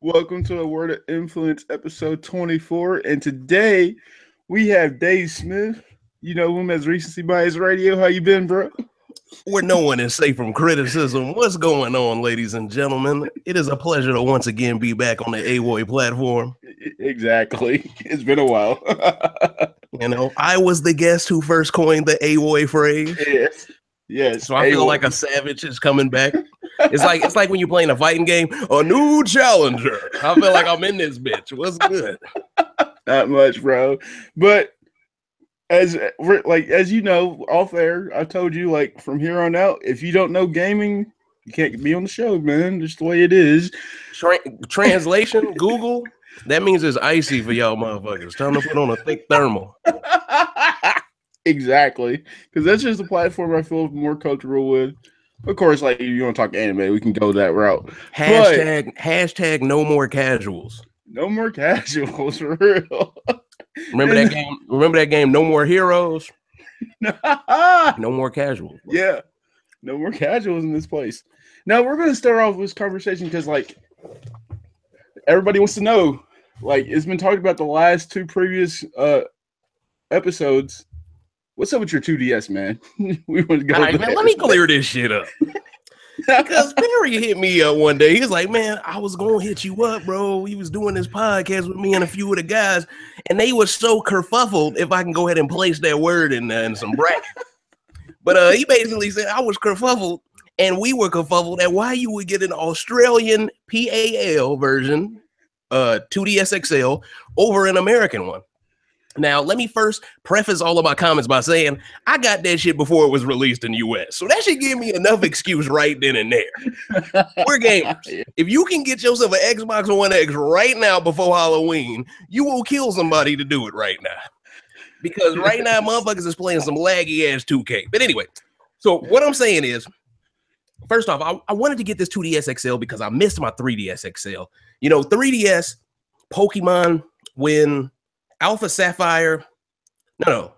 Welcome to the Word of Influence, episode 24. And today we have Dave Smith. You know him as Recency Bias Radio. How you been, bro? Where no one is safe from criticism. What's going on, ladies and gentlemen? It is a pleasure to once again be back on the Awoi platform. Exactly. It's been a while. You know, I was the guest who first coined the Awoi phrase. Yes. So I feel like a savage is coming back. It's like when you're playing a fighting game, a new challenger. I feel like I'm in this bitch. What's good? Not much, bro. But as you know, off air, I told you, like, from here on out, if you don't know gaming, you can't be on the show, man. Just the way it is. Translation, Google, that means it's icy for y'all motherfuckers. Time to put on a thick thermal. Exactly. Because that's just the platform I feel more comfortable with. Of course, like, if you want to talk anime, we can go that route. Hashtag no more casuals. No more casuals, for real. Remember that game? Remember that game? No more heroes. No more casuals. Yeah, no more casuals in this place. Now we're gonna start off this conversation because, like, everybody wants to know. Like, it's been talked about the last two previous episodes. What's up with your 2DS, man? We want to go. All right, man, let me clear this shit up. Because Barry hit me up one day. He was like, man, I was going to hit you up, bro. He was doing this podcast with me and a few of the guys, and they were so kerfuffled, if I can go ahead and place that word in some brackets. But he basically said I was kerfuffled, and we were kerfuffled at why you would get an Australian PAL version, 2DS XL, over an American one. Now, let me first preface all of my comments by saying I got that shit before it was released in the U.S., so that should give me enough excuse right then and there. We're gamers. If you can get yourself an Xbox One X right now before Halloween, you will kill somebody to do it right now. Because right now, motherfuckers is playing some laggy-ass 2K. But anyway, so what I'm saying is, first off, I wanted to get this 2DS XL because I missed my 3DS XL. You know, 3DS, Pokemon, when Alpha Sapphire. No,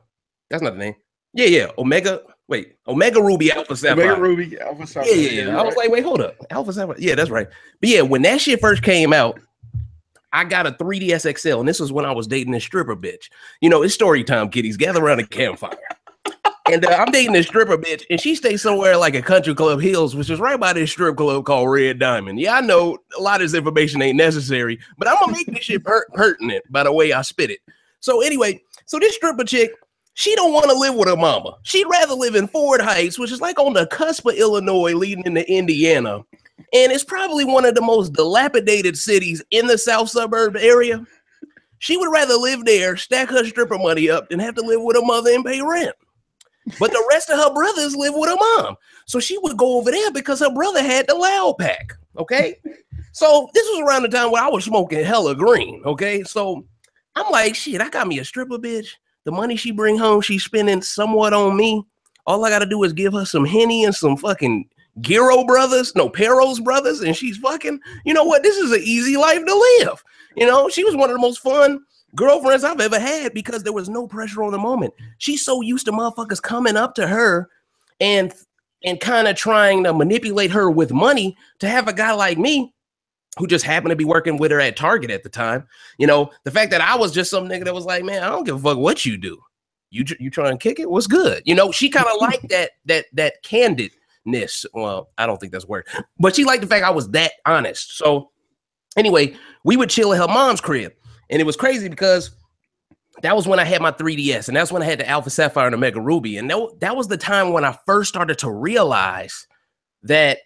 that's not the name. Yeah. Omega Ruby, Alpha Sapphire. Omega Ruby, Alpha Sapphire. Yeah. Right. I was like, wait, hold up. Alpha Sapphire. Yeah, that's right. But yeah, when that shit first came out, I got a 3DS XL, and this was when I was dating this stripper bitch. You know, it's story time, kiddies. Gather around a campfire. And I'm dating this stripper bitch, and she stays somewhere like a Country Club Hills, which is right by this strip club called Red Diamond. Yeah, I know a lot of this information ain't necessary, but I'm gonna make this shit pertinent by the way I spit it. So anyway, so this stripper chick, she don't want to live with her mama. She'd rather live in Ford Heights, which is like on the cusp of Illinois leading into Indiana. And it's probably one of the most dilapidated cities in the South suburb area. She would rather live there, stack her stripper money up, than have to live with her mother and pay rent. But the rest of her brothers live with her mom. So she would go over there because her brother had the loud pack, okay? So this was around the time where I was smoking hella green, okay? So I'm like, shit, I got me a stripper bitch. The money she bring home, she's spending somewhat on me. All I got to do is give her some Henny and some fucking Peros brothers, and she's fucking, you know what? This is an easy life to live. You know, she was one of the most fun girlfriends I've ever had because there was no pressure on the moment. She's so used to motherfuckers coming up to her and kind of trying to manipulate her with money to have a guy like me who just happened to be working with her at Target at the time. You know, the fact that I was just some nigga that was like, man, I don't give a fuck what you do. You try and kick it? What's good? You know, she kind of liked that candidness. Well, I don't think that's a word, but she liked the fact I was that honest. So anyway, we would chill at her mom's crib. And it was crazy because that was when I had my 3DS, and that's when I had the Alpha Sapphire and Omega Ruby. And that was the time when I first started to realize that,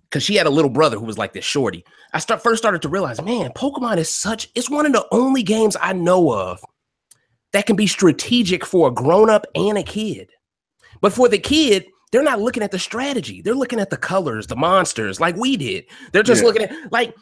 because she had a little brother who was like this shorty. I first started to realize, man, Pokemon it's one of the only games I know of that can be strategic for a grown-up and a kid. But for the kid, they're not looking at the strategy. They're looking at the colors, the monsters, like we did. They're just looking at, like,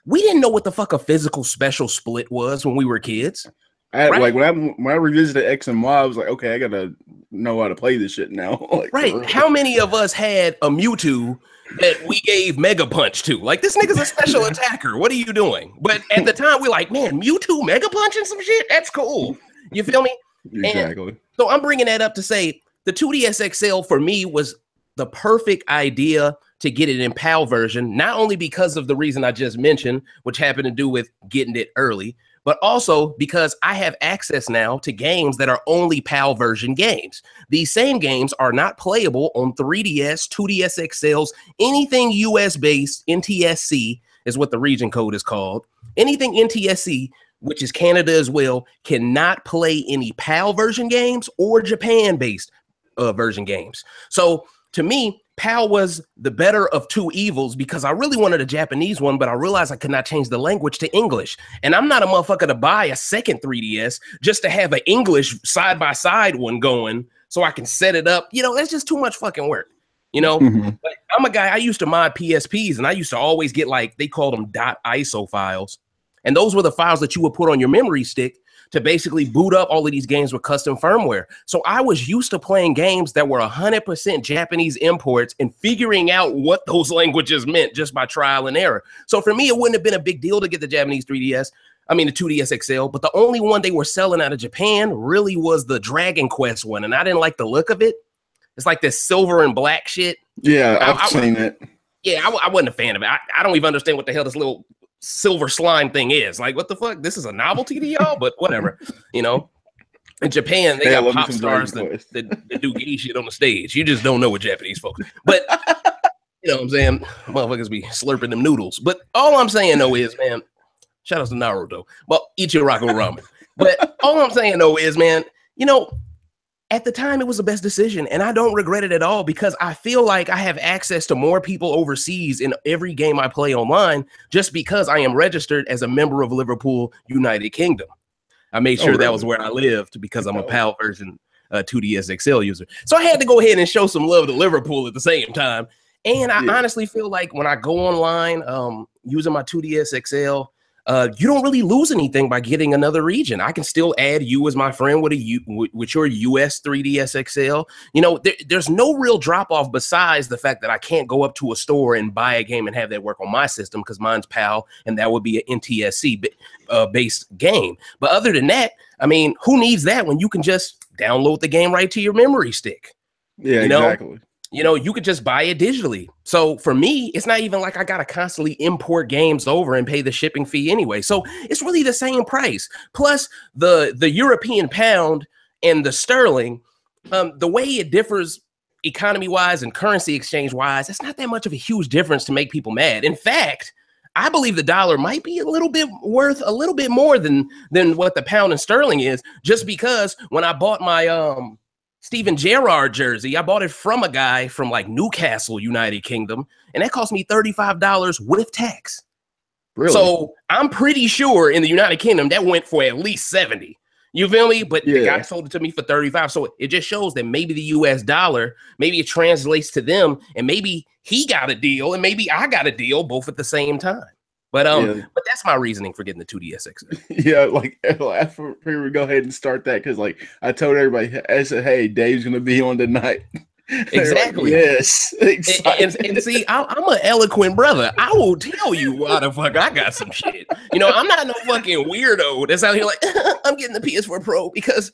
we didn't know what the fuck a physical special split was when we were kids. Right? Like when I revisited X and Y, I was like, okay, I gotta know how to play this shit now. Like, right? How many of us had a Mewtwo that we gave Mega Punch to? Like, this nigga's a special attacker. What are you doing? But at the time, we're like, man, Mewtwo Mega Punching some shit? That's cool. You feel me? Exactly. And so I'm bringing that up to say the 2DS XL for me was the perfect idea to get it in PAL version, not only because of the reason I just mentioned, which happened to do with getting it early, but also because I have access now to games that are only PAL version games. These same games are not playable on 3DS, 2DS XLs, anything US-based, NTSC is what the region code is called. Anything NTSC, which is Canada as well, cannot play any PAL version games or Japan-based version games. So to me, PAL was the better of two evils because I really wanted a Japanese one, but I realized I could not change the language to English. And I'm not a motherfucker to buy a second 3DS just to have an English side-by-side one going so I can set it up. You know, that's just too much fucking work. You know, But I'm a guy, I used to mod PSPs and I used to always get like, they called them .iso files. And those were the files that you would put on your memory stick to basically boot up all of these games with custom firmware. So I was used to playing games that were 100% Japanese imports and figuring out what those languages meant just by trial and error. So for me, it wouldn't have been a big deal to get the Japanese 3DS. I mean, the 2DS XL, but the only one they were selling out of Japan really was the Dragon Quest one. And I didn't like the look of it. It's like this silver and black shit. Yeah, I've seen it. Yeah, I wasn't a fan of it. I don't even understand what the hell this little silver slime thing is. Like, what the fuck? This is a novelty to y'all, but whatever. You know, in Japan, they got pop stars that do gay shit on the stage. You just don't know what Japanese folks. But you know what I'm saying? Motherfuckers be slurping them noodles. But all I'm saying though is, man, shout out to Naruto. Well, Ichiraku ramen. But all I'm saying though is, man, you know, at the time, it was the best decision, and I don't regret it at all because I feel like I have access to more people overseas in every game I play online just because I am registered as a member of Liverpool, United Kingdom. I made sure that was where I lived because I'm a PAL version 2DS XL user. So I had to go ahead and show some love to Liverpool at the same time. And I honestly feel like when I go online using my 2DS XL, you don't really lose anything by getting another region. I can still add you as my friend with your US 3DS XL. You know, there's no real drop off besides the fact that I can't go up to a store and buy a game and have that work on my system because mine's PAL and that would be an NTSC based game. But other than that, I mean, who needs that when you can just download the game right to your memory stick? Yeah, exactly. You know, you could just buy it digitally. So for me, it's not even like I got to constantly import games over and pay the shipping fee anyway. So it's really the same price. Plus the European pound and the sterling, the way it differs economy wise and currency exchange wise, it's not that much of a huge difference to make people mad. In fact, I believe the dollar might be a little bit worth a little bit more than what the pound and sterling is, just because when I bought my Steven Gerrard jersey, I bought it from a guy from like Newcastle, United Kingdom, and that cost me $35 with tax. Really? So I'm pretty sure in the United Kingdom that went for at least 70. You feel me? But the guy sold it to me for 35. So it just shows that maybe the US dollar, maybe it translates to them, and maybe he got a deal and maybe I got a deal both at the same time. But but that's my reasoning for getting the 2DS XL. Yeah, like after we go ahead and start that because like I told everybody, I said, "Hey, Dave's gonna be on tonight." Exactly. Like, yes. And see, I'm an eloquent brother. I will tell you why the fuck I got some shit. You know, I'm not no fucking weirdo that's out here like I'm getting the PS4 Pro because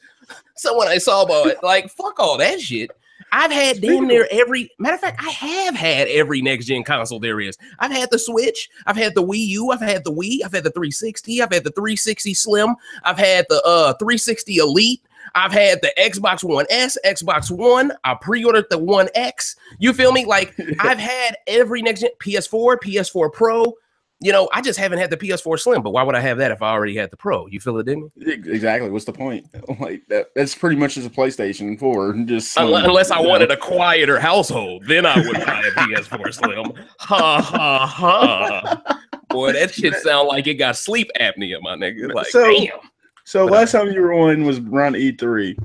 someone I saw bought it. Like, fuck all that shit. I've had damn near every matter of fact, I have had every next gen console there is. I've had the Switch, I've had the Wii U, I've had the Wii, I've had the 360, I've had the 360 Slim, I've had the 360 Elite, I've had the Xbox One S, Xbox One, I pre-ordered the One X. You feel me? Like I've had every next gen PS4, PS4 Pro. You know, I just haven't had the PS4 Slim, but why would I have that if I already had the Pro? You feel it, didn't you? Exactly. What's the point? Like that's pretty much as a PlayStation 4. Just unless I wanted a quieter household, then I would buy a PS4 Slim. Ha ha ha! Boy, that shit sound like it got sleep apnea, my nigga. Like, damn. So last time you were on was around E3.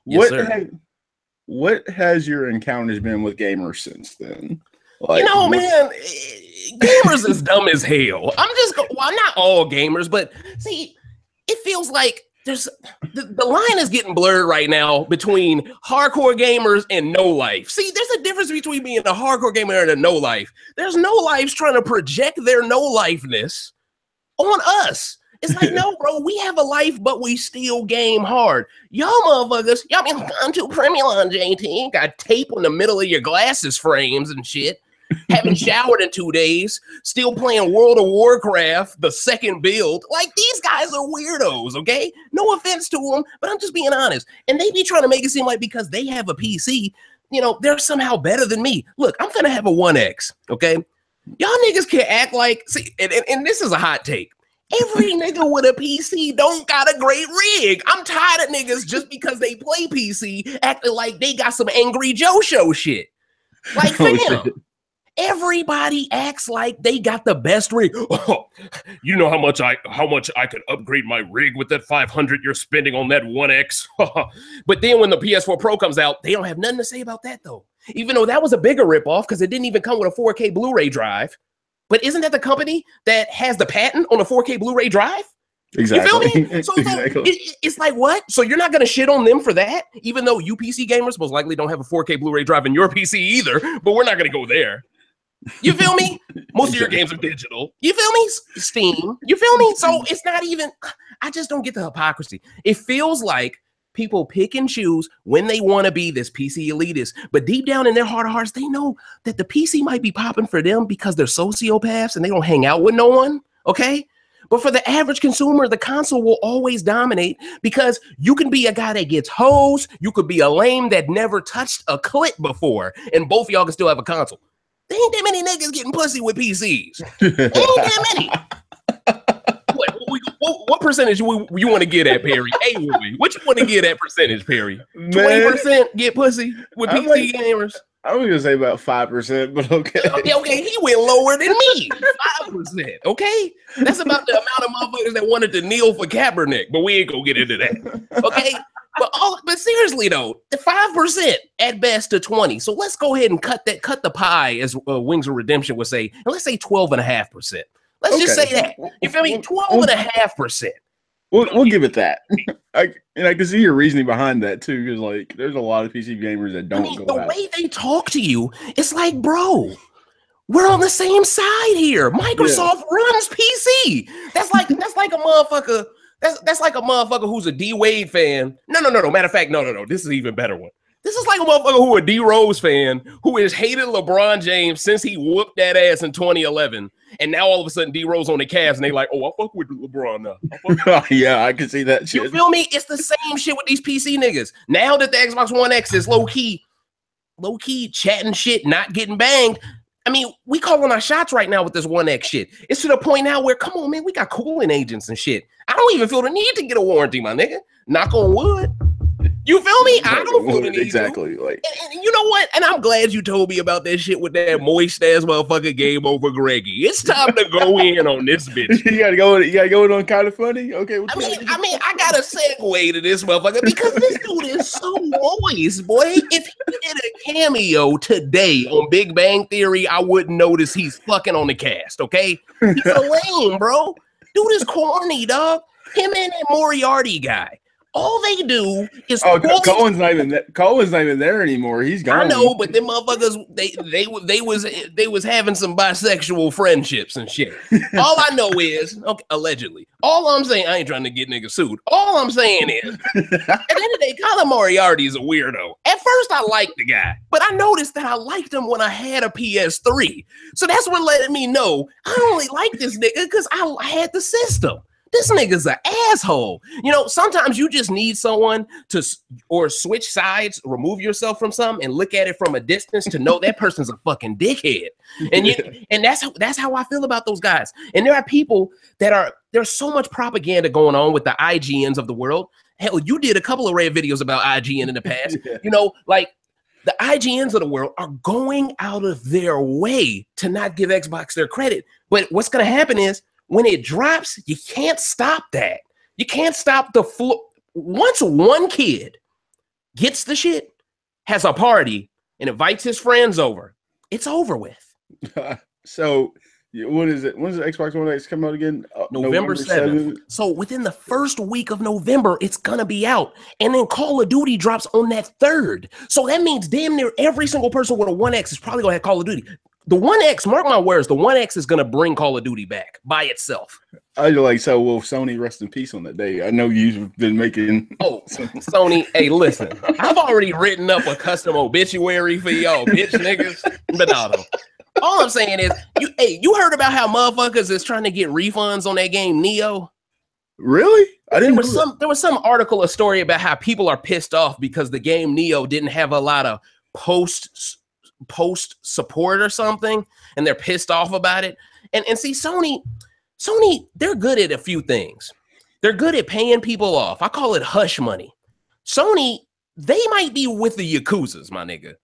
Yes, what has your encounters been with gamers since then? Like, you know, man, gamers is dumb as hell. Well, not all gamers, but see, it feels like there's the line is getting blurred right now between hardcore gamers and no life. See, there's a difference between being a hardcore gamer and a no life. There's no lives trying to project their no lifeness on us. It's like, no, bro, we have a life, but we still game hard. Y'all motherfuckers, y'all been gone to Premier Line, JT. Got tape on the middle of your glasses frames and shit. Haven't showered in 2 days, still playing World of Warcraft, the second build. Like, these guys are weirdos, okay? No offense to them, but I'm just being honest. And they be trying to make it seem like because they have a PC, you know, they're somehow better than me. Look, I'm gonna have a 1X, okay? Y'all niggas can act like, see, and this is a hot take. Every nigga with a PC don't got a great rig. I'm tired of niggas just because they play PC acting like they got some Angry Joe show shit. Like, fam, everybody acts like they got the best rig. Oh, you know how much I could upgrade my rig with that 500 you're spending on that 1X. But then when the PS4 Pro comes out, they don't have nothing to say about that though. Even though that was a bigger ripoff because it didn't even come with a 4K Blu-ray drive. But isn't that the company that has the patent on a 4K Blu-ray drive? Exactly. You feel me? So it's like, what? So you're not going to shit on them for that? Even though you PC gamers most likely don't have a 4K Blu-ray drive in your PC either, but we're not going to go there. You feel me? Most of your games are digital. You feel me? Steam. You feel me? So it's not even, I just don't get the hypocrisy. It feels like people pick and choose when they want to be this PC elitist, but deep down in their heart of hearts, they know that the PC might be popping for them because they're sociopaths and they don't hang out with no one, okay? But for the average consumer, the console will always dominate because you can be a guy that gets hosed, you could be a lame that never touched a clit before, and both of y'all can still have a console. There ain't that many niggas getting pussy with PCs. There ain't that many. What percentage you want to get at, Perry? Hey, what you want to get at percentage, Perry? 20% get pussy with PC gamers? I was gonna say about 5%, but okay. Okay, he went lower than me. 5%. Okay, that's about the amount of motherfuckers that wanted to kneel for Kaepernick, but we ain't gonna get into that. Okay, but seriously though, the 5% at best to 20. So let's go ahead and cut the pie, as Wings of Redemption would say, and let's say 12.5%. Let's just say that. You feel me? 12.5%. We'll give it that. I can see your reasoning behind that too, because like there's a lot of PC gamers that don't go out. The way they talk to you, it's like, bro, we're on the same side here. Microsoft runs PC. That's like a motherfucker. That's like a motherfucker who's a D Wade fan. No. Matter of fact, no. This is an even better one. This is like a motherfucker who a D Rose fan who has hated LeBron James since he whooped that ass in 2011. And now all of a sudden D Rose on the Cavs and they like, oh, I fuck with LeBron now. Yeah, I can see that shit. You feel me? It's the same shit with these PC niggas. Now that the Xbox One X is low key chatting shit, not getting banged. I mean, we calling our shots right now with this 1X shit. It's to the point now where, come on, man, we got cooling agents and shit. I don't even feel the need to get a warranty, my nigga. Knock on wood. You feel me? I don't feel the need exactly. To. Like, and you know what? And I'm glad you told me about that shit with that moist ass motherfucker Game Over Greggy. It's time to go in on this bitch. You gotta go in on Kind of Funny. Okay. I mean, I gotta segue to this motherfucker because this dude is so moist, boy. If he did a cameo today on Big Bang Theory, I wouldn't notice he's fucking on the cast. Okay, he's a lame, bro. Dude is corny, dog. Him and that Moriarty guy. All they do is Cohen's not even there anymore. He's gone. I know, but them motherfuckers they was having some bisexual friendships and shit. All I know is, okay, allegedly. All I'm saying, I ain't trying to get niggas sued. All I'm saying is, at the end of the day, Colin Moriarty is a weirdo. At first, I liked the guy, but I noticed that I liked him when I had a PS3. So that's what let me know I only like this nigga because I had the system. This nigga's an asshole. You know, sometimes you just need someone to switch sides, remove yourself from something and look at it from a distance to know that person's a fucking dickhead. And that's how I feel about those guys. And there are people there's so much propaganda going on with the IGNs of the world. Hell, you did a couple of rare videos about IGN in the past. You know, like the IGNs of the world are going out of their way to not give Xbox their credit. But what's going to happen is, when it drops, you can't stop that. You can't stop the flow. Once one kid gets the shit, has a party, and invites his friends over, it's over with. So, what is it? When does the Xbox One X come out again? November 7th. So, within the first week of November, it's going to be out. And then Call of Duty drops on that 3rd. So, that means damn near every single person with a 1X is probably going to have Call of Duty. The 1X, mark my words, the 1X is going to bring Call of Duty back by itself. I like, so will Sony rest in peace on that day? I know you've been making... Oh, Sony, hey, listen. I've already written up a custom obituary for y'all bitch niggas. But no. All I'm saying is, you heard about how motherfuckers is trying to get refunds on that game Neo? Really? I didn't. There was some article, a story about how people are pissed off because the game Neo didn't have a lot of post support or something, and they're pissed off about it. And see, Sony, they're good at a few things. They're good at paying people off. I call it hush money. Sony, they might be with the Yakuzas, my nigga.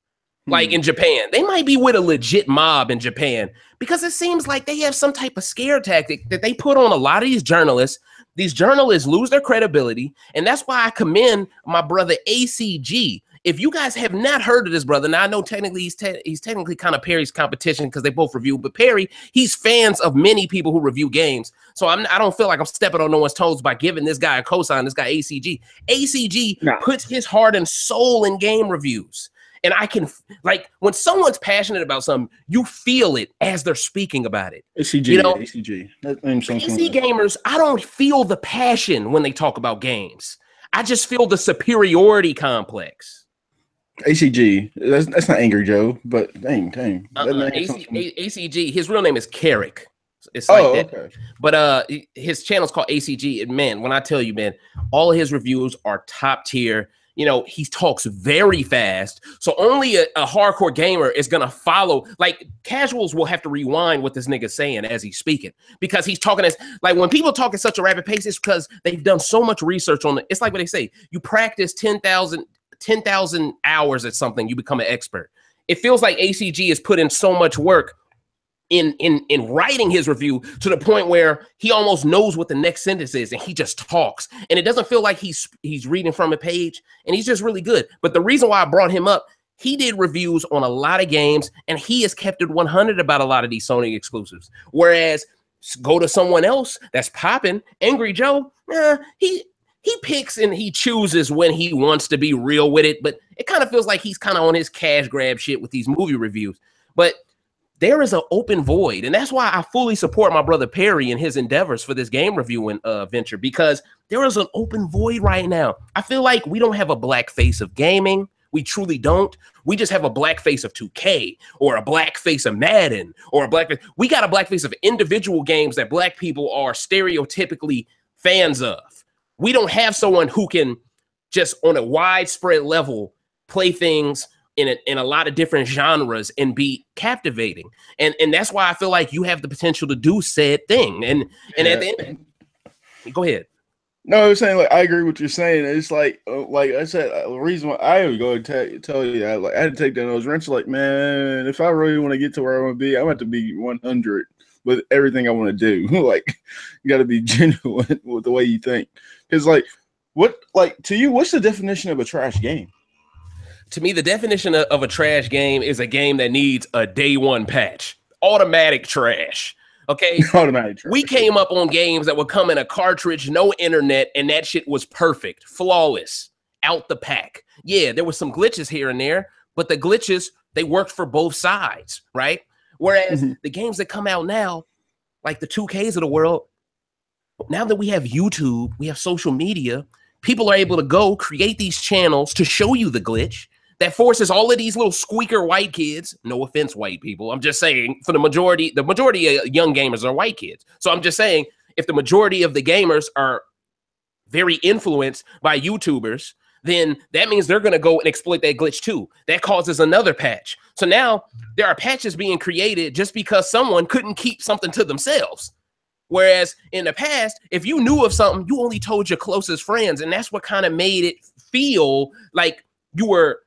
Like in Japan, they might be with a legit mob in Japan, because it seems like they have some type of scare tactic that they put on a lot of these journalists. These journalists lose their credibility, and that's why I commend my brother ACG. If you guys have not heard of this brother, now I know technically he's technically kind of Perry's competition because they both review, but Perry, he's fans of many people who review games. So I don't feel like I'm stepping on no one's toes by giving this guy a cosign, this guy ACG. ACG puts his heart and soul in game reviews. And I can, like, when someone's passionate about something, you feel it as they're speaking about it. ACG, you know? ACG. PC gamers, I don't feel the passion when they talk about games. I just feel the superiority complex. ACG, that's not Angry Joe, but dang. ACG, his real name is Carrick. It's like that. Okay. But his channel's called ACG. And man, when I tell you, man, all of his reviews are top tier. You know, he talks very fast. So only a hardcore gamer is going to follow. Like, casuals will have to rewind what this nigga's saying as he's speaking, because he's talking as, like, when people talk at such a rapid pace, it's because they've done so much research on it. It's like what they say, you practice 10,000 hours at something, you become an expert. It feels like ACG has put in so much work in writing his review to the point where he almost knows what the next sentence is, and he just talks, and it doesn't feel like he's reading from a page, and he's just really good. But the reason why I brought him up, he did reviews on a lot of games, and he has kept it 100 about a lot of these Sony exclusives. Whereas go to someone else that's popping, Angry Joe, he picks and he chooses when he wants to be real with it, but it kind of feels like he's kind of on his cash grab shit with these movie reviews. But there is an open void, and that's why I fully support my brother Perry and his endeavors for this game reviewing venture, because there is an open void right now. I feel like we don't have a black face of gaming. We truly don't. We just have a black face of 2K or a black face of Madden or a black face. We got a black face of individual games that black people are stereotypically fans of. We don't have someone who can just on a widespread level play things in a lot of different genres and be captivating. And that's why I feel like you have the potential to do said thing. And at the end, go ahead. No, I was saying, like, I agree with what you're saying. It's like I said, the reason why I would go and tell you, I had to take down those wrenches. Like, man, if I really want to get to where I want to be, I'm going to have to be 100 with everything I want to do. Like, you got to be genuine with the way you think. Because, to you, what's the definition of a trash game? To me, the definition of a trash game is a game that needs a day one patch. Automatic trash. Okay? Automatic trash. We came up on games that would come in a cartridge, no internet, and that shit was perfect. Flawless. Out the pack. Yeah, there were some glitches here and there, but the glitches, they worked for both sides, right? Whereas the games that come out now, like the 2Ks of the world, now that we have YouTube, we have social media, people are able to go create these channels to show you the glitch. That forces all of these little squeaker white kids, no offense, white people, I'm just saying, for the majority of young gamers are white kids. So I'm just saying, if the majority of the gamers are very influenced by YouTubers, then that means they're going to go and exploit that glitch too. That causes another patch. So now there are patches being created just because someone couldn't keep something to themselves. Whereas in the past, if you knew of something, you only told your closest friends. And that's what kind of made it feel like you were,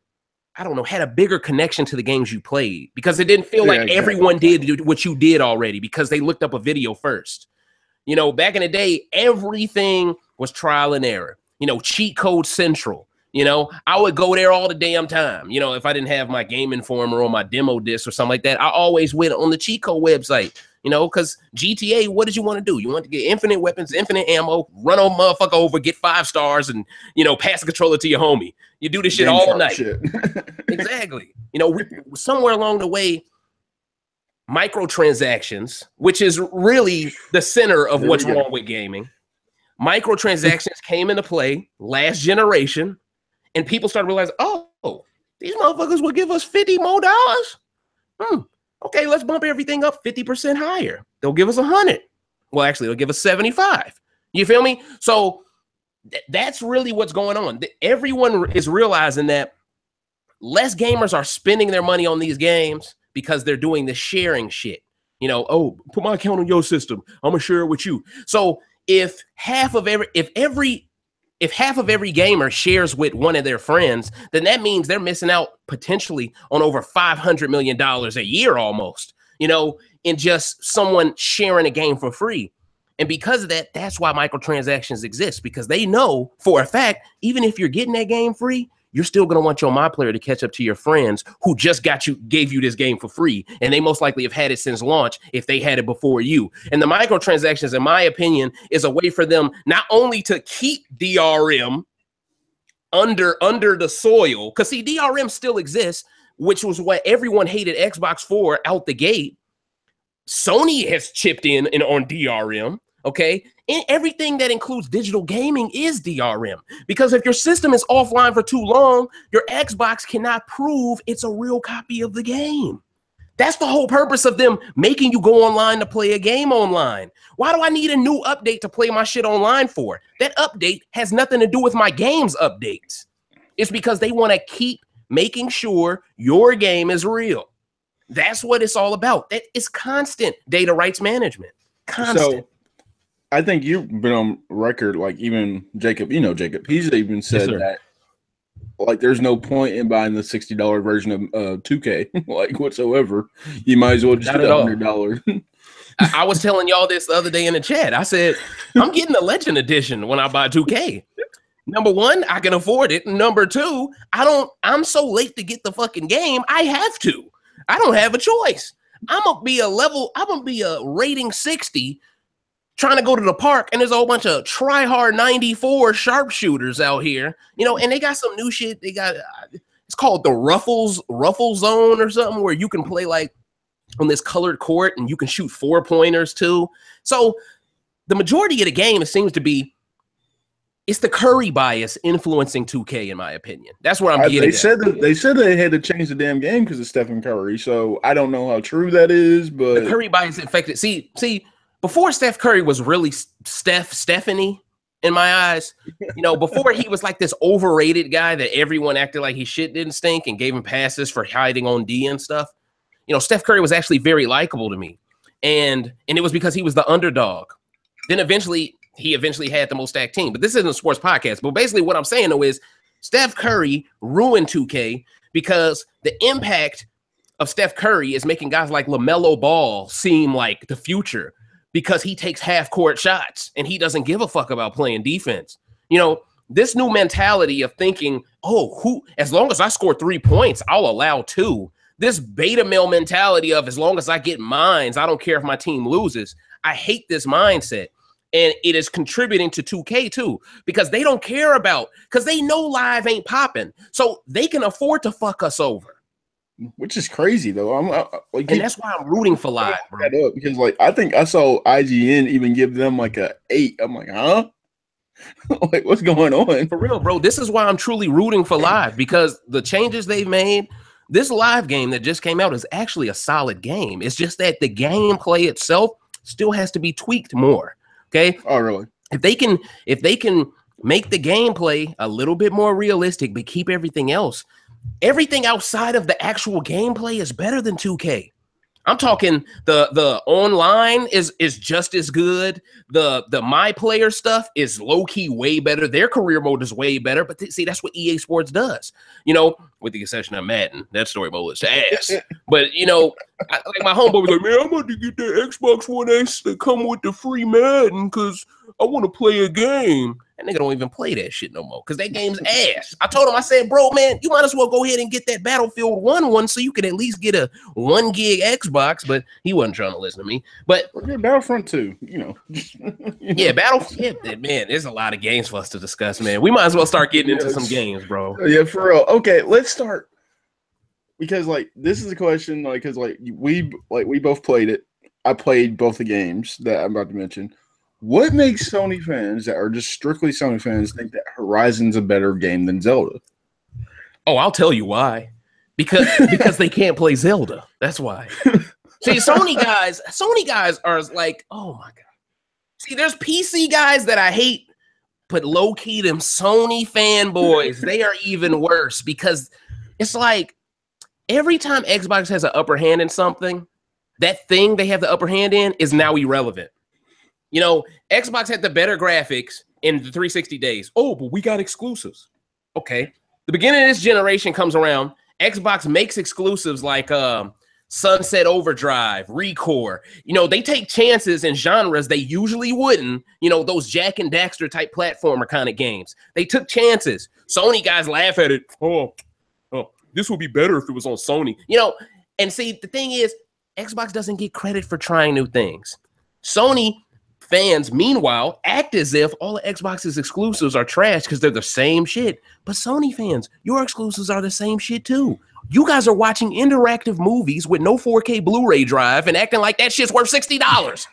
I don't know, had a bigger connection to the games you played, because it didn't feel like everyone did what you did already because they looked up a video first. You know, back in the day, everything was trial and error. You know, cheat code central. You know, I would go there all the damn time. You know, if I didn't have my Game Informer or my demo disc or something like that, I always went on the cheat code website. You know, because GTA, what did you want to do? You want to get infinite weapons, infinite ammo, run a motherfucker over, get 5 stars, and, you know, pass the controller to your homie. You do this shit all night. Exactly. You know, somewhere along the way, microtransactions, which is really the center of what's wrong with gaming. Microtransactions came into play last generation, and people started realizing, oh, these motherfuckers will give us $50 more. Okay, let's bump everything up 50% higher. They'll give us 100. Well, actually, they'll give us 75. You feel me? So that's really what's going on. Everyone is realizing that less gamers are spending their money on these games because they're doing the sharing shit. You know, oh, put my account on your system, I'm gonna share it with you. So if half of every gamer shares with one of their friends, then that means they're missing out potentially on over $500 million a year almost, you know, in just someone sharing a game for free. And because of that, that's why microtransactions exist, because they know for a fact, even if you're getting that game free, you're still going to want your My Player to catch up to your friends who just gave you this game for free. And they most likely have had it since launch if they had it before you. And the microtransactions, in my opinion, is a way for them not only to keep DRM under the soil, because see, DRM still exists, which was what everyone hated Xbox for out the gate. Sony has chipped in on DRM. Okay, and everything that includes digital gaming is DRM, because if your system is offline for too long, your Xbox cannot prove it's a real copy of the game. That's the whole purpose of them making you go online to play a game online. Why do I need a new update to play my shit online for? That update has nothing to do with my game's updates. It's because they want to keep making sure your game is real. That's what it's all about. That is constant data rights management. Constant. So, I think you've been on record, like even Jacob, you know Jacob, he's even said that like there's no point in buying the $60 version of 2K, like whatsoever. You might as well just get $100. I was telling y'all this the other day in the chat. I said, I'm getting the Legend Edition when I buy 2K. Number one, I can afford it. Number two, I'm so late to get the fucking game. I have to. I don't have a choice. I'm gonna be a rating 60 trying to go to the park, and there's a whole bunch of try-hard 94 sharpshooters out here, you know, and they got some new shit. They got, it's called the Ruffle Zone or something, where you can play like on this colored court and you can shoot 4-pointers too. So the majority of the game, it seems to be, it's the Curry bias influencing 2K, in my opinion. That's where I'm getting at. They said they had to change the damn game because of Stephen Curry, so I don't know how true that is, but the Curry bias infected. See, before Steph Curry was really Stephanie in my eyes, you know, before he was like this overrated guy that everyone acted like his shit didn't stink and gave him passes for hiding on D and stuff. You know, Steph Curry was actually very likable to me. And it was because he was the underdog. Then he eventually had the most stacked team. But this isn't a sports podcast. But basically what I'm saying though is Steph Curry ruined 2K because the impact of Steph Curry is making guys like LaMelo Ball seem like the future, because he takes half-court shots and he doesn't give a fuck about playing defense. You know, this new mentality of thinking, as long as I score 3 points, I'll allow 2. This beta male mentality of as long as I get mines, I don't care if my team loses. I hate this mindset. And it is contributing to 2K too, because they don't care because they know live ain't popping. So they can afford to fuck us over. Which is crazy though. And that's why I'm rooting for live, bro. Because like I think I saw IGN even give them like a 8. I'm like, huh? Like, what's going on? For real, bro. This is why I'm truly rooting for live, because the changes they've made, this live game that just came out is actually a solid game. It's just that the gameplay itself still has to be tweaked more. Okay. Oh, really? If they can make the gameplay a little bit more realistic, but keep everything outside of the actual gameplay is better than 2K. I'm talking the online is just as good. The My Player stuff is low-key way better. Their career mode is way better. But see, that's what EA Sports does. You know, with the exception of Madden. That story mode is ass. But, you know, like my homeboy was like, man, I'm about to get the Xbox One S to come with the free Madden because I want to play a game. That nigga don't even play that shit no more because that game's ass. I told him, I said, bro, man, you might as well go ahead and get that Battlefield 1 so you can at least get a 1 gig Xbox, but he wasn't trying to listen to me. But Battlefront 2, you know. Yeah, Battlefield, man, there's a lot of games for us to discuss, man. We might as well start getting into some games, bro. Yeah, for real. Okay, let's start. Because like this is a question, like, because like we both played it. I played both the games that I'm about to mention. What makes Sony fans that are just strictly Sony fans think that Horizon's a better game than Zelda? Oh, I'll tell you why. because they can't play Zelda. That's why. See, Sony guys are like, oh my god. See, there's PC guys that I hate, but low key them Sony fanboys, they are even worse because it's like every time Xbox has an upper hand in something, that thing they have the upper hand in is now irrelevant. You know, Xbox had the better graphics in the 360 days. Oh, but we got exclusives. Okay. The beginning of this generation comes around. Xbox makes exclusives like Sunset Overdrive, Recore. You know, they take chances in genres they usually wouldn't. You know, those Jack and Daxter type platformer kind of games. They took chances. Sony guys laugh at it. Oh, this would be better if it was on Sony. You know, and see, the thing is, Xbox doesn't get credit for trying new things. Sony fans, meanwhile, act as if all of Xbox's exclusives are trash because they're the same shit. But Sony fans, your exclusives are the same shit too. You guys are watching interactive movies with no 4K Blu-ray drive and acting like that shit's worth $60.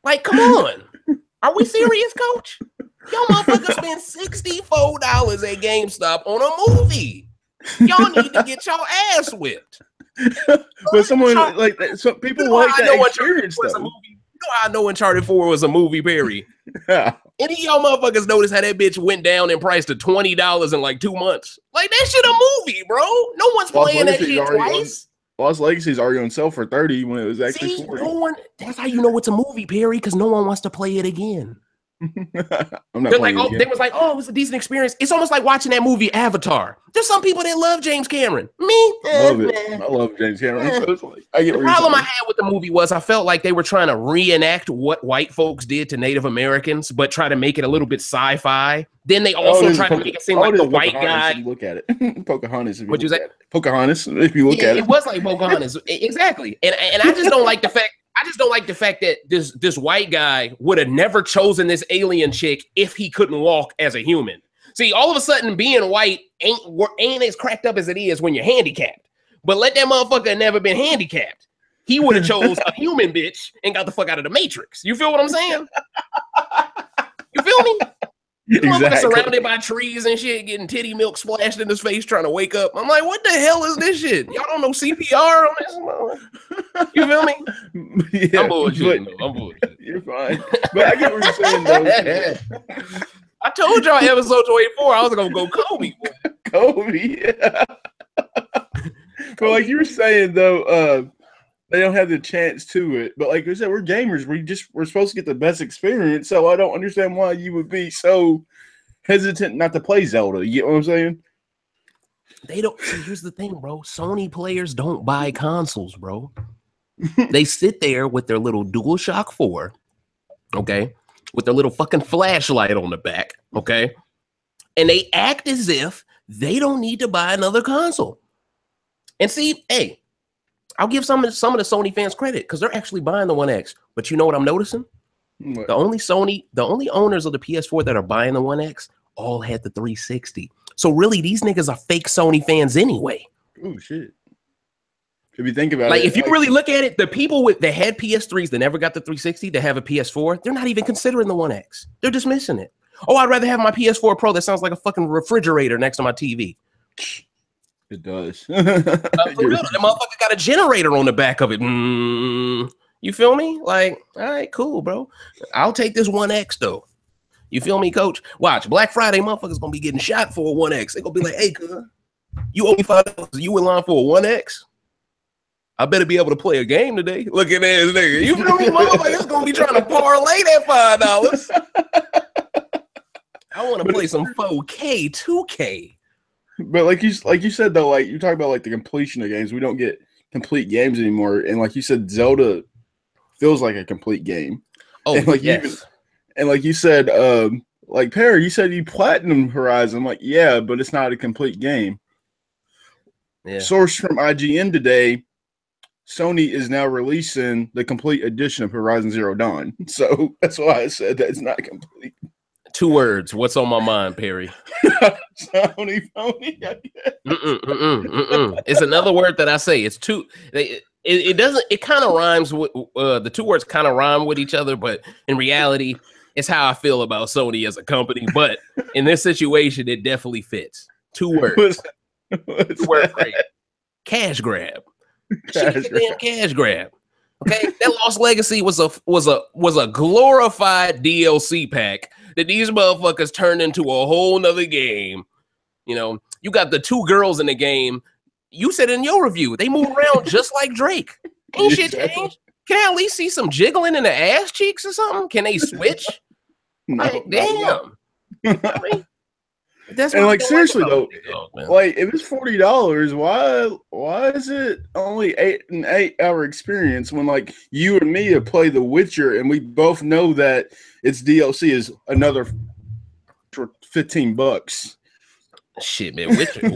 Like, come on. Are we serious, coach? Y'all motherfuckers spend $64 at GameStop on a movie. Y'all need to get your ass whipped. But someone like that, so people like that experience though. You know how I know Uncharted 4 was a movie, Perry? Yeah. Any of y'all motherfuckers notice how that bitch went down in price to $20 in like 2 months? Like, that shit a movie, bro. No one's playing that shit twice. Lost Legacy's already on sale for $30 when it was actually $40. That's how you know it's a movie, Perry, because no one wants to play it again. I'm not playing it again. They was like, oh, it was a decent experience. It's almost like watching that movie Avatar. There's some people that love James Cameron. Me, love it. I love James Cameron. So it's like, the problem I had with the movie was I felt like they were trying to reenact what white folks did to Native Americans, but try to make it a little bit sci-fi. Then they also tried to make it seem like the white guy. If you look at it, Pocahontas. What'd you say? Pocahontas. If you look at it, it was like Pocahontas. Exactly. And I just don't like the fact. I just don't like the fact that this white guy would have never chosen this alien chick if he couldn't walk as a human. See, all of a sudden, being white ain't as cracked up as it is when you're handicapped. But let that motherfucker have never been handicapped. He would have chose a human bitch and got the fuck out of the Matrix. You feel what I'm saying? You feel me? Exactly. Surrounded by trees and shit, getting titty milk splashed in his face, trying to wake up. I'm like, what the hell is this shit? Y'all don't know CPR on this? You feel me? Yeah, I'm bullshitting. I'm bullshitting. You're fine. But I get what you're saying, though. I told y'all episode 24, I was gonna go Kobe. Kobe, yeah. But like you were saying, though, they don't have the chance to it. But like I said, we're gamers. We're supposed to get the best experience. So I don't understand why you would be so hesitant not to play Zelda. You get what I'm saying? They don't. See, here's the thing, bro. Sony players don't buy consoles, bro. They sit there with their little DualShock 4, okay, with their little fucking flashlight on the back, okay, and they act as if they don't need to buy another console. And see, hey, I'll give some of the Sony fans credit because they're actually buying the One X. But you know what I'm noticing? What? The only owners of the PS4 that are buying the One X all had the 360. So really, these niggas are fake Sony fans anyway. Oh shit! If you think about it, if you really look at it, the people that had PS3s that never got the 360 that have a PS4, they're not even considering the One X. They're dismissing it. Oh, I'd rather have my PS4 Pro that sounds like a fucking refrigerator next to my TV. It does. For real, the motherfucker got a generator on the back of it. You feel me? Like, all right, cool, bro. I'll take this One X though. You feel me, coach? Watch, Black Friday, motherfuckers gonna be getting shot for a One X. They gonna be like, hey, cuz, you owe me $5. You in line for a One X? I better be able to play a game today. Look at this nigga. You feel me, motherfuckers gonna be trying to parlay that $5. I want to play some 4K, 2K. But like you said though, like you talk about like the completion of games. We don't get complete games anymore, and like you said, Zelda feels like a complete game. Oh, and like yes. Like you said, like Perry, you said you platinum Horizon. I'm like, yeah, but it's not a complete game. Yeah. Source from IGN today, Sony is now releasing the complete edition of Horizon Zero Dawn. So that's why I said that it's not complete. 2 words. What's on my mind, Perry? Sony. It's another word that I say. It's two. It doesn't. It kind of rhymes with the 2 words. Kind of rhyme with each other, but in reality, It's how I feel about Sony as a company, but in this situation, it definitely fits. 2 words. What's 2 word that? phrase. Cash grab. Cash Shit, damn cash grab. Okay, that Lost Legacy was a glorified DLC pack that these motherfuckers turned into a whole nother game. You know, you got the 2 girls in the game. You said in your review, they move around just like Drake. Ain't shit changed. Can I at least see some jiggling in the ass cheeks or something? Can they switch? No, Like, damn. You know what I mean? That's and what like I seriously like though, man. like if it's $40, why is it only an 8-hour experience when like you and me have played The Witcher and we both know that its DLC is another for $15? Shit, man, Witcher, I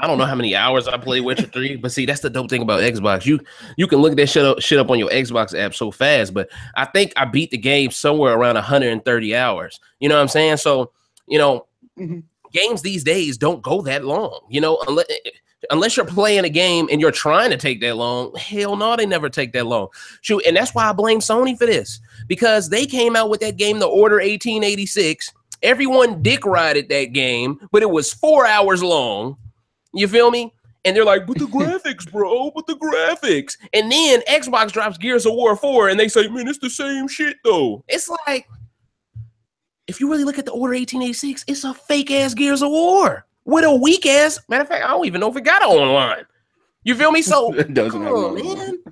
don't know how many hours I play Witcher 3, but see, that's the dope thing about Xbox. You can look at that shit up on your Xbox app so fast, but I think I beat the game somewhere around 130 hours. You know what I'm saying? So, you know, games these days don't go that long, you know, unless you're playing a game and you're trying to take that long. Hell no, they never take that long. Shoot, and that's why I blame Sony for this, because they came out with that game, The Order 1886. Everyone dick rided that game, but it was 4 hours long. You feel me? And they're like, but the graphics, bro, but the graphics. And then Xbox drops Gears of War 4 and they say, man, it's the same shit though. It's like, if you really look at The Order 1886, it's a fake ass Gears of War with a weak ass. Matter of fact, I don't even know if it got online. You feel me? So It doesn't have man.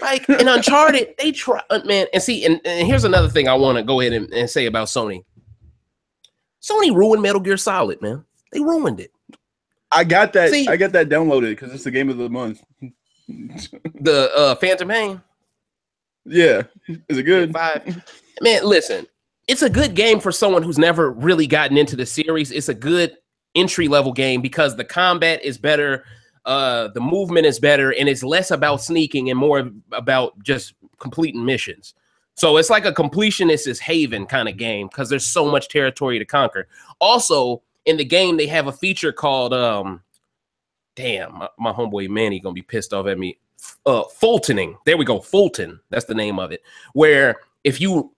Like in Uncharted, they try, man. And see, and here's another thing I want to go ahead and say about Sony. Sony ruined Metal Gear Solid, man. They ruined it. I got that. See, I got that downloaded because it's the game of the month. The Phantom Pain. Yeah, is it good? 5. Man, listen, it's a good game for someone who's never really gotten into the series. It's a good entry level game because the combat is better, the movement is better, and it's less about sneaking and more about just completing missions. So it's like a completionist's haven kind of game because there's so much territory to conquer. Also, in the game, they have a feature called, damn, my homeboy Manny gonna be pissed off at me. Fultoning. There we go. Fulton. That's the name of it. Where if you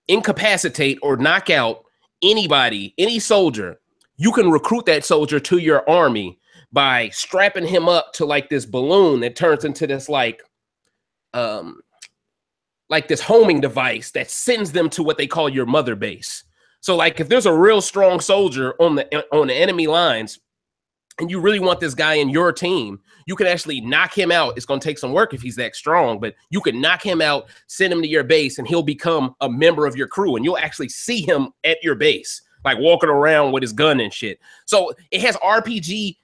incapacitate or knock out anybody, any soldier, you can recruit that soldier to your army by strapping him up to like this balloon that turns into this like this homing device that sends them to what they call your mother base. So like if there's a real strong soldier on the enemy lines and you really want this guy in your team, you can actually knock him out. It's going to take some work if he's that strong, but you can knock him out, send him to your base, and he'll become a member of your crew. And you'll actually see him at your base, like walking around with his gun and shit. So it has RPG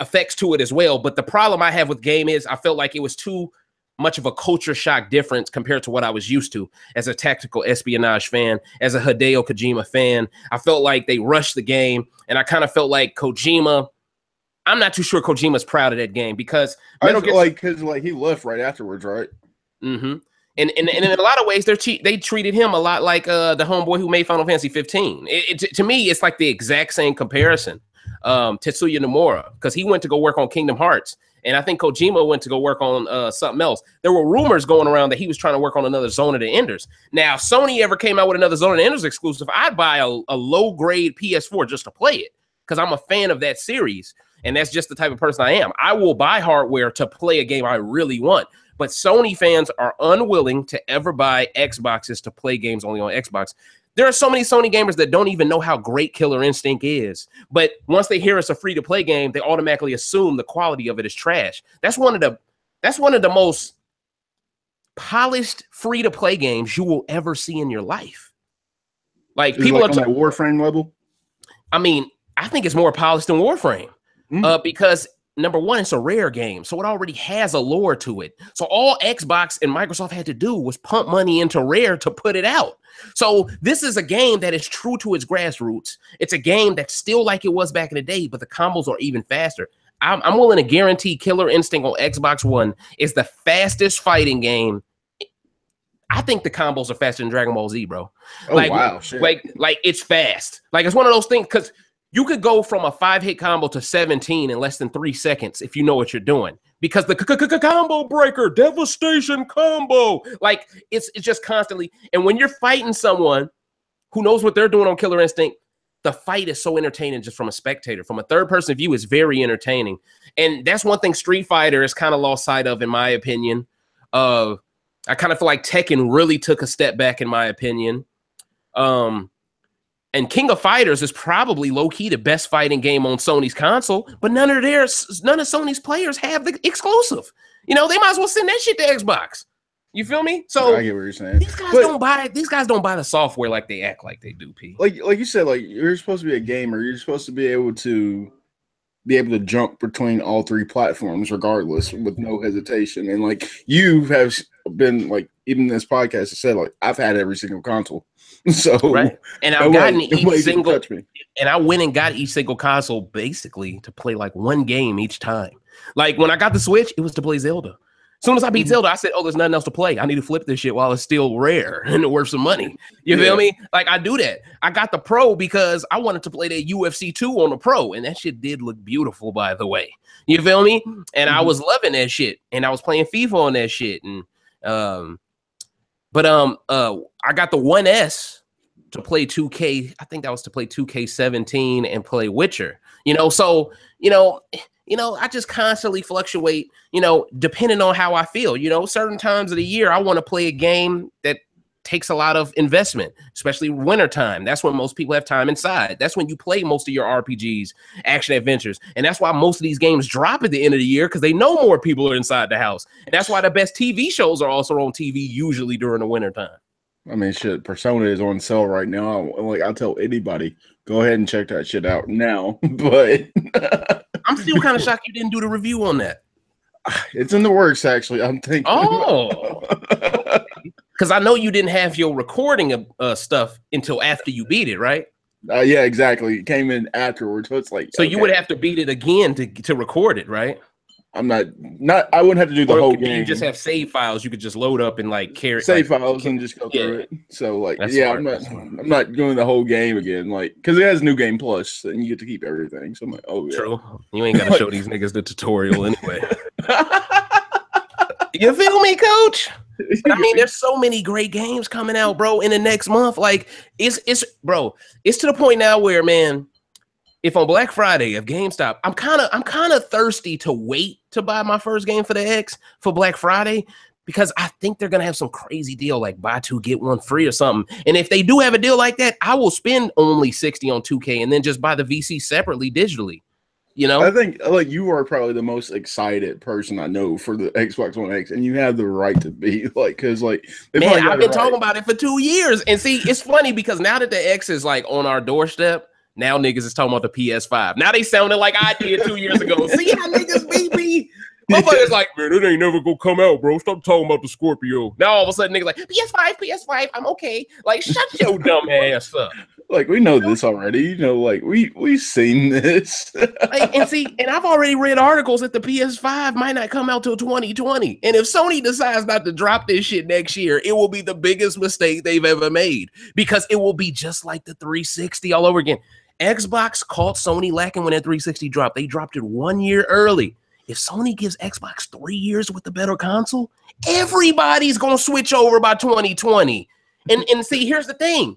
effects to it as well. But the problem I have with game is I felt like it was too much of a culture shock difference compared to what I was used to as a tactical espionage fan, as a Hideo Kojima fan. I felt like they rushed the game, and I kind of felt like Kojima, I'm not too sure Kojima's proud of that game because he left right afterwards, right? Mm-hmm. And in a lot of ways, they treated him a lot like the homeboy who made Final Fantasy 15. To me, it's like the exact same comparison. Tetsuya Nomura, because he went to go work on Kingdom Hearts. And I think Kojima went to go work on something else. There were rumors going around that he was trying to work on another Zone of the Enders. Now, if Sony ever came out with another Zone of the Enders exclusive, I'd buy a low-grade PS4 just to play it because I'm a fan of that series. And that's just the type of person I am. I will buy hardware to play a game I really want. But Sony fans are unwilling to ever buy Xboxes to play games only on Xbox. There are so many Sony gamers that don't even know how great Killer Instinct is. But once they hear it's a free-to-play game, they automatically assume the quality of it is trash. That's one of the most polished free-to-play games you will ever see in your life. Like people are on that Warframe level. I mean, I think it's more polished than Warframe because number one, it's a Rare game, so it already has a lore to it. So all Xbox and Microsoft had to do was pump money into Rare to put it out. So this is a game that is true to its grassroots. It's a game that's still like it was back in the day, but the combos are even faster. I'm willing to guarantee Killer Instinct on Xbox One is the fastest fighting game. I think the combos are faster than Dragon Ball Z, bro. Oh, wow. Shit. Like it's fast. Like it's one of those things because you could go from a 5-hit combo to 17 in less than 3 seconds if you know what you're doing because the combo breaker, devastation combo, like it's just constantly. And when you're fighting someone who knows what they're doing on Killer Instinct, the fight is so entertaining just from a spectator. From a third person view, it's very entertaining. And that's one thing Street Fighter has kind of lost sight of, in my opinion. I kind of feel like Tekken really took a step back, in my opinion. And King of Fighters is probably low-key the best fighting game on Sony's console, but none of Sony's players have the exclusive. You know, they might as well send that shit to Xbox. You feel me? So I get what you're saying. These guys don't buy the software like they act like they do, P. Like you said, like you're supposed to be a gamer. You're supposed to be able to jump between all three platforms regardless with no hesitation. And like you have been like, even this podcast has said, like I've had every single console. So right. And I've gotten each single, and I went and got each single console basically to play like one game each time. Like when I got the Switch, it was to play Zelda. As soon as I beat Zelda, I said, oh, there's nothing else to play. I need to flip this shit while it's still rare and worth some money. You feel me? Like I do that. I got the Pro because I wanted to play that UFC 2 on the Pro, and that shit did look beautiful, by the way. You feel me? And I was loving that shit, and I was playing FIFA on that shit. And I got the 1S to play 2K. I think that was to play 2K17 and play Witcher. So I just constantly fluctuate, depending on how I feel. Certain times of the year, I want to play a game that takes a lot of investment, especially wintertime. That's when most people have time inside. That's when you play most of your RPGs, action adventures. And that's why most of these games drop at the end of the year, because they know more people are inside the house. And that's why the best TV shows are also on TV, usually during the wintertime. I mean, shit, Persona is on sale right now. I'll tell anybody, go ahead and check that shit out now. But I'm still kind of shocked you didn't do the review on that. It's in the works, actually. I'm thinking. Oh, because I know you didn't have your recording of stuff until after you beat it, right? Yeah, exactly. It came in afterwards, so it's like. So you would have to beat it again to record it, right? I'm not. I wouldn't have to do the whole game. You just have save files. You could just load up and like carry save files and just go through it. So like, I'm not doing the whole game again. Like, because it has New Game Plus, and you get to keep everything. So I'm like, oh yeah. True. You ain't got to show these niggas the tutorial anyway. You feel me, Coach? I mean, there's so many great games coming out, bro, in the next month. Like, it's to the point now where, man, if on Black Friday, if GameStop, I'm kind of thirsty to wait to buy my first game for the X for Black Friday, because I think they're gonna have some crazy deal like buy two get one free or something. And if they do have a deal like that, I will spend only $60 on 2K and then just buy the VC separately digitally. I think like you are probably the most excited person I know for the Xbox One X, and you have the right to be, like, because like, man, I've been talking about it for 2 years, and see, it's funny because now that the X is like on our doorstep, now niggas is talking about the PS5. Now they sounded like I did 2 years ago. See how niggas beat me? Motherfuckers like, man, it ain't never gonna come out, bro. Stop talking about the Scorpio. Now all of a sudden niggas like, PS5, I'm okay. Like, shut your dumb ass up. Like, we know this already. Like we've seen this. and I've already read articles that the PS5 might not come out till 2020. And if Sony decides not to drop this shit next year, it will be the biggest mistake they've ever made, because it will be just like the 360 all over again. Xbox caught Sony lacking when that 360 dropped. They dropped it 1 year early. If Sony gives Xbox 3 years with the better console, everybody's gonna switch over by 2020. And see, here's the thing.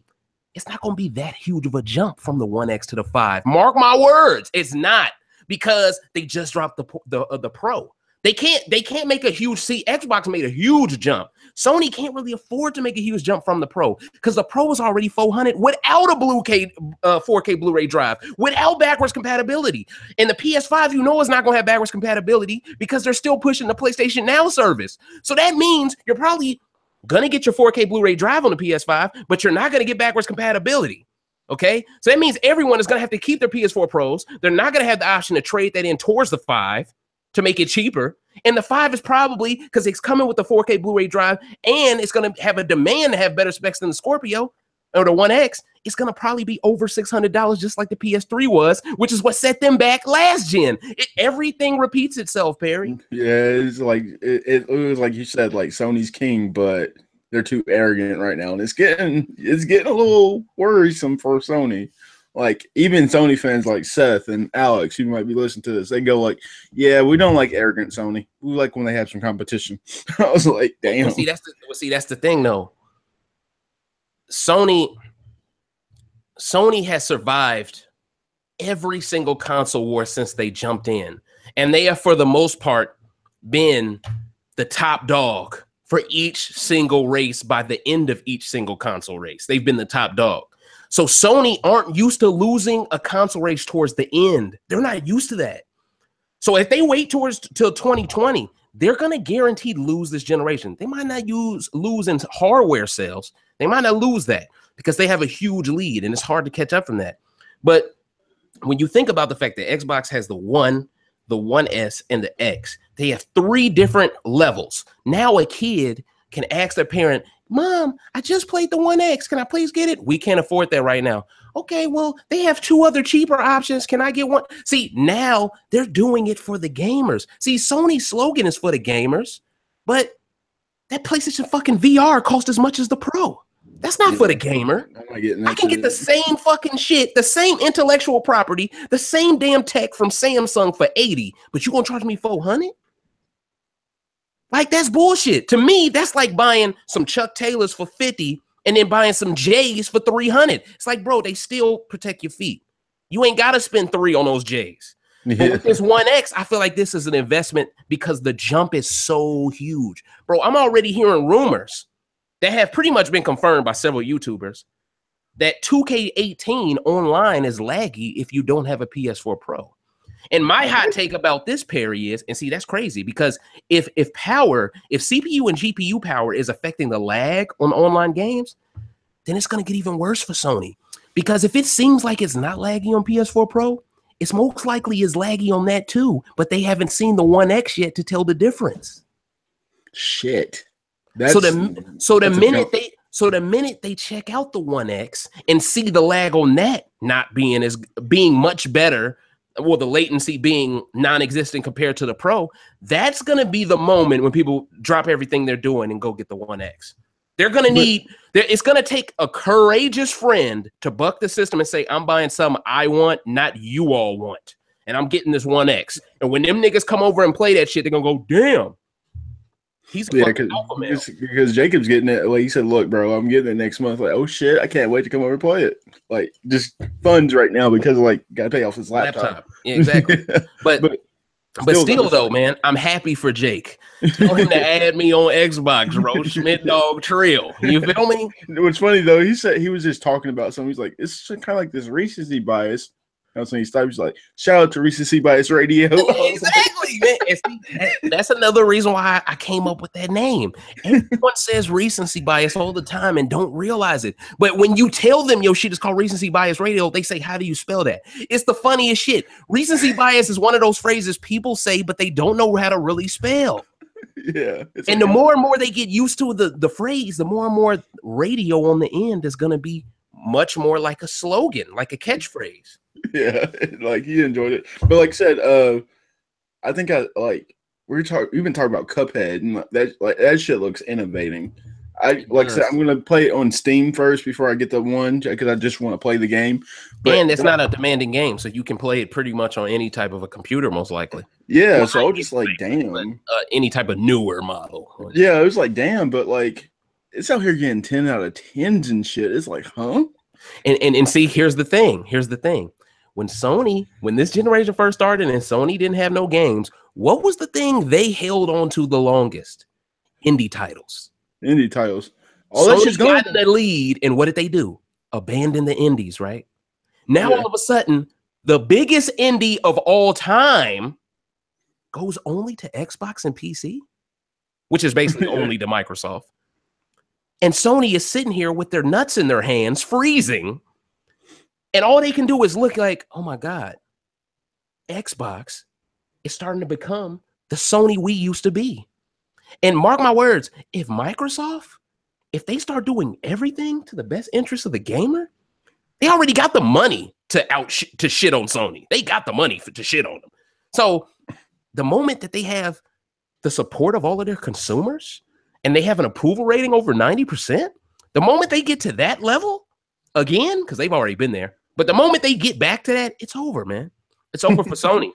It's not going to be that huge of a jump from the 1X to the 5. Mark my words. It's not, because they just dropped the Pro. They can't make a huge. See, Xbox made a huge jump. Sony can't really afford to make a huge jump from the Pro, because the Pro is already $400 without a 4K Blu-ray drive, without backwards compatibility. And the PS5, is not going to have backwards compatibility because they're still pushing the PlayStation Now service. So that means you're probably gonna get your 4K Blu-ray drive on the PS5, but you're not gonna get backwards compatibility. Okay, so that means everyone is gonna have to keep their PS4 Pros. They're not gonna have the option to trade that in towards the 5 to make it cheaper. And the 5 is probably, because it's coming with the 4K Blu-ray drive, and it's gonna have a demand to have better specs than the Scorpio or the 1X. It's gonna probably be over $600, just like the PS3 was, which is what set them back last gen. Everything repeats itself, Perry. Yeah, it's like it was like you said, like Sony's king, but they're too arrogant right now, and it's getting a little worrisome for Sony. like even Sony fans like Seth and Alex, who might be listening to this, they go like, "Yeah, we don't like arrogant Sony. We like when they have some competition." I was like, "Damn." Well, that's the thing though. Sony has survived every single console war since they jumped in, and they have for the most part been the top dog for each single race. By the end of each single console race, they've been the top dog. So Sony aren't used to losing a console race towards the end. They're not used to that. So if they wait till 2020, they're going to guaranteed lose this generation. They might not lose in hardware sales. They might not lose that because they have a huge lead and it's hard to catch up from that. But when you think about the fact that Xbox has the One, the One S, and the X, they have 3 different levels. Now a kid can ask their parent, "Mom, I just played the One X. Can I please get it?" We can't afford that right now. Okay, well, they have 2 other cheaper options. Can I get one? See, now they're doing it for the gamers. See, Sony's slogan is for the gamers, but that PlayStation fucking VR costs as much as the Pro. That's not for the gamer. I can get the same fucking shit, the same intellectual property, the same damn tech from Samsung for 80, but you gonna charge me 400? Like, that's bullshit. To me, that's like buying some Chuck Taylors for 50 and then buying some J's for 300. It's like, bro, they still protect your feet. You ain't got to spend 3 on those J's. Yeah. But with this One X, I feel like this is an investment because the jump is so huge. Bro, I'm already hearing rumors that have pretty much been confirmed by several YouTubers that 2K18 online is laggy if you don't have a PS4 Pro. And my hot take about this, Perry, is, and see, that's crazy because if CPU and GPU power is affecting the lag on online games, then it's going to get even worse for Sony. Because if it seems like it's not laggy on PS4 Pro, it's most likely is laggy on that too, but they haven't seen the One X yet to tell the difference. Shit. So the minute they check out the One X and see the lag on that not being much better, well, the latency being non-existent compared to the Pro, that's going to be the moment when people drop everything they're doing and go get the One X. They're going to it's going to take a courageous friend to buck the system and say, "I'm buying something I want, not you all want. And I'm getting this One X." And when them niggas come over and play that shit, they're going to go, "Damn. He's a fucking alpha male." Because Jacob's getting it. Like he said, "Look, bro, I'm getting it next month." Like, oh shit, I can't wait to come over and play it. Like, just funds right now because like gotta pay off his laptop. Yeah, exactly. but still though, man, I'm happy for Jake. Tell him to add me on Xbox, bro. Schmidt Dog Trail. You feel me? What's funny though, he said he was just talking about something. He's like, it's kind of like this recency bias. That's when he stopped. He's like, "Shout out to Recency Bias Radio." Exactly, man. And see, that's another reason why I came up with that name. Everyone says recency bias all the time and don't realize it. But when you tell them your shit is called Recency Bias Radio, they say, "How do you spell that?" It's the funniest shit. Recency bias is one of those phrases people say, but they don't know how to really spell. Yeah. And the more and more they get used to the phrase, the more and more radio on the end is going to be much more like a slogan, like a catchphrase. Yeah, like he enjoyed it. But like I said, I think we've been talking about Cuphead and that shit looks innovating. I said, I'm gonna play it on Steam first before I get the one because I just want to play the game. And it's not a demanding game, so you can play it pretty much on any type of a computer, most likely. Yeah, so I was just like, damn. Any type of newer model. Yeah, it was like, damn, but like it's out here getting 10 out of 10s and shit. It's like, huh? And see, here's the thing. When this generation first started and Sony didn't have no games, what was the thing they held on to the longest? Indie titles. All that shit's gone. Got the lead, and what did they do? Abandon the indies, right? Now all of a sudden, the biggest indie of all time goes only to Xbox and PC, which is basically only to Microsoft. And Sony is sitting here with their nuts in their hands, freezing. And all they can do is look like, oh my God, Xbox is starting to become the Sony we used to be. And mark my words, if they start doing everything to the best interest of the gamer, they already got the money to shit on Sony. They got the money to shit on them. So the moment that they have the support of all of their consumers and they have an approval rating over 90%, the moment they get to that level, again, because they've already been there, But the moment they get back to that, it's over, man. It's over for Sony.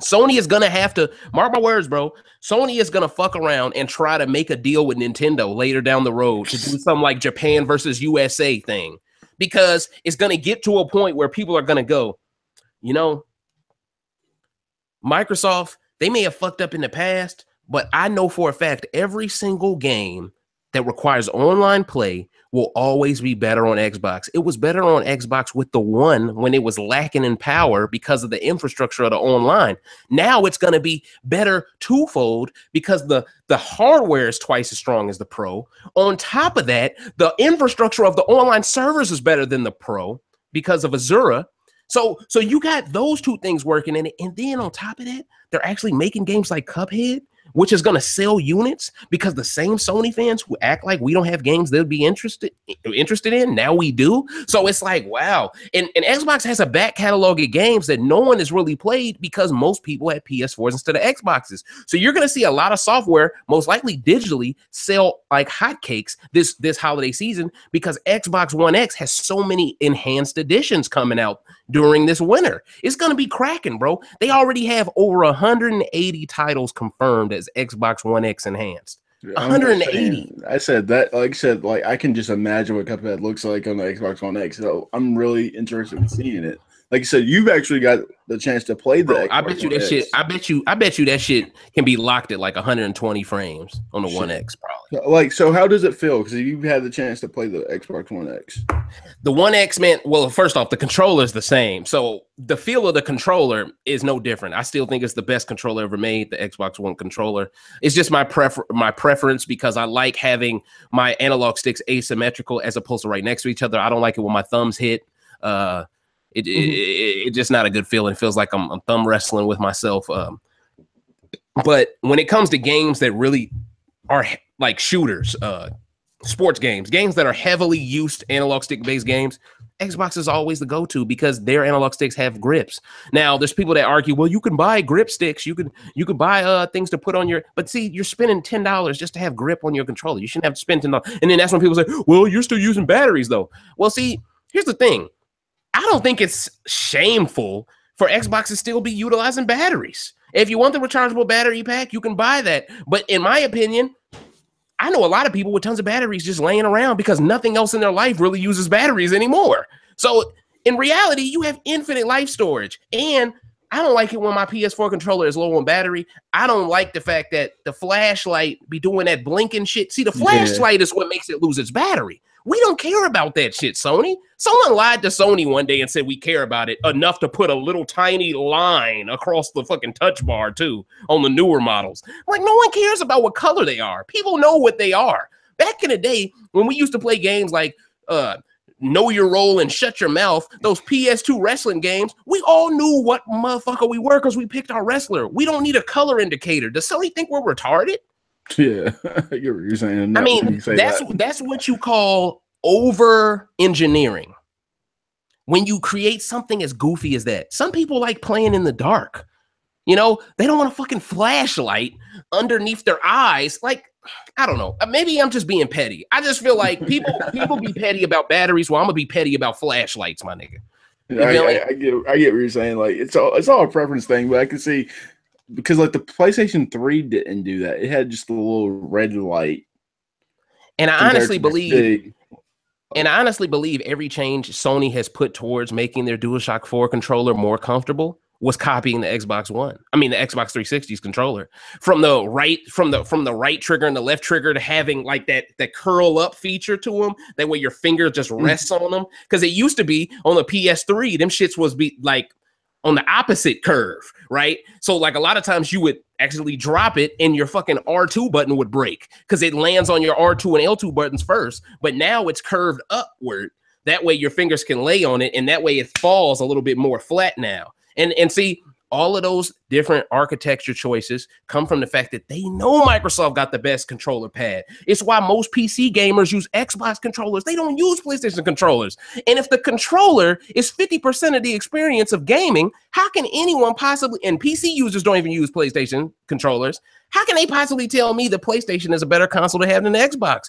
Sony is going to have to, mark my words, bro, Sony is going to fuck around and try to make a deal with Nintendo later down the road to do something like Japan versus USA thing, because it's going to get to a point where people are going to go, you know, Microsoft, they may have fucked up in the past, but I know for a fact every single game that requires online play will always be better on Xbox. It was better on Xbox with the One when it was lacking in power because of the infrastructure of the online. Now it's going to be better twofold because the hardware is twice as strong as the Pro. On top of that, the infrastructure of the online servers is better than the Pro because of Azure. So you got those two things working in it. And then on top of that, they're actually making games like Cuphead, which is going to sell units because the same Sony fans who act like we don't have games they'll be interested in, now we do. So it's like, wow. And Xbox has a back catalog of games that no one has really played because most people had PS4s instead of Xboxes. So you're going to see a lot of software, most likely digitally, sell like hotcakes this holiday season because Xbox One X has so many enhanced editions coming out during this winter. It's going to be cracking, bro. They already have over 180 titles confirmed as Xbox One X enhanced. 180. I said that, like I can just imagine what Cuphead looks like on the Xbox One X. So I'm really interested in seeing it. Like I said, you've actually got the chance to play the Xbox I bet you One that X. shit. I bet you that shit can be locked at like 120 frames on the One X, probably. Like, so how does it feel? Because you've had the chance to play the Xbox One X. The One X, man, well, first off, the controller is the same. So the feel of the controller is no different. I still think it's the best controller ever made, the Xbox One controller. It's just my preference because I like having my analog sticks asymmetrical as opposed to right next to each other. I don't like it when my thumbs hit. It's just not a good feeling. It feels like I'm thumb wrestling with myself. But when it comes to games that really are like shooters, sports games that are heavily used analog stick based games, Xbox is always the go-to because their analog sticks have grips. Now, there's people that argue, well, you can buy grip sticks, you can buy things to put on your, but see, you're spending $10 just to have grip on your controller. You shouldn't have to spend $10. And then that's when people say, well, you're still using batteries though. Well, see, here's the thing. I don't think it's shameful for Xbox to still be utilizing batteries. If you want the rechargeable battery pack, you can buy that. But in my opinion, I know a lot of people with tons of batteries just laying around because nothing else in their life really uses batteries anymore. So in reality, you have infinite life storage. And I don't like it when my PS4 controller is low on battery. I don't like the fact that the flashlight be doing that blinking shit. See, the flashlight is what makes it lose its battery. We don't care about that shit, Sony. Someone lied to Sony one day and said we care about it enough to put a little tiny line across the fucking touch bar, too, on the newer models. Like, no one cares about what color they are. People know what they are. Back in the day, when we used to play games like Know Your Role and Shut Your Mouth, those PS2 wrestling games, we all knew what motherfucker we were because we picked our wrestler. We don't need a color indicator. Does Sony think we're retarded? Yeah, I get what you're saying. I mean, that's what you call over engineering. When you create something as goofy as that. Some people like playing in the dark. You know, they don't want a fucking flashlight underneath their eyes. Like, I don't know. Maybe I'm just being petty. I just feel like people be petty about batteries. Well, I'm gonna be petty about flashlights, my nigga. I get what you're saying. Like, it's all a preference thing, but I can see. Because like the PlayStation 3 didn't do that. It had just a little red light. And I honestly believe every change Sony has put towards making their DualShock 4 controller more comfortable was copying the Xbox One. I mean the Xbox 360's controller. From the right trigger and the left trigger to having like that curl up feature to them. That way your finger just rests on them. Because it used to be on the PS3, them shits was be like on the opposite curve, right? So like a lot of times you would actually drop it and your fucking R2 button would break because it lands on your R2 and L2 buttons first. But now it's curved upward. That way your fingers can lay on it and that way it falls a little bit more flat now. And see, all of those different architecture choices come from the fact that they know Microsoft got the best controller pad. It's why most PC gamers use Xbox controllers. They don't use PlayStation controllers. And if the controller is 50% of the experience of gaming, how can anyone possibly, and PC users don't even use PlayStation controllers, how can they possibly tell me the PlayStation is a better console to have than the Xbox?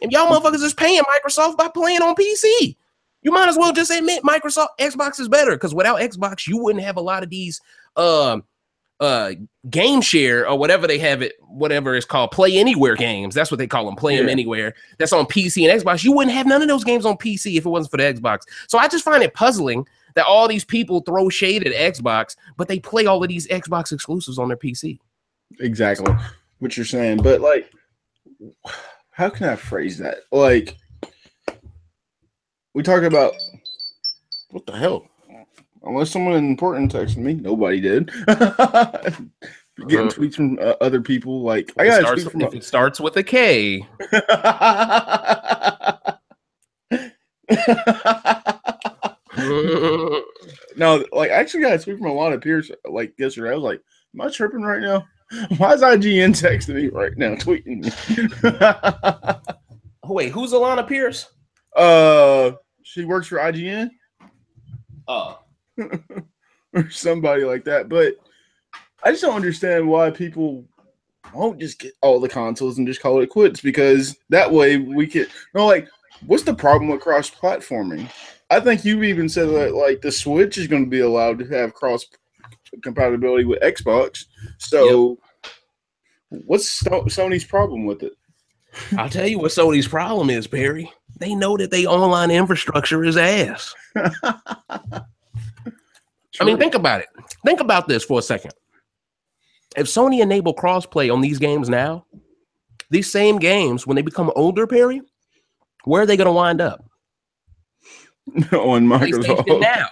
And y'all motherfuckers is paying Microsoft by playing on PC. You might as well just admit Xbox is better, because without Xbox, you wouldn't have a lot of these game share or whatever they have it, whatever it's called, play anywhere games. That's what they call them, play them anywhere. That's on PC and Xbox. You wouldn't have none of those games on PC if it wasn't for the Xbox. So I just find it puzzling that all these people throw shade at Xbox, but they play all of these Xbox exclusives on their PC. Exactly what you're saying, but like, how can I phrase that? Like, we talk about what the hell? Unless someone important texted me, nobody did. Getting tweets from other people, like I got a tweet from. If it starts with a K. No, like I actually got a tweet from a lot of peers like yesterday. I was like, "Am I tripping right now? Why is IGN texting me right now, tweeting me?" Wait, who's Alana Pierce? She works for IGN. Oh. Or somebody like that. But I just don't understand why people won't just get all the consoles and just call it quits, because that way we could like, what's the problem with cross-platforming? I think you even said that like the Switch is going to be allowed to have cross compatibility with Xbox. So what's Sony's problem with it? I'll tell you what Sony's problem is, Perry. They know that they online infrastructure is ass. I mean, think about it. Think about this for a second. If Sony enable crossplay on these games now, these same games, when they become older, Perry, where are they going to wind up? On Microsoft. PlayStation Now.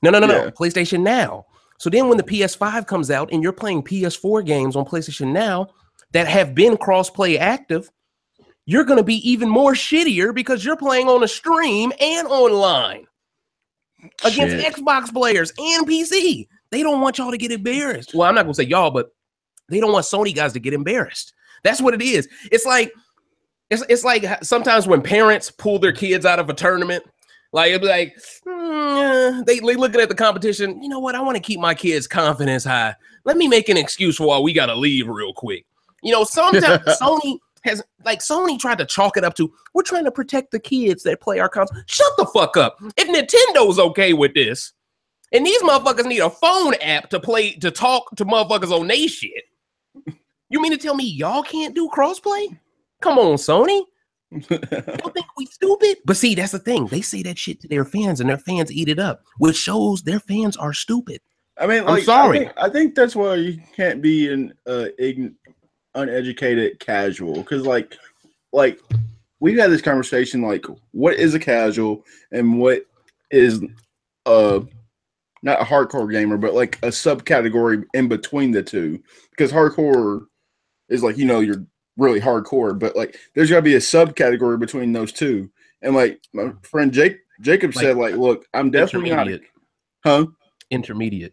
No. PlayStation Now. So then when the PS5 comes out and you're playing PS4 games on PlayStation Now that have been crossplay active, you're going to be even more shittier because you're playing on a stream and online against Xbox players and PC. They don't want y'all to get embarrassed. Well, I'm not going to say y'all, but they don't want Sony guys to get embarrassed. That's what it is. It's like sometimes when parents pull their kids out of a tournament, like it'd be like, they looking at the competition. You know what? I want to keep my kids' confidence high. Let me make an excuse for why we got to leave real quick. You know, sometimes Sony tried to chalk it up to, we're trying to protect the kids that play our console. Shut the fuck up. If Nintendo's okay with this, and these motherfuckers need a phone app to talk to motherfuckers on they shit, you mean to tell me y'all can't do crossplay? Come on, Sony. Don't think we stupid. But see, that's the thing. They say that shit to their fans, and their fans eat it up, which shows their fans are stupid. I mean, like, I'm sorry. I think that's why you can't be an uneducated casual, because like we've had this conversation, like, what is a casual and what is not a hardcore gamer, but like a subcategory in between the two, because hardcore is like, you know, you're really hardcore, but like there's got to be a subcategory between those two. And like my friend Jacob said, like, look, I'm definitely not intermediate,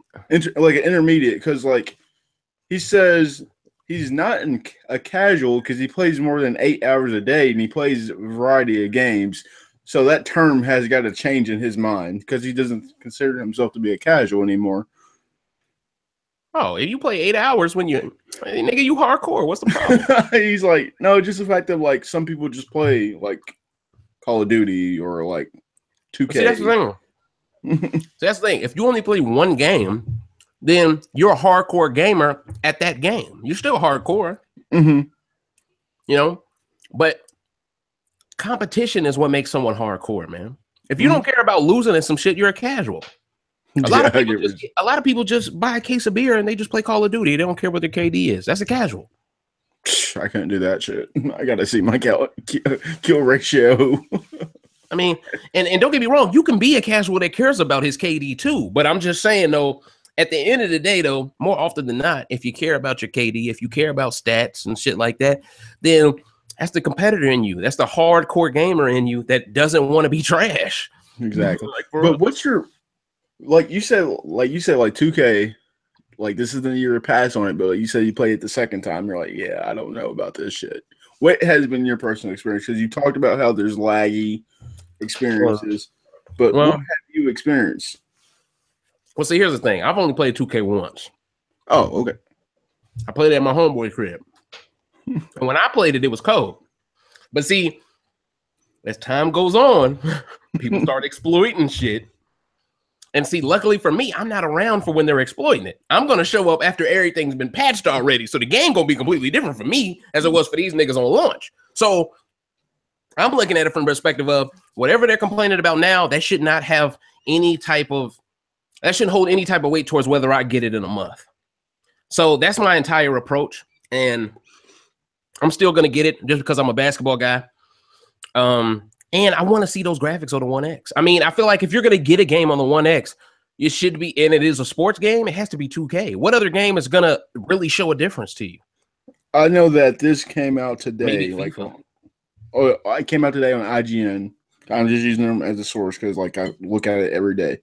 like an intermediate, because like he says he's not a casual because he plays more than 8 hours a day and he plays a variety of games. So that term has got to change in his mind, because he doesn't consider himself to be a casual anymore. Oh, if you play 8 hours when you nigga, you hardcore. What's the problem? He's like, no, just the fact that like some people just play like Call of Duty or like 2K. See, that's the thing. That's the thing. If you only play one game, then you're a hardcore gamer at that game. You're still hardcore. Mm-hmm. You know, but competition is what makes someone hardcore, man. If you don't care about losing in some shit, you're a casual. A lot of people just buy a case of beer and they just play Call of Duty. They don't care what their KD is. That's a casual. I couldn't do that shit. I gotta see my kill ratio. I mean, and don't get me wrong, you can be a casual that cares about his KD too. But I'm just saying, though, at the end of the day, though, more often than not, if you care about your KD, if you care about stats and shit like that, then that's the competitor in you. That's the hardcore gamer in you that doesn't want to be trash. Exactly. But what's your, like you said, like 2K, like this is the year to pass on it, but like you said you played it the second time. You're like, yeah, I don't know about this shit. What has been your personal experience? Because you talked about how there's laggy experiences, but what have you experienced? Well, see, here's the thing. I've only played 2K once. Oh, okay. I played it at my homeboy crib. And when I played it, it was cold. But see, as time goes on, People start exploiting shit. And see, luckily for me, I'm not around for when they're exploiting it. I'm going to show up after everything's been patched already. So the game going to be completely different for me as it was for these niggas on launch. So I'm looking at it from the perspective of whatever they're complaining about now, that should not have any type of, that shouldn't hold any type of weight towards whether I get it in a month. So that's my entire approach. And I'm still going to get it just because I'm a basketball guy. And I want to see those graphics on the 1X. I mean, I feel like if you're going to get a game on the 1X, it should be, and it is a sports game, it has to be 2K. What other game is going to really show a difference to you? I know that this came out today. It came out today on IGN. I'm just using them as a source because, like, I look at it every day.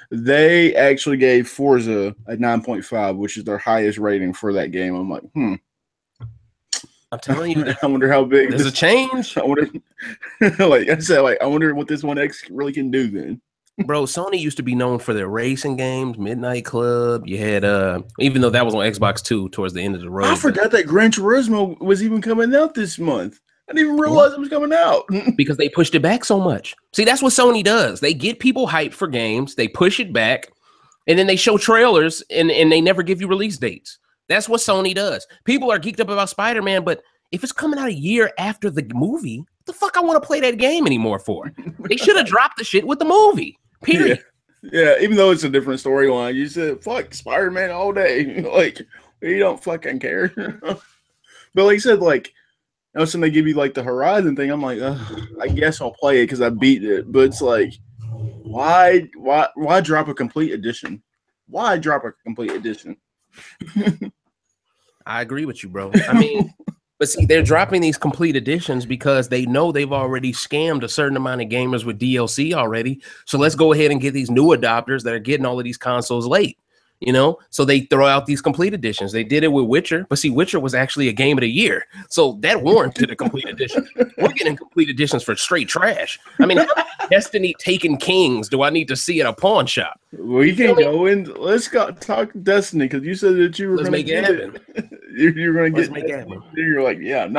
They actually gave Forza a 9.5, which is their highest rating for that game. I'm like, I'm telling you, I wonder how big there's a change. I wonder, like I said, I wonder what this 1X really can do then. Bro, Sony used to be known for their racing games, Midnight Club. You had, even though that was on Xbox 2 towards the end of the road. I forgot that Gran Turismo was even coming out this month. I didn't even realize it was coming out. Because they pushed it back so much. See, that's what Sony does. They get people hyped for games, they push it back, and then they show trailers, and they never give you release dates. That's what Sony does. People are geeked up about Spider-Man, but if it's coming out a year after the movie, what the fuck I want to play that game anymore for? They should have dropped the shit with the movie. Period. Yeah, even though it's a different storyline, you said fuck Spider-Man all day. Like, you don't fucking care. But like you said, like, you know, when they give you like the Horizon thing, I'm like, I guess I'll play it because I beat it. But it's like, why drop a complete edition? Why drop a complete edition? I agree with you, bro. I mean, but see, they're dropping these complete editions because they know they've already scammed a certain amount of gamers with DLC already. So let's go ahead and get these new adopters that are getting all of these consoles late. You know, so they throw out these complete editions. They did it with Witcher, but see, Witcher was actually a game of the year, so that warranted a complete edition. We're getting complete editions for straight trash. I mean, how many Destiny Taken Kings do I need to see at a pawn shop? We can go in. Let's go talk Destiny because you said that you were going to get it. You're going to get it. You're like, yeah.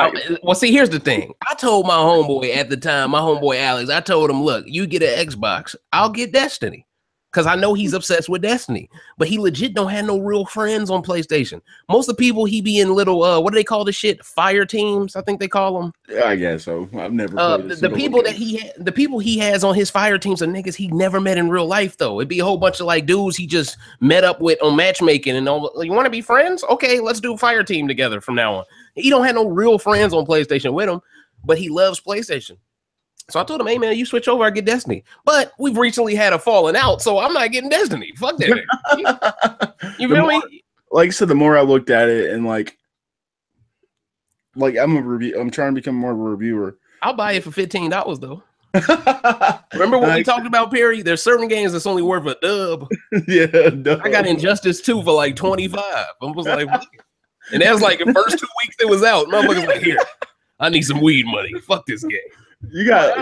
Well, see, here's the thing. I told my homeboy at the time, my homeboy Alex, I told him, look, you get an Xbox, I'll get Destiny. Because I know he's obsessed with Destiny, but he legit don't have no real friends on PlayStation. Most of the people he be in little, what do they call the shit? Fire teams, I think they call them. Yeah, I guess so. I've never played the people that the people he has on his fire teams are niggas he never met in real life though. It'd be a whole bunch of like dudes he just met up with on matchmaking and all. You want to be friends? Okay, let's do a fire team together from now on. He don't have no real friends on PlayStation with him, but he loves PlayStation. So I told him, hey, man, you switch over, I get Destiny. But we've recently had a falling out, so I'm not getting Destiny. Fuck that. You feel me? Like I said, the more I looked at it and like I'm trying to become more of a reviewer. I'll buy it for $15, though. Remember what we talked about, Perry? There's certain games that's only worth a dub. Yeah, dub. I got Injustice 2 for like 25. I was like, what? And that was like the first 2 weeks it was out. Motherfuckers like, here, I need some weed money. Fuck this game. You got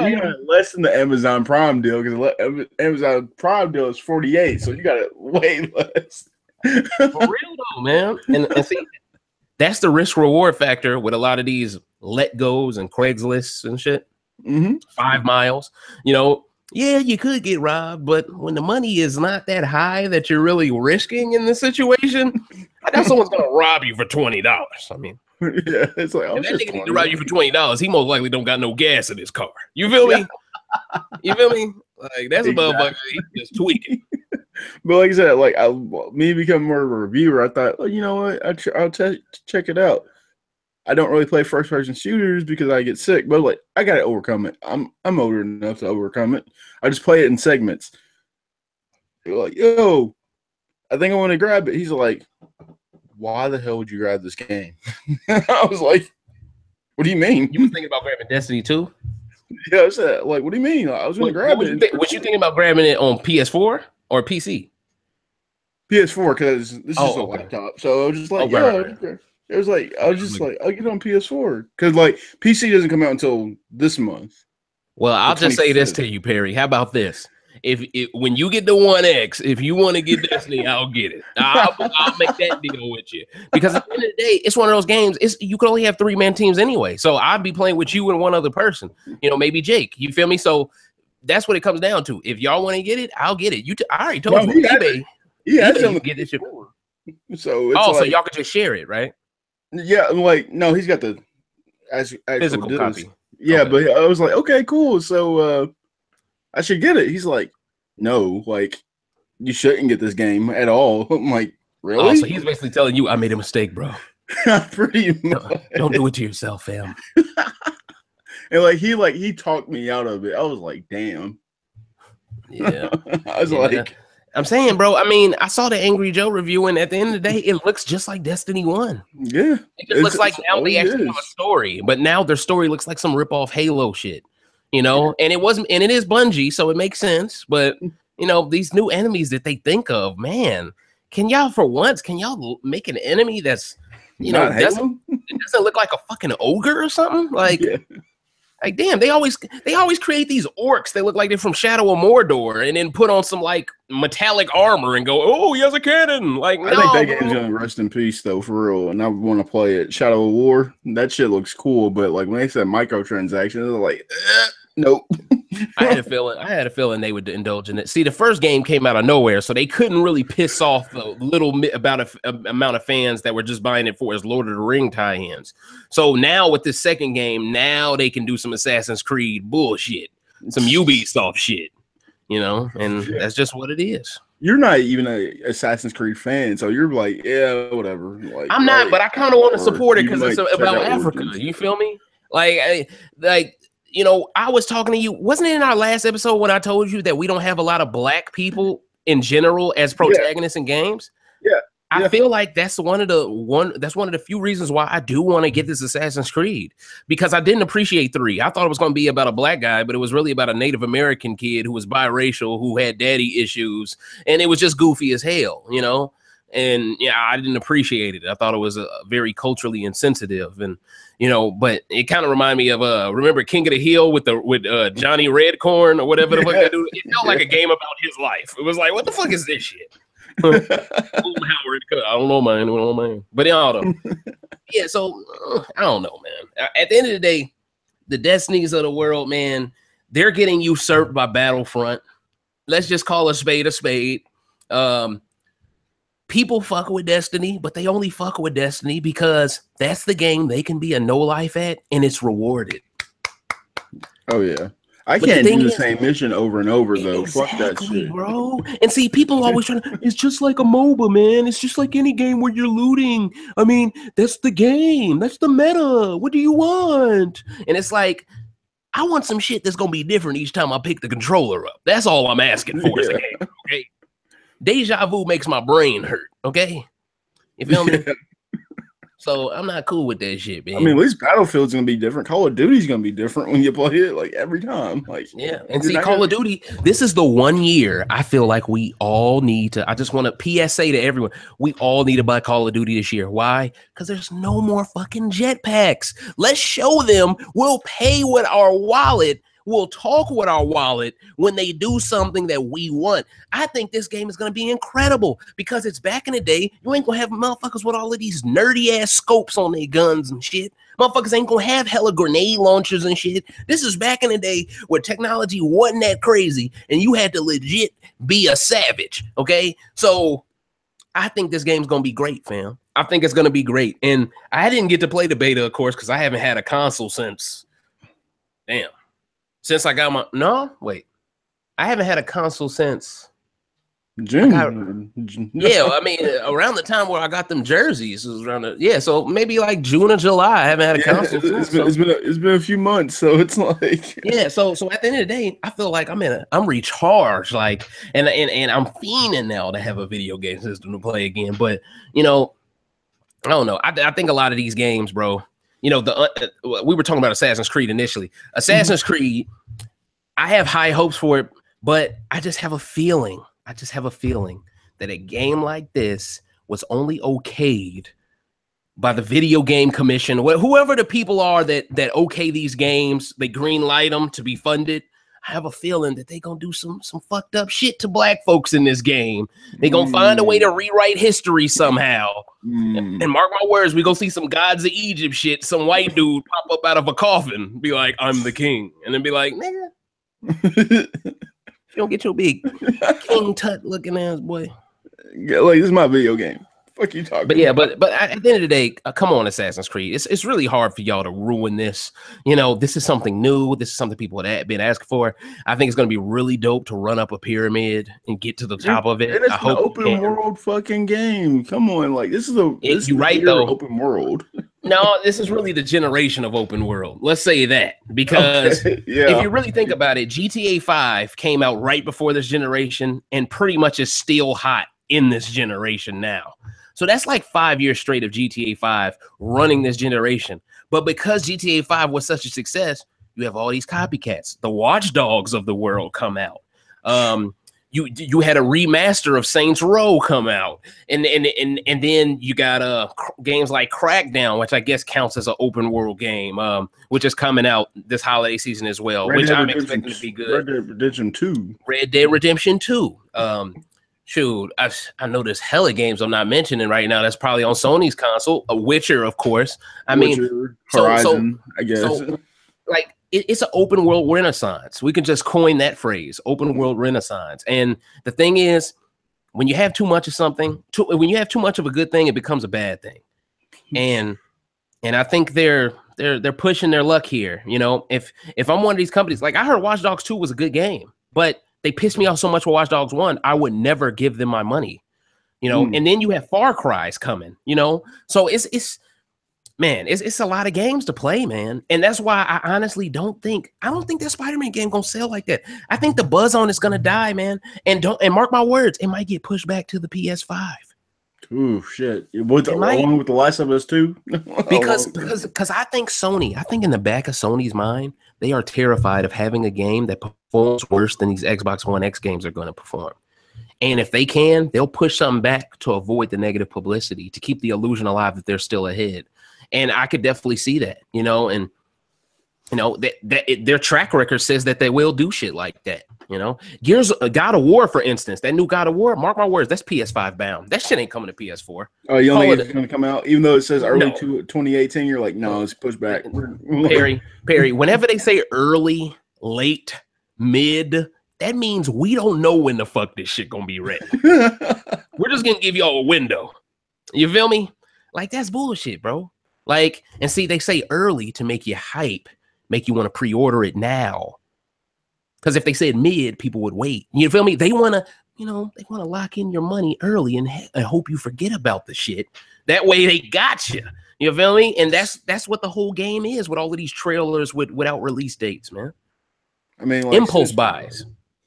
less than the Amazon Prime deal because Amazon Prime deal is 48, so you got it way less. For real though, man. And see, that's the risk reward factor with a lot of these let goes and Craigslists and shit. 5 miles, you know. Yeah, you could get robbed, but when the money is not that high that you're really risking in this situation, I know someone's gonna rob you for $20. I mean. Yeah, it's like if that nigga need to rob you for $20, he most likely don't got no gas in his car. You feel me? You feel me? Like that's a motherfucker. He's just tweaking. But like I said, like me becoming more of a reviewer, I thought, you know what? I'll check it out. I don't really play first person shooters because I get sick, but like I gotta overcome it. I'm older enough to overcome it. I just play it in segments. You're like, yo, I think I want to grab it. He's like, why the hell would you grab this game? I was like, what do you mean? You was thinking about grabbing Destiny 2? Yeah, I said, like, what do you mean? I was going to grab it. Was you thinking about grabbing it on PS4 or PC? PS4, because this is a laptop. So I was just like, okay. It was like, I was just like, I'll get it on PS4. Because, like, PC doesn't come out until this month. Well, I'll just say this to you, Perry. How about this? If when you get the 1X, if you want to get Destiny, I'll get it. I'll make that deal with you. Because at the end of the day, it's one of those games. You could only have 3-man teams anyway. So I'd be playing with you and one other person. You know, maybe Jake. You feel me? So that's what it comes down to. If y'all want to get it, I'll get it. I already told you eBay. Yeah, eBay, you get this shit. So it's so y'all could just share it, right? Yeah, I'm like, no, he's got the physical copy. Yeah, okay. But I was like, okay, cool. So I should get it. He's like, no, like you shouldn't get this game at all. I'm like, really? Oh, so he's basically telling you I made a mistake, bro. Pretty much. Don't do it to yourself, fam. And he talked me out of it. I was like, damn. Yeah. I was like, I'm saying, bro, I mean, I saw the Angry Joe review, and at the end of the day, it looks just like Destiny 1. Yeah. It just looks like now they actually have a story, but now their story looks like some rip-off Halo shit, you know? And it is Bungie, so it makes sense. But, you know, these new enemies that they think of, man, can y'all make an enemy that's, you know, doesn't look like a fucking ogre or something? Like, like, damn, they always create these orcs that look like they're from Shadow of Mordor, and then put on some like metallic armor and go, oh, he has a cannon. Like, I think that game's gonna rest in peace though, for real. And I want to play it. Shadow of War, that shit looks cool, but like when they said microtransactions, they're like, nope. I had a feeling they would indulge in it. See, the first game came out of nowhere, so they couldn't really piss off the little amount of fans that were just buying it for as Lord of the Ring tie-ins. So now with this second game, now they can do some Assassin's Creed bullshit, some Ubisoft shit, you know, and that's just what it is. You're not even an Assassin's Creed fan, so you're like, yeah, whatever. Like, I'm not, but I kind of want to support it because it's about Africa. You feel me? Like. You know, I was talking to you. Wasn't it in our last episode when I told you that we don't have a lot of black people in general as protagonists in games? Yeah. I feel like that's one of the few reasons why I do want to get this Assassin's Creed, because I didn't appreciate 3. I thought it was going to be about a black guy, but it was really about a Native American kid who was biracial, who had daddy issues, and it was just goofy as hell, you know? And yeah, I didn't appreciate it. I thought it was very culturally insensitive, and you know, but it kind of reminded me of remember King of the Hill with Johnny Redcorn or whatever the fuck that dude. It felt like a game about his life. It was like, what the fuck is this shit? I don't know, man. But yeah. So I don't know, man. At the end of the day, the Destinies of the world, man, they're getting usurped by Battlefront. Let's just call a spade a spade. People fuck with Destiny, but they only fuck with Destiny because that's the game they can be a no life at, and it's rewarded. Oh yeah, I can't do the same mission over and over though. Exactly, fuck that shit, bro. And see, people always trying to. It's just like a MOBA, man. It's just like any game where you're looting. I mean, that's the game. That's the meta. What do you want? And it's like, I want some shit that's gonna be different each time I pick the controller up. That's all I'm asking for. As a game, okay. Deja vu makes my brain hurt, okay? You feel me? So I'm not cool with that shit, man. I mean, at least Battlefield's gonna be different. Call of Duty's gonna be different when you play it, like every time. Like, yeah, and see, Call of Duty, this is the one year I feel like we all need to. I just want to PSA to everyone: we all need to buy Call of Duty this year. Why? Because there's no more fucking jetpacks. Let's show them we'll pay with our wallet. We'll talk with our wallet when they do something that we want. I think this game is going to be incredible because it's back in the day. You ain't going to have motherfuckers with all of these nerdy ass scopes on their guns and shit. Motherfuckers ain't going to have hella grenade launchers and shit. This is back in the day where technology wasn't that crazy and you had to legit be a savage. Okay. So I think this game's going to be great, fam. I think it's going to be great. And I didn't get to play the beta, of course, because I haven't had a console since I got I haven't had a console since June. Yeah, I mean, around the time where I got them jerseys, it was around so maybe like June or July. I haven't had a console. It's been a few months, so it's like So at the end of the day, I feel like I'm recharged, like, and I'm fiending now to have a video game system to play again. But you know, I don't know. I think a lot of these games, bro. You know, we were talking about Assassin's Creed initially. Assassin's Creed, I have high hopes for it, but I just have a feeling that a game like this was only okayed by the Video Game Commission, whoever the people are that okay these games, they green light them to be funded. I have a feeling that they're going to do some fucked up shit to black folks in this game. They're going to find a way to rewrite history somehow. And mark my words, we're going to see some Gods of Egypt shit. Some white dude pop up out of a coffin, be like, I'm the king. And then be like, nigga, You don't get your big King Tut looking ass, boy. Yeah, like, this is my video game. Fuck you talking But yeah, about? but at the end of the day, come on, Assassin's Creed. It's really hard for y'all to ruin this. You know, this is something new. This is something people had been asking for. I think it's going to be really dope to run up a pyramid and get to the top of it. And it's I an hope open world fucking game. Come on, like, this is you're right though. Open world. No, this is really the generation of open world. Let's say that, because if you really think about it, GTA 5 came out right before this generation and pretty much is still hot in this generation now. So that's like 5 years straight of GTA 5 running this generation. But because GTA 5 was such a success, you have all these copycats. The Watch Dogs of the world come out. You had a remaster of Saints Row come out, and then you got games like Crackdown, which I guess counts as an open world game, which is coming out this holiday season as well, which I'm expecting to be good. Red Dead Redemption 2. Red Dead Redemption 2. Shoot, I know there's hella games I'm not mentioning right now. That's probably on Sony's console. A Witcher, of course. Horizon, I guess. So, like, it's an open world renaissance. We can just coin that phrase, open world renaissance. And the thing is, when you have too much of something, when you have too much of a good thing, it becomes a bad thing. And I think they're pushing their luck here. You know, if I'm one of these companies, like I heard Watch Dogs 2 was a good game, but they pissed me off so much with Watch Dogs 1, I would never give them my money, you know. And then you have Far Cry's coming, you know. So it's a lot of games to play, man. And that's why I honestly don't think that Spider-Man game gonna sell like that. I think the buzz on it's gonna die, man. And mark my words, it might get pushed back to the PS5. Ooh, shit. Along with The Last of Us 2? because I think in the back of Sony's mind, they are terrified of having a game that performs worse than these Xbox One X games are going to perform. And if they can, they'll push something back to avoid the negative publicity, to keep the illusion alive that they're still ahead. And I could definitely see that, you know, and you know their track record says that they will do shit like that. You know, God of War, for instance, that new God of War, mark my words, that's PS5 bound. That shit ain't coming to PS4. Oh, you don't think it's going to come out, even though it says early 2018? You're like, no, it's pushed back. Perry, whenever they say early, late, mid, that means we don't know when the fuck this shit gonna be ready. We're just gonna give y'all a window. You feel me? Like, that's bullshit, bro. Like, and see, they say early to make you hype, make you want to pre-order it now. Because if they said mid, people would wait. You feel me? They want to lock in your money early and hope you forget about the shit. That way they got you. You feel me? And that's what the whole game is with all of these trailers without release dates, man. I mean, like, impulse buys.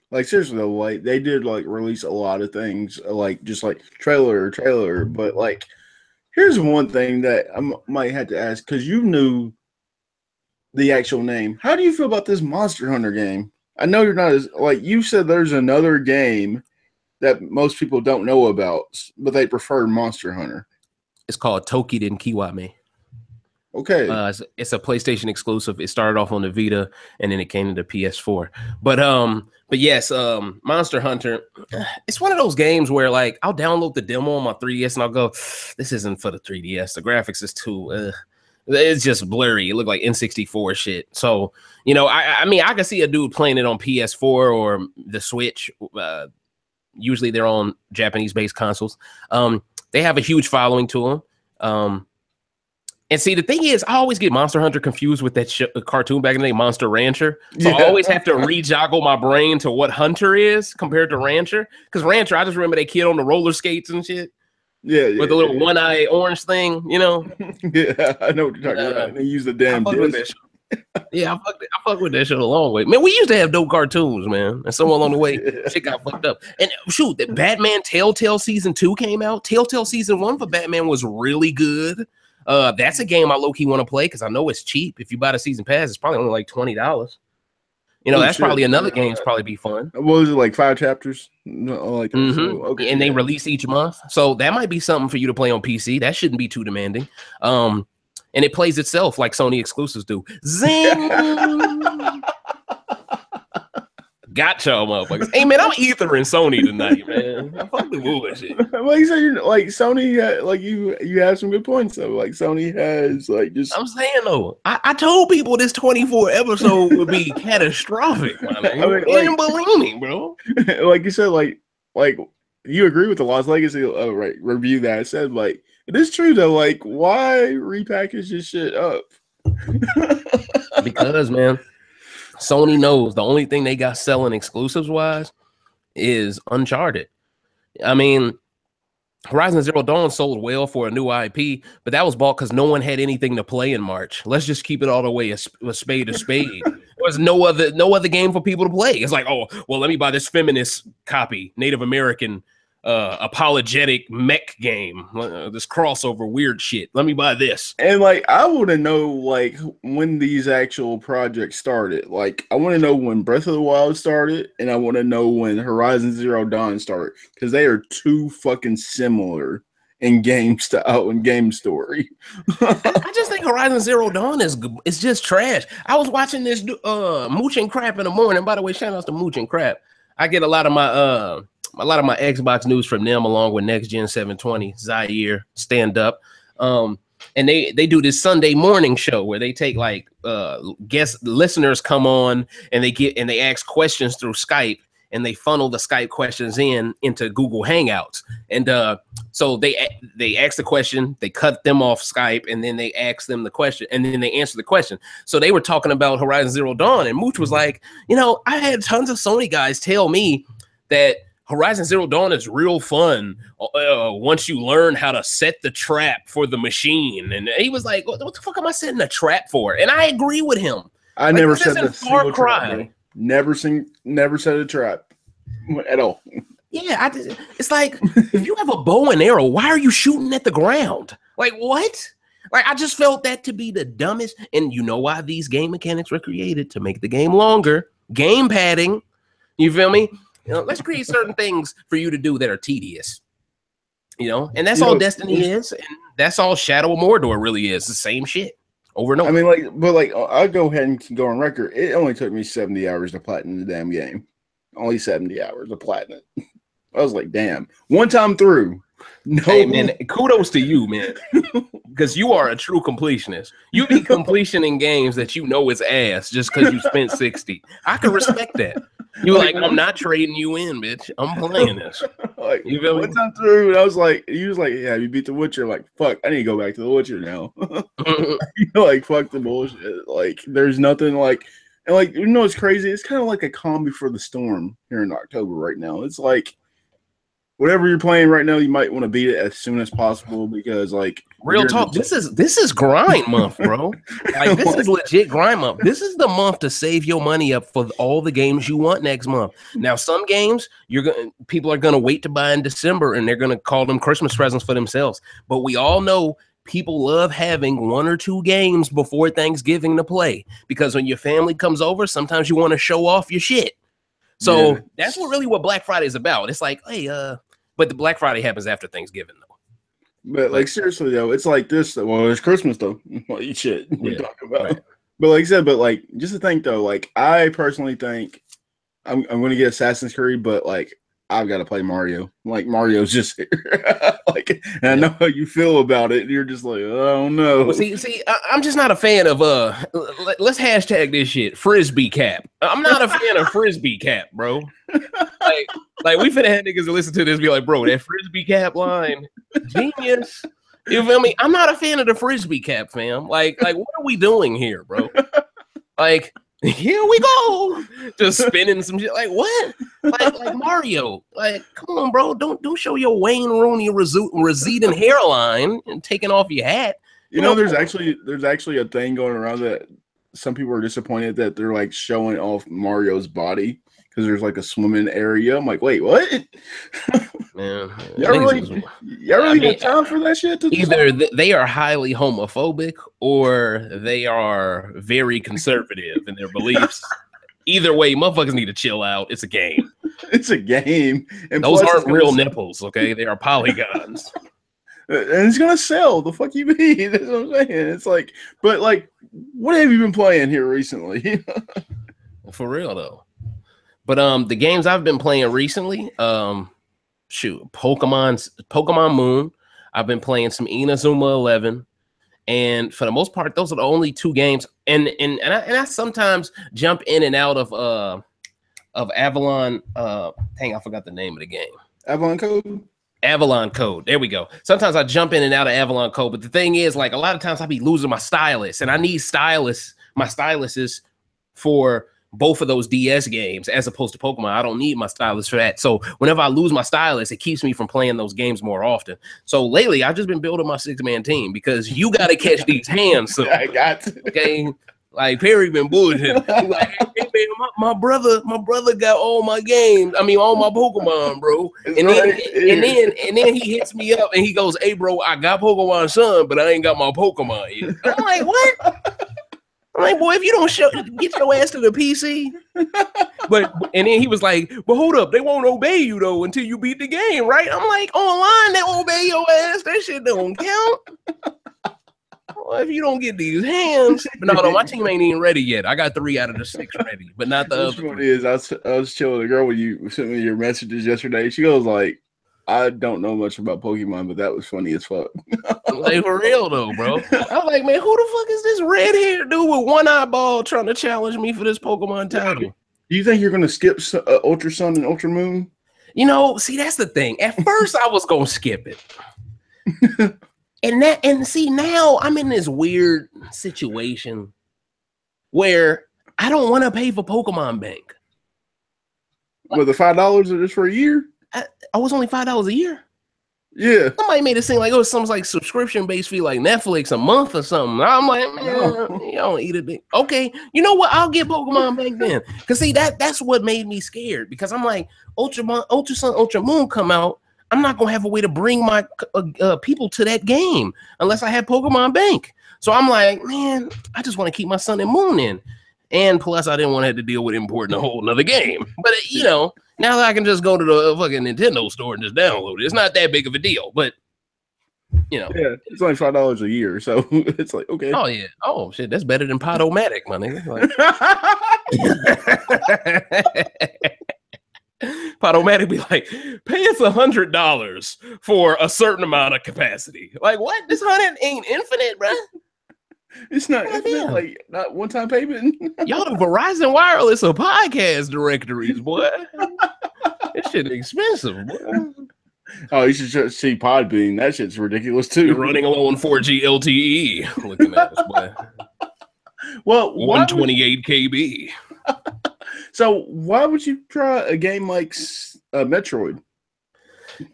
Like, seriously though, like, they did like release a lot of things, like just like trailer. But like, here's one thing that I might have to ask, because you knew the actual name. How do you feel about this Monster Hunter game? I know you're not as, like, you said there's another game that most people don't know about, but they prefer Monster Hunter. It's called Tokiden Kiwame. Okay. It's a PlayStation exclusive. It started off on the Vita and then it came to the PS4. But yes, Monster Hunter, it's one of those games where, like, I'll download the demo on my 3DS and I'll go, this isn't for the 3DS. The graphics is too it's just blurry. It looked like N64 shit. So, you know, I mean, I can see a dude playing it on PS4 or the Switch. Usually they're on Japanese-based consoles. They have a huge following to them. And see, the thing is, I always get Monster Hunter confused with that cartoon back in the day, Monster Rancher. So I always have to re-joggle my brain to what Hunter is compared to Rancher. Because Rancher, I just remember that kid on the roller skates and shit. Yeah. With the little one-eye orange thing, you know? Yeah, I know what you're talking about. They use the damn disc. Yeah, I fucked with that shit a long way. Man, we used to have dope cartoons, man. And somewhere along the way, shit got fucked up. And shoot, the Batman Telltale Season 2 came out. Telltale Season 1 for Batman was really good. That's a game I low-key want to play because I know it's cheap. If you buy the season pass, it's probably only like $20. You know, that's probably another game that's probably be fun. What was it, like 5 chapters? No, like that. So, okay. And they release each month. So that might be something for you to play on PC. That shouldn't be too demanding. And it plays itself like Sony exclusives do. Zing! Got y'all motherfuckers. Hey man, I'm ethering Sony tonight, man. I fuck the bullshit. Like you said, like Sony, like you have some good points though. Like Sony has like just. I'm saying though, I told people this 24 episode would be catastrophic, man. I mean, didn't believe me, bro. Like you said, like you agree with the Lost Legacy review that I said, like it is true though. Like why repackage this shit up? Because man, Sony knows the only thing they got selling exclusives wise is Uncharted. I mean, Horizon Zero Dawn sold well for a new IP, but that was bought because no one had anything to play in March. Let's just keep it all the way a spade to spade. There was no other game for people to play. It's like, oh, well, let me buy this feminist copy, Native American apologetic mech game, this crossover weird shit. Let me buy this. And like I want to know like when these actual projects started. Like I want to know when Breath of the Wild started, and I want to know when Horizon Zero Dawn started, because they are too fucking similar in game style and game story. I just think Horizon Zero Dawn is just trash. I was watching this Mooch and Crap in the morning. By the way, shout out to Mooch and Crap. I get a lot of my Xbox news from them, along with Next Gen 720, Zaire, Stand Up. And they do this Sunday morning show where they take like guest listeners come on and they ask questions through Skype, and they funnel the Skype questions into Google Hangouts. And so they ask the question, they cut them off Skype, and then they ask them the question, and then they answer the question. So they were talking about Horizon Zero Dawn, and Mooch was like, I had tons of Sony guys tell me that Horizon Zero Dawn is real fun once you learn how to set the trap for the machine. And he was like, what the fuck am I setting a trap for? And I agree with him. I never set the Far Cry. Never set a trap at all. Yeah, it's like, if you have a bow and arrow, why are you shooting at the ground? Like, what? Like, I just felt that to be the dumbest. And you know why these game mechanics were created? To make the game longer. Game padding. You feel me? Let's create certain things for you to do that are tedious, and that's all Destiny is, and that's all Shadow of Mordor really is. The same shit over and over. I mean, I'll go ahead and go on record. It only took me 70 hours to platinum the damn game. Only 70 hours to platinum. I was like, damn. One time through. No, hey, man, kudos to you, man, because you are a true completionist. You be completioning games that is ass just because you spent 60. I can respect that. You like, I'm not trading you in, bitch. I'm playing this. Like, you feel me? One time through, and I was like, yeah, you beat The Witcher. Like, fuck, I need to go back to The Witcher now. Like, fuck the bullshit. Like, there's nothing like, and like, it's crazy. It's kind of like a calm before the storm here in October right now. It's like, whatever you're playing right now, you might want to beat it as soon as possible, because like real talk, this is grind month, bro. Like, this is legit grind month. This is the month to save your money up for all the games you want next month. Now, some games people are gonna wait to buy in December, and they're gonna call them Christmas presents for themselves. But we all know people love having one or two games before Thanksgiving to play, because when your family comes over, sometimes you want to show off your shit. So that's what Black Friday is about. It's like, hey, but the Black Friday happens after Thanksgiving, though. But like, seriously though, it's like this. Well, it's Christmas though. What shit we're talking about. Right. But like I said, just to think though, like I personally think I'm going to get Assassin's Creed, but like I've got to play Mario. Like Mario's just here. Like, and I know how you feel about it. And you're just like, oh no. Well, see, I'm just not a fan of let's hashtag this shit Frisbee cap. I'm not a fan of Frisbee cap, bro. Like we finna have niggas to listen to this be like, bro, that Frisbee cap line, genius. You feel me? I'm not a fan of the Frisbee cap, fam. Like what are we doing here, bro? Like, here we go, just spinning some shit. Like what? Like Mario. Like, come on, bro. Don't show your Wayne Rooney receding hairline and taking off your hat. You know, there's actually a thing going around that some people are disappointed that they're like showing off Mario's body because there's like a swimming area. I'm like, wait, what? Man, y'all really got time for that shit? Either they are highly homophobic or they are very conservative in their beliefs. Either way, motherfuckers need to chill out. It's a game. It's a game. And those aren't real nipples, okay? They are polygons. And it's gonna sell. The fuck you mean? That's what I'm saying. It's like, but like, what have you been playing here recently? For real though. But the games I've been playing recently, Pokemon Moon. I've been playing some Inazuma 11. And for the most part, those are the only 2 games. And I sometimes jump in and out of Avalon. Dang, I forgot the name of the game. Avalon Code. Avalon Code. There we go. Sometimes I jump in and out of Avalon Code, but the thing is, like, a lot of times I be losing my stylus, and I need my styluses for both of those DS games as opposed to Pokemon. I don't need my stylus for that. So whenever I lose my stylus, it keeps me from playing those games more often. So lately, I've just been building my 6-man team because you got to catch these hands. So I got to. Okay. Like Perry been bullshitting. Like, hey, man, my brother got all my games. I mean, all my Pokemon, bro. And then he hits me up and he goes, "Hey, bro, I got Pokemon Sun, but I ain't got my Pokemon yet." I'm like, what? I'm like, boy, if you don't get your ass to the PC. And then he was like, "But hold up, they won't obey you though until you beat the game, right?" I'm like, online they obey your ass. That shit don't count. Well, if you don't get these hands, but no, my team ain't even ready yet. I got 3 out of the 6 ready, but not the other. What is? I was chilling with a girl when you sent me your messages yesterday. She goes like, "I don't know much about Pokemon, but that was funny as fuck." Like, for real though, bro. I was like, man, who the fuck is this red haired dude with one eyeball trying to challenge me for this Pokemon title? Do you think you're gonna skip Ultra Sun and Ultra Moon? You know, see, that's the thing. At first, I was gonna skip it. And see, now I'm in this weird situation where I don't want to pay for Pokemon Bank. Well, the $5 are just for a year? I was only $5 a year. Yeah. Somebody made it seem like it was some like subscription-based fee like Netflix a month or something. I'm like, man, you don't eat it. Okay, you know what? I'll get Pokemon Bank then. Because see, that's what made me scared. Because I'm like, Ultra Sun, Ultra Moon come out. I'm not gonna have a way to bring my people to that game unless I have Pokemon Bank. So I'm like, man, I just want to keep my Sun and Moon in. And plus, I didn't want to have to deal with importing a whole nother game. But you know, now I can just go to the fucking Nintendo store and just download it. It's not that big of a deal. But you know, yeah, it's only $5 a year, so it's like, okay. Oh yeah. Oh shit, that's better than Podomatic, my nigga. Like, Podomatic be like, pay us $100 for a certain amount of capacity. Like, what? This 100 ain't infinite, bro. It's not infinite, like not one-time payment. Y'all the Verizon Wireless or podcast directories, boy. This shit expensive, boy. Oh, you should see Podbean. That shit's ridiculous too. You're running low on 4G LTE. Looking at us, boy. Well, 128 KB. So why would you try a game like Metroid?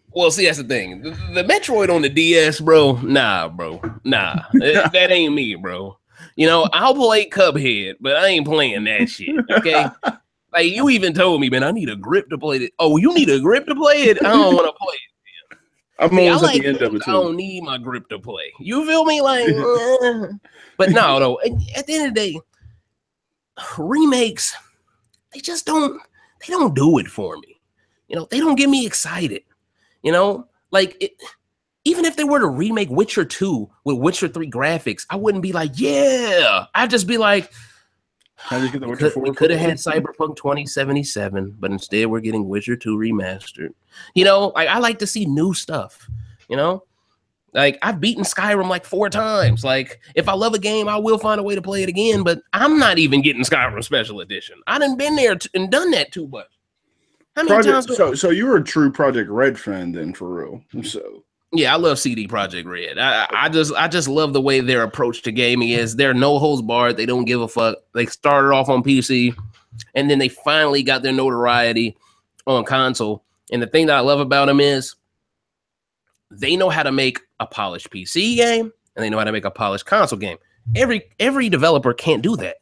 Well, see, that's the thing. The Metroid on the DS, bro. Nah, bro. Nah, that ain't me, bro. You know, I'll play Cuphead, but I ain't playing that shit. Okay. Like you even told me, man, I need a grip to play it. Oh, you need a grip to play it? I don't want to play it. I'm almost at the end of it too. I don't need my grip to play. You feel me? Like, but no, though. At the end of the day, remakes, they don't do it for me. You know, they don't get me excited. You know, like even if they were to remake Witcher 2 with Witcher 3 graphics, I wouldn't be like, yeah. I'd just be like, we could have had Cyberpunk 2077, but instead we're getting Witcher 2 remastered. You know, like I like to see new stuff, you know? Like I've beaten Skyrim like 4 times. Like if I love a game, I will find a way to play it again, but I'm not even getting Skyrim Special Edition. I done been there and done that too much. How many times? So you were a true Project Red fan then, for real. So yeah, I love CD Projekt Red. I just love the way their approach to gaming is. They're no holds barred. They don't give a fuck. They started off on PC, and then they finally got their notoriety on console. And the thing that I love about them is they know how to make a polished PC game, and they know how to make a polished console game. Every developer can't do that.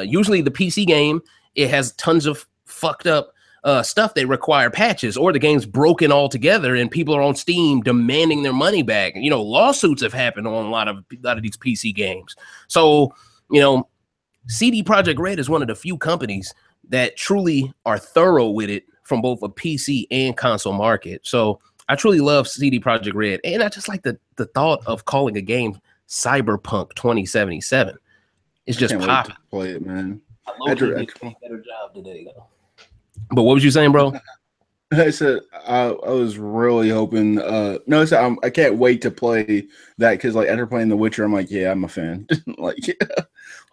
Usually, the PC game, it has tons of fucked up stuff that require patches, or the game's broken altogether and people are on Steam demanding their money back. You know, lawsuits have happened on a lot of these PC games. So, you know, CD Projekt Red is one of the few companies that truly are thorough with it from both a PC and console market. So I truly love CD Projekt Red. And I just like the thought of calling a game Cyberpunk 2077. It's just popping. Play it, man. I love it. Better job today, though. But what was you saying, bro? I said I was really hoping. No, I said I can't wait to play that because like after playing The Witcher, I'm like, yeah, I'm a fan. Like,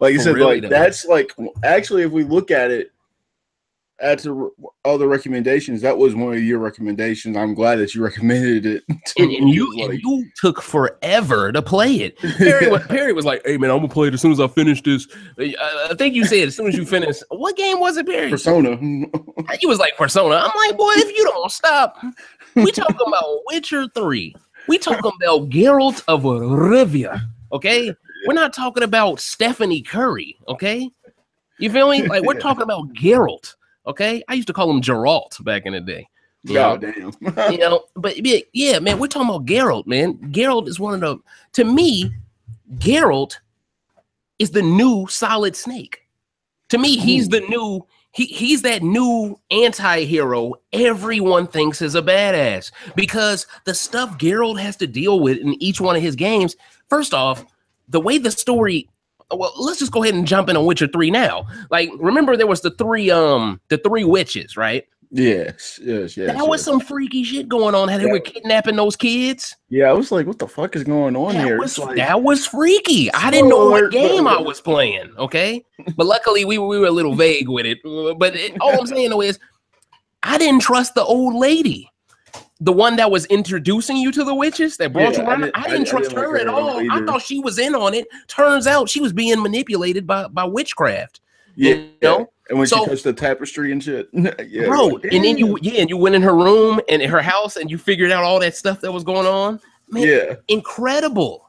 like you said, really, like though. that's like actually, if we look at it, add to all the recommendations, that was one of your recommendations. I'm glad that you recommended it. And you took forever to play it. Perry was like, "Hey man, I'm gonna play it as soon as I finish this." I think you said as soon as you finish. What game was it, Perry? Persona. He was like Persona. I'm like, boy, if you don't stop, we talking about Witcher 3. We talking about Geralt of Rivia. Okay, we're not talking about Stephanie Curry. Okay, you feel me? Like we're talking about Geralt. Okay, I used to call him Geralt back in the day. God damn. You know, but yeah, man, we're talking about Geralt, man. Geralt is one of the, to me, Geralt is the new Solid Snake. To me, he's the new, he's that new anti-hero everyone thinks is a badass. Because the stuff Geralt has to deal with in each one of his games, first off, the way the story, well, let's just go ahead and jump in on Witcher 3 now. Like, remember there was the three witches, right? Yes. That was some freaky shit going on. How they were kidnapping those kids. Yeah, I was like, what the fuck is going on here? That was freaky. I didn't know what game I was playing, okay? But luckily, we were a little vague with it. But all I'm saying, though, is I didn't trust the old lady. The one that was introducing you to the witches that brought you around. I didn't trust her at all. I thought she was in on it. Turns out she was being manipulated by witchcraft. Yeah. You know? And when she touched the tapestry and shit. Yeah, bro, like, and then you went in her room and in her house and you figured out all that stuff that was going on. Man, yeah. Incredible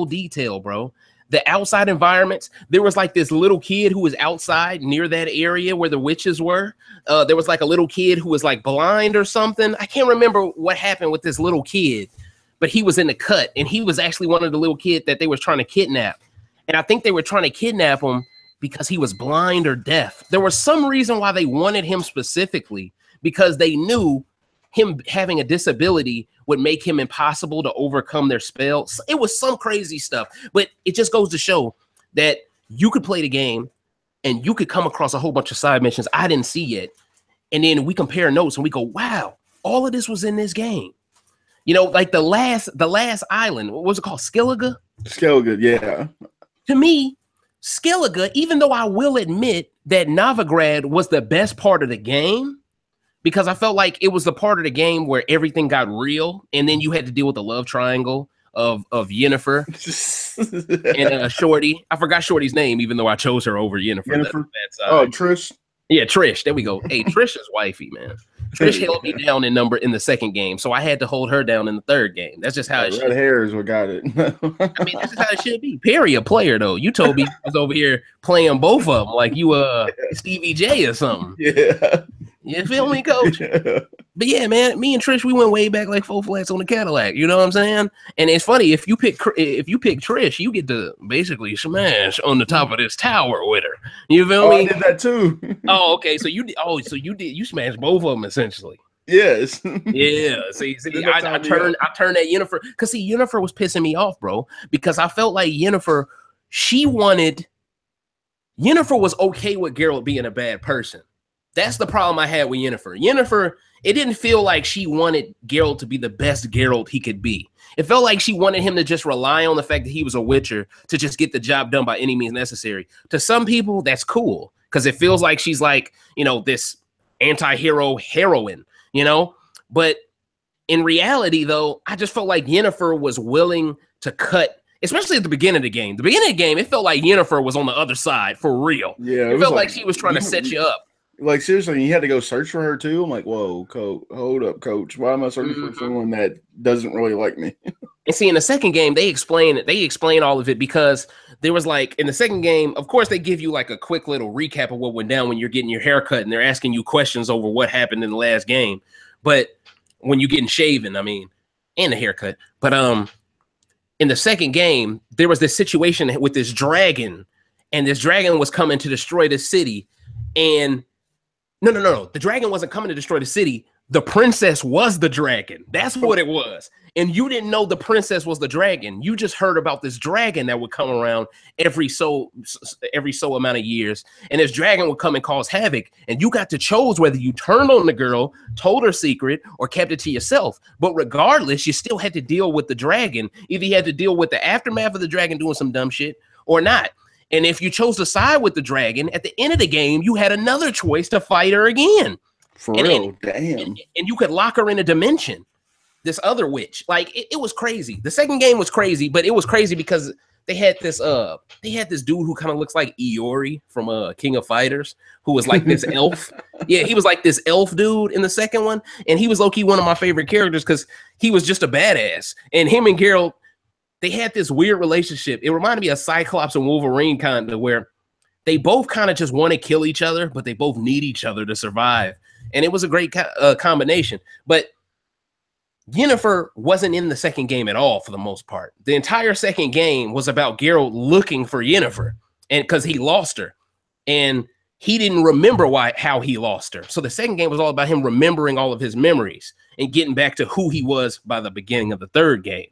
detail, bro. The outside environments. There was like this little kid who was outside near that area where the witches were. There was like a little kid who was like blind or something. I can't remember what happened with this little kid, but he was in the cut and he was actually one of the little kids that they was trying to kidnap. And I think they were trying to kidnap him because he was blind or deaf. There was some reason why they wanted him specifically, because they knew him having a disability would make him impossible to overcome their spells. It was some crazy stuff, but it just goes to show that you could play the game and you could come across a whole bunch of side missions I didn't see yet. And then we compare notes and we go, wow, all of this was in this game. You know, like the last island, what was it called? Skellige? Skellige, yeah. To me, Skellige, even though I will admit that Novigrad was the best part of the game, because I felt like it was the part of the game where everything got real, and then you had to deal with the love triangle of Yennefer and Shorty. I forgot Shorty's name, even though I chose her over Yennefer. Oh, Trish. Yeah, Trish. There we go. Hey, Trish is wifey, man. Trish held me down in the second game, so I had to hold her down in the third game. That's just how it should be. Red hair is what got it. I mean, that's just how it should be. Perry, a player, though. You told me he was over here playing both of them like you Stevie J or something. Yeah. You feel me, coach? Yeah. But yeah, man, me and Trish, we went way back like 4 flats on the Cadillac. You know what I'm saying? And it's funny, if you pick Trish, you get to basically smash on the top of this tower with her. You feel me? I did that too. Oh, okay. So you smashed both of them essentially. Yes. Yeah. See, I turned that Yennefer, because Yennefer was pissing me off, bro. Because I felt like Yennefer was okay with Geralt being a bad person. That's the problem I had with Yennefer. Yennefer, it didn't feel like she wanted Geralt to be the best Geralt he could be. It felt like she wanted him to just rely on the fact that he was a Witcher to just get the job done by any means necessary. To some people, that's cool, because it feels like she's like, you know, this anti-hero heroine, you know? But in reality, though, I just felt like Yennefer was willing to cut, especially at the beginning of the game. The beginning of the game, it felt like Yennefer was on the other side for real. Yeah, it felt like she was trying to set you up. Like, seriously, you had to go search for her too. I'm like, whoa, hold up, coach. Why am I searching for someone that doesn't really like me? And see, in the second game, they explain all of it, because there was like, in the second game, of course, they give you like a quick little recap of what went down when you're getting your hair cut and they're asking you questions over what happened in the last game. But when you're getting shaven, I mean, and the haircut. But in the second game, there was this situation with this dragon, and this dragon was coming to destroy the city. And no. The dragon wasn't coming to destroy the city. The princess was the dragon. That's what it was. and you didn't know the princess was the dragon. You just heard about this dragon that would come around every so amount of years, and this dragon would come and cause havoc, and you got to choose whether you turned on the girl, told her secret, or kept it to yourself. But regardless, you still had to deal with the dragon. Either you had to deal with the aftermath of the dragon doing some dumb shit or not. And if you chose to side with the dragon, at the end of the game, you had another choice to fight her again. For real, damn. And you could lock her in a dimension. This other witch, like it was crazy. The second game was crazy, but it was crazy because they had this dude who kind of looks like Iori from King of Fighters, who was like this elf. Yeah, he was like this elf dude in the second one, and he was low-key one of my favorite characters because he was just a badass. And him and Geralt, they had this weird relationship. It reminded me of Cyclops and Wolverine, kind of, where they both kind of just want to kill each other, but they both need each other to survive. And it was a great combination. But Yennefer wasn't in the second game at all for the most part. The entire second game was about Geralt looking for Yennefer, and because he lost her, and he didn't remember how he lost her. So the second game was all about him remembering all of his memories and getting back to who he was by the beginning of the third game.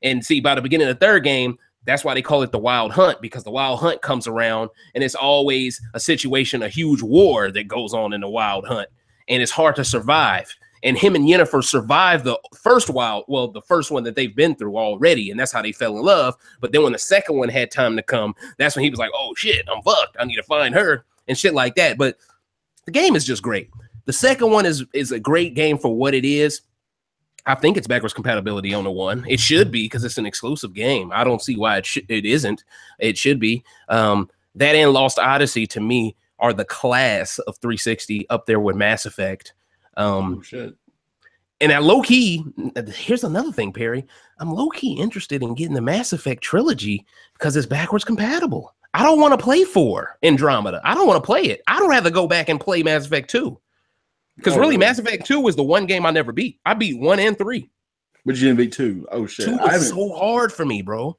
And see, by the beginning of the third game, that's why they call it the Wild Hunt, because the Wild Hunt comes around and it's always a situation, a huge war that goes on in the Wild Hunt, and it's hard to survive. And him and Yennefer survived the first the first one that they've been through already, and that's how they fell in love. But then when the second one had time to come, that's when he was like, oh shit, I'm fucked. I need to find her and shit like that. But the game is just great. The second one is a great game for what it is. I think it's backwards compatibility on the one. It should be, because it's an exclusive game. I don't see why it isn't. It should be. That and Lost Odyssey, to me, are the class of 360, up there with Mass Effect. Shit. And at low key, here's another thing, Perry. I'm low key interested in getting the Mass Effect trilogy because it's backwards compatible. I don't want to play 4 Andromeda. I don't want to play it. I'd rather go back and play Mass Effect 2. Because really, Mass Effect 2 was the one game I never beat. I beat 1 and 3. But you didn't beat 2. Oh shit. 2 was so hard for me, bro.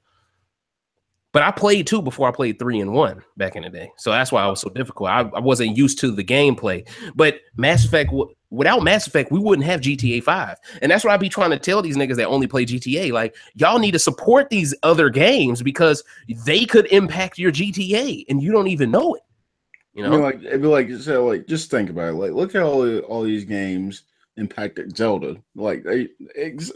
But I played 2 before I played 3 and 1 back in the day. So that's why I was so difficult. I wasn't used to the gameplay. But Mass Effect, without Mass Effect, we wouldn't have GTA 5. And that's why I be trying to tell these niggas that only play GTA, like, y'all need to support these other games because they could impact your GTA and you don't even know it. You know, like it'd be like, so, like, just think about it. Like, look at all these games impacted Zelda. Like,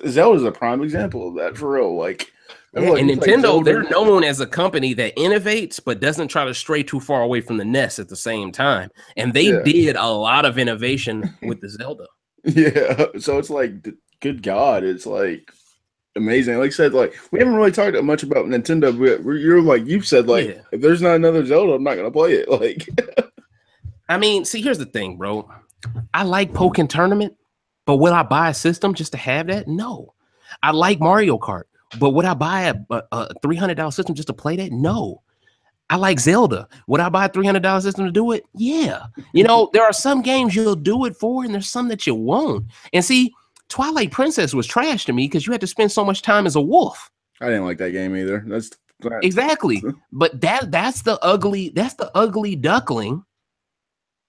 Zelda's a prime example of that, for real. Like, yeah, and Nintendo, they're known as a company that innovates but doesn't try to stray too far away from the nest at the same time. And they did a lot of innovation with the Zelda. Yeah, so it's like, good God, it's like amazing. Like I said, like, we haven't really talked much about Nintendo, but you're like, you've said, like, if there's not another Zelda, I'm not gonna play it. Like, I mean, see, here's the thing, bro. I like Pokken Tournament, but would I buy a system just to have that? No. I like Mario Kart, but would I buy a $300 system just to play that? No. I like Zelda. Would I buy a $300 system to do it? Yeah. You know, there are some games you'll do it for, and there's some that you won't. And see, Twilight Princess was trash to me because you had to spend so much time as a wolf. I didn't like that game either. That's exactly. But that's the ugly duckling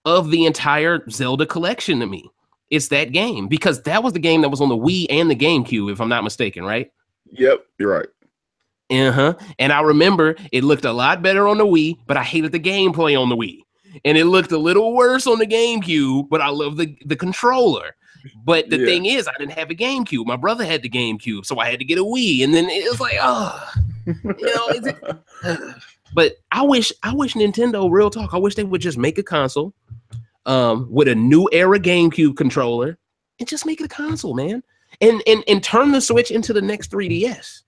of the entire Zelda collection to me. It's that game, because that was the game that was on the Wii and the GameCube, if I'm not mistaken, right? Yep, you're right. And I remember it looked a lot better on the Wii, but I hated the gameplay on the Wii. And it looked a little worse on the GameCube, but I love the controller. But the thing is, I didn't have a GameCube. My brother had the GameCube, so I had to get a Wii. And then it was like, you know, but I wish Nintendo, real talk, I wish they would just make a console with a new era GameCube controller and just make it a console, man. And turn the Switch into the next 3DS.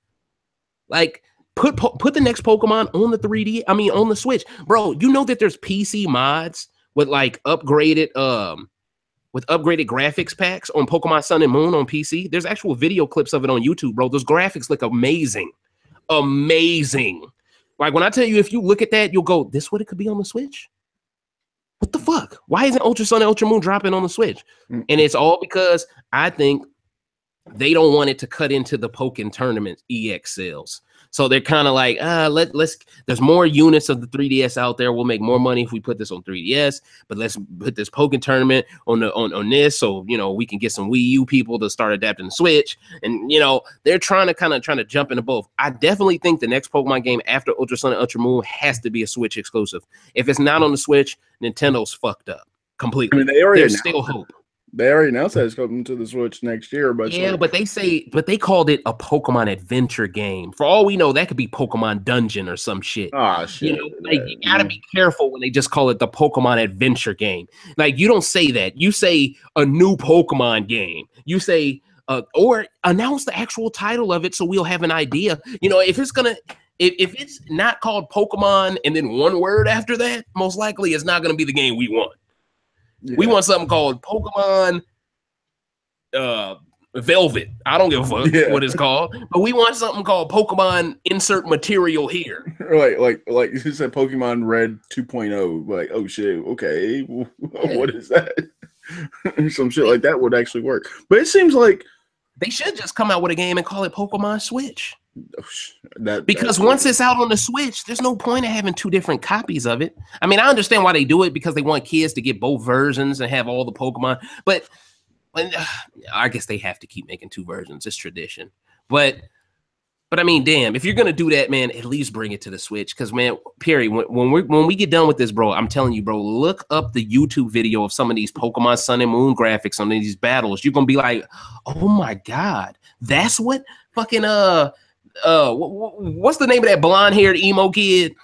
Like, put the next Pokemon on the 3D. I mean, on the Switch, bro. You know that there's PC mods with like upgraded graphics packs on Pokemon Sun and Moon on PC. There's actual video clips of it on YouTube, bro. Those graphics look amazing, amazing. Like, when I tell you, if you look at that, you'll go, "This what it could be on the Switch." What the fuck? Why isn't Ultra Sun and Ultra Moon dropping on the Switch? And it's all because I think they don't want it to cut into the Pokken Tournament EX sales. So they're kind of like, let's. There's more units of the 3DS out there. We'll make more money if we put this on 3DS. But let's put this Pokken tournament on this, so we can get some Wii U people to start adapting the Switch. And they're trying to jump into both. I definitely think the next Pokemon game after Ultra Sun and Ultra Moon has to be a Switch exclusive. If it's not on the Switch, Nintendo's fucked up completely. I mean, there's still hope. They already announced that it's coming to the Switch next year, but but they called it a Pokemon adventure game. For all we know, that could be Pokemon Dungeon or some shit. Ah, shit. You gotta be careful when they just call it the Pokemon adventure game. Like, you don't say that. You say a new Pokemon game. You say or announce the actual title of it so we'll have an idea. If it's not called Pokemon and then one word after that, most likely it's not gonna be the game we want. Yeah. We want something called Pokemon Velvet. I don't give a fuck what it's called, but we want something called Pokemon insert material here. Like you said, Pokemon Red 2.0. Like, oh shit, okay, what is that? Some shit like that would actually work. But it seems like they should just come out with a game and call it Pokemon Switch. Because once it's out on the Switch, there's no point in having two different copies of it. I mean, I understand why they do it, because they want kids to get both versions and have all the Pokemon. But I guess they have to keep making two versions. It's tradition. But I mean, damn, if you're gonna do that, man, at least bring it to the Switch. Because, man, Perry, when we get done with this, bro, I'm telling you, bro, look up the YouTube video of some of these Pokemon Sun and Moon graphics on these battles. You're gonna be like, oh my god, that's what fucking what's the name of that blonde-haired emo kid?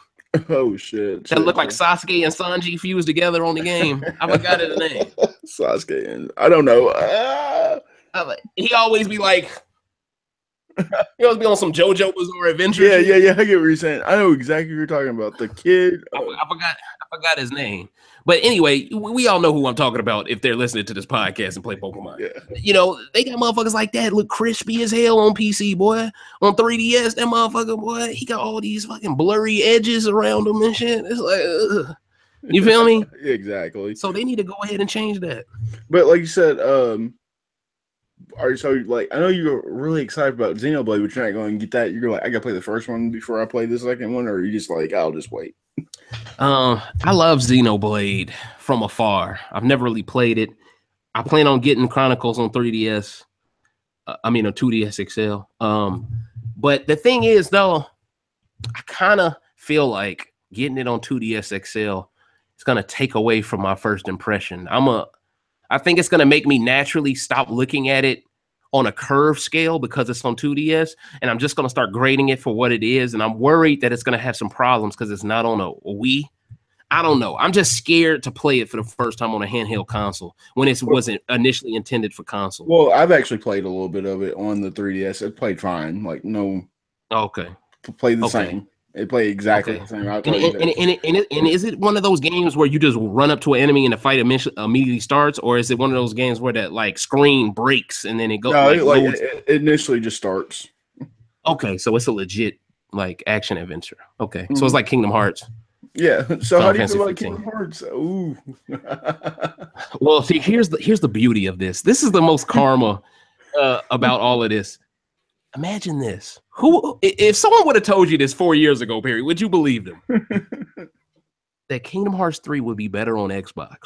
Oh shit! That looked like Sasuke and Sanji fused together on the game. I forgot his name. Sasuke and I don't know. He always be like, he always be on some JoJo Bizarre Adventure. Yeah. I get what you're saying. I know exactly what you're talking about. The kid. I forgot his name. But anyway, we all know who I'm talking about if they're listening to this podcast and play Pokemon. Yeah. They got motherfuckers like that look crispy as hell on PC, boy. On 3DS, that motherfucker, boy, he got all these fucking blurry edges around him and shit. It's like, ugh. You feel me? Exactly. So they need to go ahead and change that. But like you said, I know you're really excited about Xenoblade, but you're not going to get that. You're like, I got to play the first one before I play the second one, or you just like, I'll just wait. I love Xenoblade from afar. I've never really played it. I plan on getting Chronicles on 3DS. On 2DS XL. But the thing is, though, I kind of feel like getting it on 2DS XL is going to take away from my first impression. I think it's going to make me naturally stop looking at it on a curve scale because it's on 2DS, and I'm just going to start grading it for what it is. And I'm worried that it's going to have some problems because it's not on a Wii. I don't know. I'm just scared to play it for the first time on a handheld console when it wasn't initially intended for console. Well, I've actually played a little bit of it on the 3DS. It played fine. Like, no. Okay. Played the same. It played exactly the same. And is it one of those games where you just run up to an enemy and the fight immediately starts, or is it one of those games where that like screen breaks and then it goes? No, it initially just starts. Okay, so it's a legit like action adventure. Okay, so it's like Kingdom Hearts. Yeah. So how do you feel about Kingdom Hearts? Ooh. Well, see, here's the beauty of this. This is the most karma about all of this. Imagine this. If someone would have told you this 4 years ago, Perry, would you believe them? That Kingdom Hearts 3 would be better on Xbox.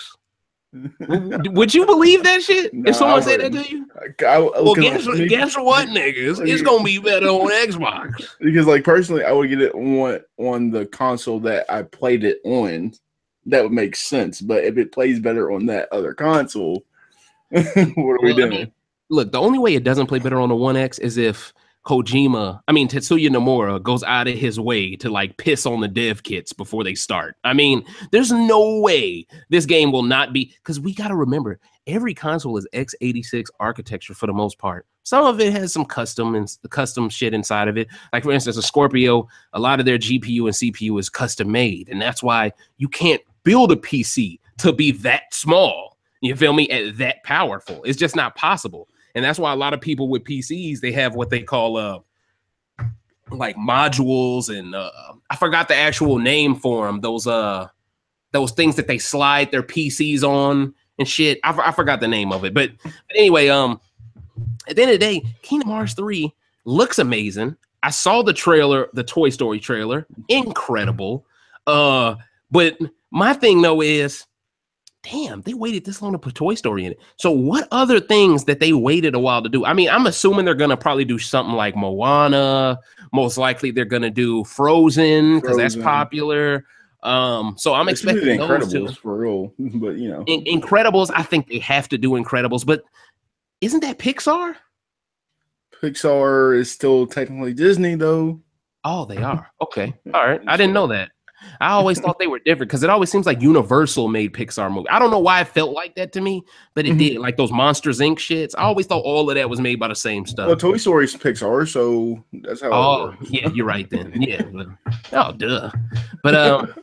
Would you believe that shit? No, if someone said that to you? Guess what, niggas? It's gonna be better on Xbox. Because, like, personally, I would get it on the console that I played it on. That would make sense. But if it plays better on that other console, what are we doing? Look, the only way it doesn't play better on the 1X is if Tetsuya Nomura goes out of his way to like piss on the dev kits before they start. I mean, there's no way this game will not be, because we got to remember, every console is x86 architecture for the most part. Some of it has some custom shit inside of it. Like, for instance, a Scorpio, a lot of their GPU and CPU is custom made. And that's why you can't build a PC to be that small. You feel me? And that powerful. It's just not possible. And that's why a lot of people with PCs, they have what they call like modules, and I forgot the actual name for them. Those things that they slide their PCs on and shit. I forgot the name of it. But anyway, at the end of the day, Kingdom Hearts 3 looks amazing. I saw the trailer, the Toy Story trailer, incredible. But my thing though is, damn, they waited this long to put Toy Story in it. So what other things that they waited a while to do? I mean, I'm assuming they're gonna probably do something like Moana. Most likely they're gonna do Frozen because that's popular. So I'm expecting those two for real. But you know, Incredibles. I think they have to do Incredibles, but isn't that Pixar? Pixar is still technically Disney, though. Oh, they are. Okay. All right. I didn't know that. I always thought they were different because it always seems like Universal made Pixar movies. I don't know why it felt like that to me, but it did. Like those Monsters Inc. shits. I always thought all of that was made by the same stuff. Well, Toy Story's Pixar, so that's how it works. Yeah, you're right then. Yeah. Duh. But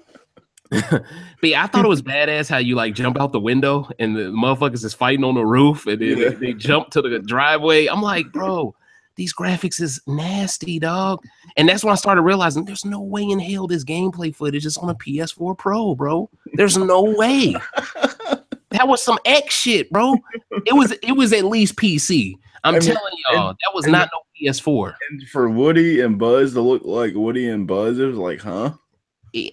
but yeah, I thought it was badass how you like jump out the window and the motherfuckers is fighting on the roof and then they jump to the driveway. I'm like, bro, these graphics is nasty, dog. And that's when I started realizing there's no way in hell this gameplay footage is on a PS4 Pro, bro. There's no way. That was some X shit, bro. It was at least PC. I'm telling y'all, that was not no PS4. And for Woody and Buzz to look like Woody and Buzz, it was like, huh?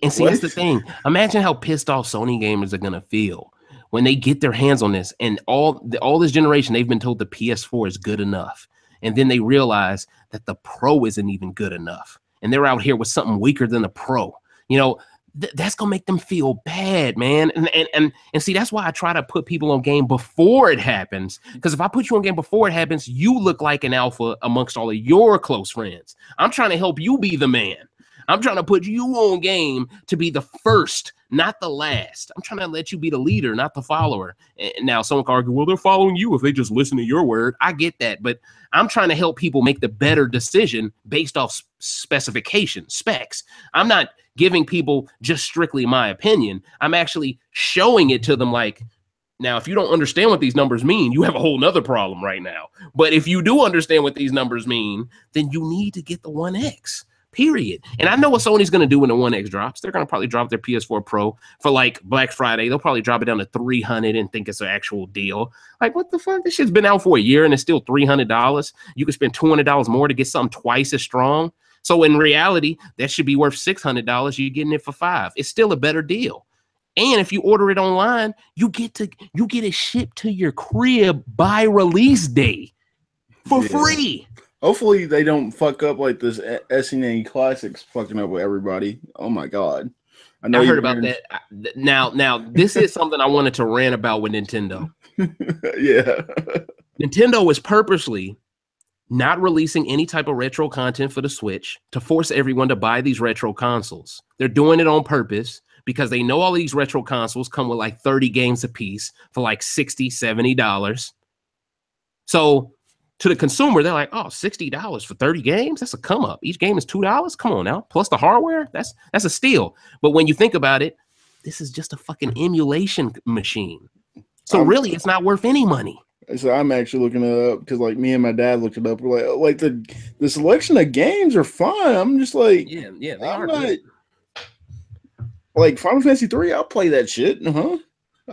And see, that's the thing. Imagine how pissed off Sony gamers are gonna feel when they get their hands on this. And all this generation, they've been told the PS4 is good enough, and then they realize that the Pro isn't even good enough, and they're out here with something weaker than the Pro. You know, that's gonna make them feel bad, man. And see, that's why I try to put people on game before it happens. Because if I put you on game before it happens, you look like an alpha amongst all of your close friends. I'm trying to help you be the man. I'm trying to put you on game to be the first, not the last. I'm trying to let you be the leader, not the follower. And now someone can argue, well, they're following you if they just listen to your word. I get that, but I'm trying to help people make the better decision based off specifications, specs. I'm not giving people just strictly my opinion. I'm actually showing it to them like, now, if you don't understand what these numbers mean, you have a whole nother problem right now. But if you do understand what these numbers mean, then you need to get the 1X. Period. And I know what Sony's going to do when the 1X drops. They're going to probably drop their PS4 Pro for like Black Friday. They'll probably drop it down to $300 and think it's an actual deal. Like, what the fuck? This shit's been out for a year and it's still $300. You could spend $200 more to get something twice as strong. So in reality, that should be worth $600. You're getting it for $500. It's still a better deal. And if you order it online, you get it shipped to your crib by release day for free. Hopefully they don't fuck up like this SNA Classics fucking up with everybody. Oh my god! I heard about that. Now this is something I wanted to rant about with Nintendo. Yeah, Nintendo is purposely not releasing any type of retro content for the Switch to force everyone to buy these retro consoles. They're doing it on purpose because they know all these retro consoles come with like 30 games a piece for like $60, $70. So to the consumer, they're like, oh, $60 for 30 games? That's a come up. Each game is $2. Come on now. Plus the hardware, that's a steal. But when you think about it, this is just a fucking emulation machine. So really, it's not worth any money. So I'm actually looking it up because like me and my dad looked it up. We're like the selection of games are fine. I'm just like, yeah, they I'm are not, good. Like Final Fantasy 3, I'll play that shit.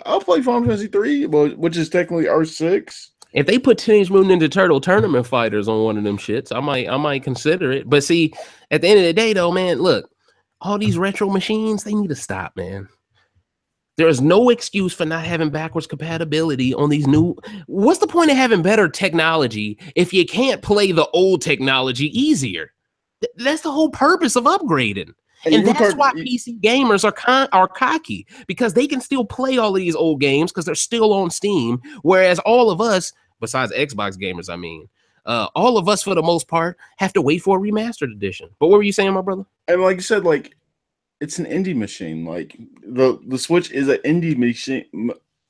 I'll play Final Fantasy 3, which is technically R6. If they put Teenage Mutant Ninja Turtle Tournament Fighters on one of them shits, I might consider it. But see, at the end of the day, though, man, look, all these retro machines, they need to stop, man. There is no excuse for not having backwards compatibility on these new. What's the point of having better technology if you can't play the old technology easier? That's the whole purpose of upgrading. And that's why PC gamers are cocky, because they can still play all of these old games because they're still on Steam. Whereas all of us, besides Xbox gamers, all of us for the most part have to wait for a remastered edition. But what were you saying, my brother? And like you said, like it's an indie machine. Like the Switch is an indie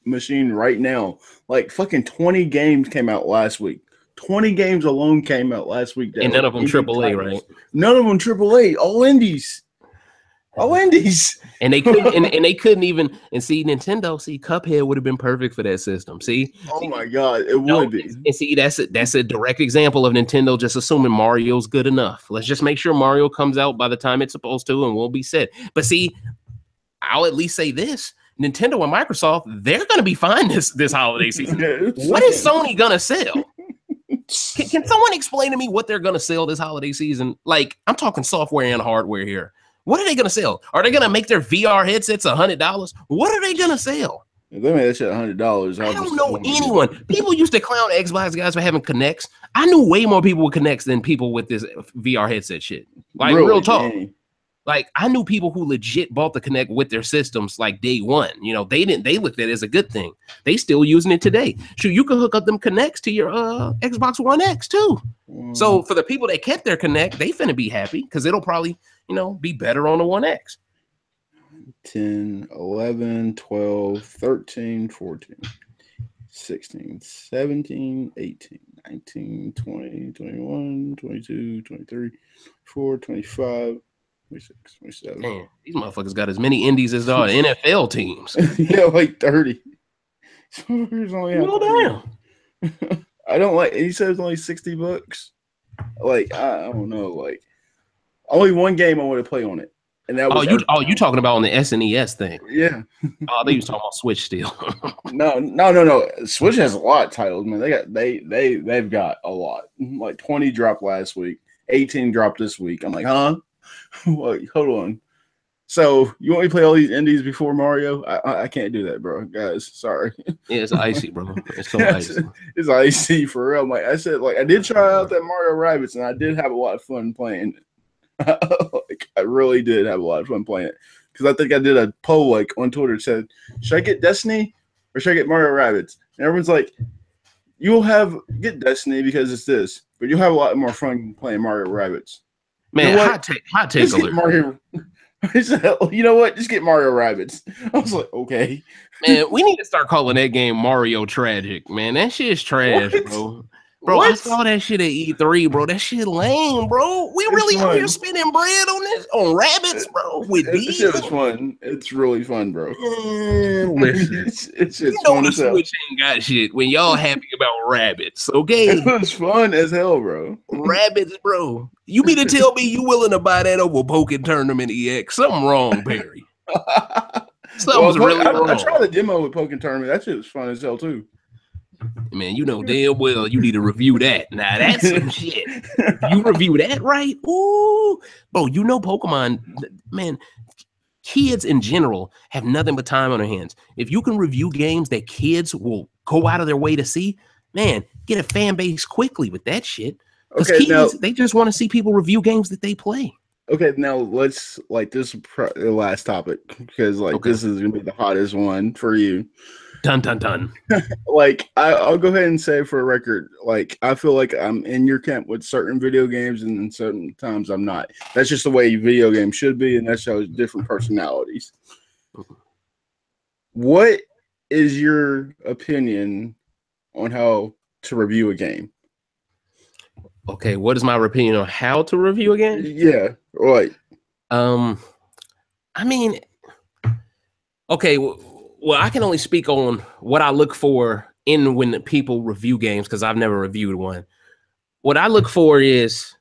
machine right now. Like fucking 20 games came out last week. 20 games alone came out last week. And none of them AAA, right? None of them AAA. All indies. All indies. And they couldn't and they couldn't even see Nintendo. See, Cuphead would have been perfect for that system. See? Oh my god, it would be. And see, that's a direct example of Nintendo just assuming Mario's good enough. Let's just make sure Mario comes out by the time it's supposed to and we'll be set. But see, I'll at least say this. Nintendo and Microsoft, they're gonna be fine this holiday season. What is Sony gonna sell? Can someone explain to me what they're gonna sell this holiday season? Like, I'm talking software and hardware here. What are they gonna sell? Are they gonna make their VR headsets $100? What are they gonna sell? If they made that shit $100, I don't know anyone. People used to clown Xbox guys for having Kinects. I knew way more people with Kinects than people with this VR headset shit. Like, really, real talk. Dang. Like, I knew people who legit bought the Kinect with their systems like day one. You know, they looked at it as a good thing. They still using it today. Shoot, you can hook up them Kinects to your Xbox One X too. So for the people that kept their Kinect, they finna be happy because it'll probably, you know, be better on the One X. 10, 11, 12, 13, 14, 16, 17, 18, 19, 20, 21, 22, 23, 24, 25, 26, 27. Man, these motherfuckers got as many indies as our NFL teams. Yeah, like 30. Well, damn. I don't like, he said it's only $60. Like, I don't know. Like, only one game I want to play on it. And that was you talking about on the SNES thing? Yeah. They was talking about Switch still. No. Switch has a lot of titles, man. They've got a lot. Like 20 dropped last week, 18 dropped this week. I'm like, huh? Wait, hold on. So you want me to play all these indies before Mario? I can't do that, bro. Guys, sorry. Yeah, it's icy, bro. It's so icy. It's icy for real. Like I said, like I did try out that Mario Rabbids, and I did have a lot of fun playing it. Like, I really did have a lot of fun playing it because I think I did a poll like on Twitter that said, should I get Destiny or should I get Mario Rabbids? And everyone's like, you'll get Destiny because it's this, but you'll have a lot more fun playing Mario Rabbids. Man, you know hot take alert. Mario. You know what? Just get Mario Rabbids. I was like, okay. Man, we need to start calling that game Mario Tragic. Man, that shit is trash, bro. Bro, what? I saw that shit at E3, bro. That shit lame, bro. We really out here spending bread on rabbits, bro. With these, shit is fun. It's really fun, bro. Listen, it's you know fun the Switch ain't got shit when y'all happy about rabbits, okay? It was fun as hell, bro. Rabbits, bro. You mean to tell me you willing to buy that over Pokken Tournament EX? Something wrong, Barry. Something's really wrong. I tried the demo with Pokken Tournament. That shit was fun as hell too. Man, you know damn well you need to review that. Now that's some shit. You review that, right? Ooh, bro, you know Pokemon, man, kids in general have nothing but time on their hands. If you can review games that kids will go out of their way to see, man, get a fan base quickly with that shit. Because kids, they just want to see people review games that they play. Okay, now let's, like, this is the last topic, because, like, this is going to be the hottest one for you. Dun, dun, dun. Like, I'll go ahead and say for a record, like, I feel like I'm in your camp with certain video games, and then certain times I'm not. That's just the way video games should be, and that shows different personalities. What is your opinion on how to review a game? Okay, what is my opinion on how to review a game? Yeah, right. I mean, okay, well, I can only speak on what I look for when people review games because I've never reviewed one. What I look for is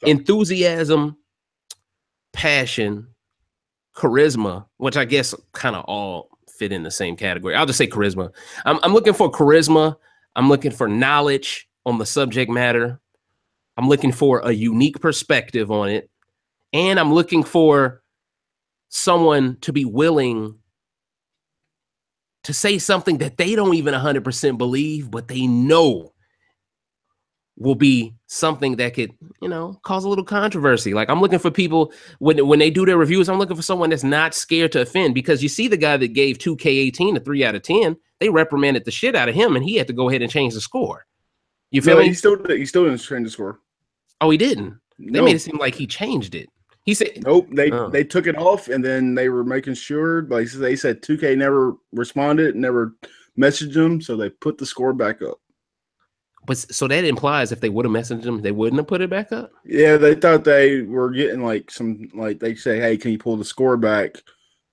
enthusiasm, passion, charisma, which I guess kind of all fit in the same category. I'll just say charisma. I'm looking for charisma. I'm looking for knowledge on the subject matter. I'm looking for a unique perspective on it. And I'm looking for someone to be willing to say something that they don't even 100% believe, but they know will be something that could, you know, cause a little controversy. Like, I'm looking for people, when they do their reviews, I'm looking for someone that's not scared to offend, because you see the guy that gave 2K18 a 3 out of 10, they reprimanded the shit out of him, and he had to go ahead and change the score. You feel me? He still didn't change the score. Oh, he didn't? They made it seem like he changed it. He said, nope, they took it off, and then they were making sure, like they said, 2K never responded, never messaged them, so they put the score back up. But so that implies if they would have messaged them, they wouldn't have put it back up? Yeah, they thought they were getting like some, like they say, hey, can you pull the score back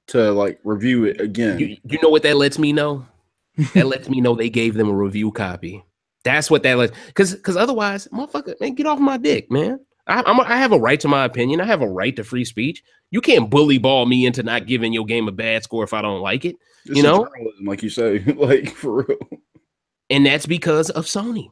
to like review it again? You know what that lets me know? That lets me know they gave them a review copy. That's what that lets, because otherwise, motherfucker, man, get off my dick, man. I have a right to my opinion. I have a right to free speech. You can't bully ball me into not giving your game a bad score if I don't like it. This, you know, like you say, like for real. And that's because of Sony.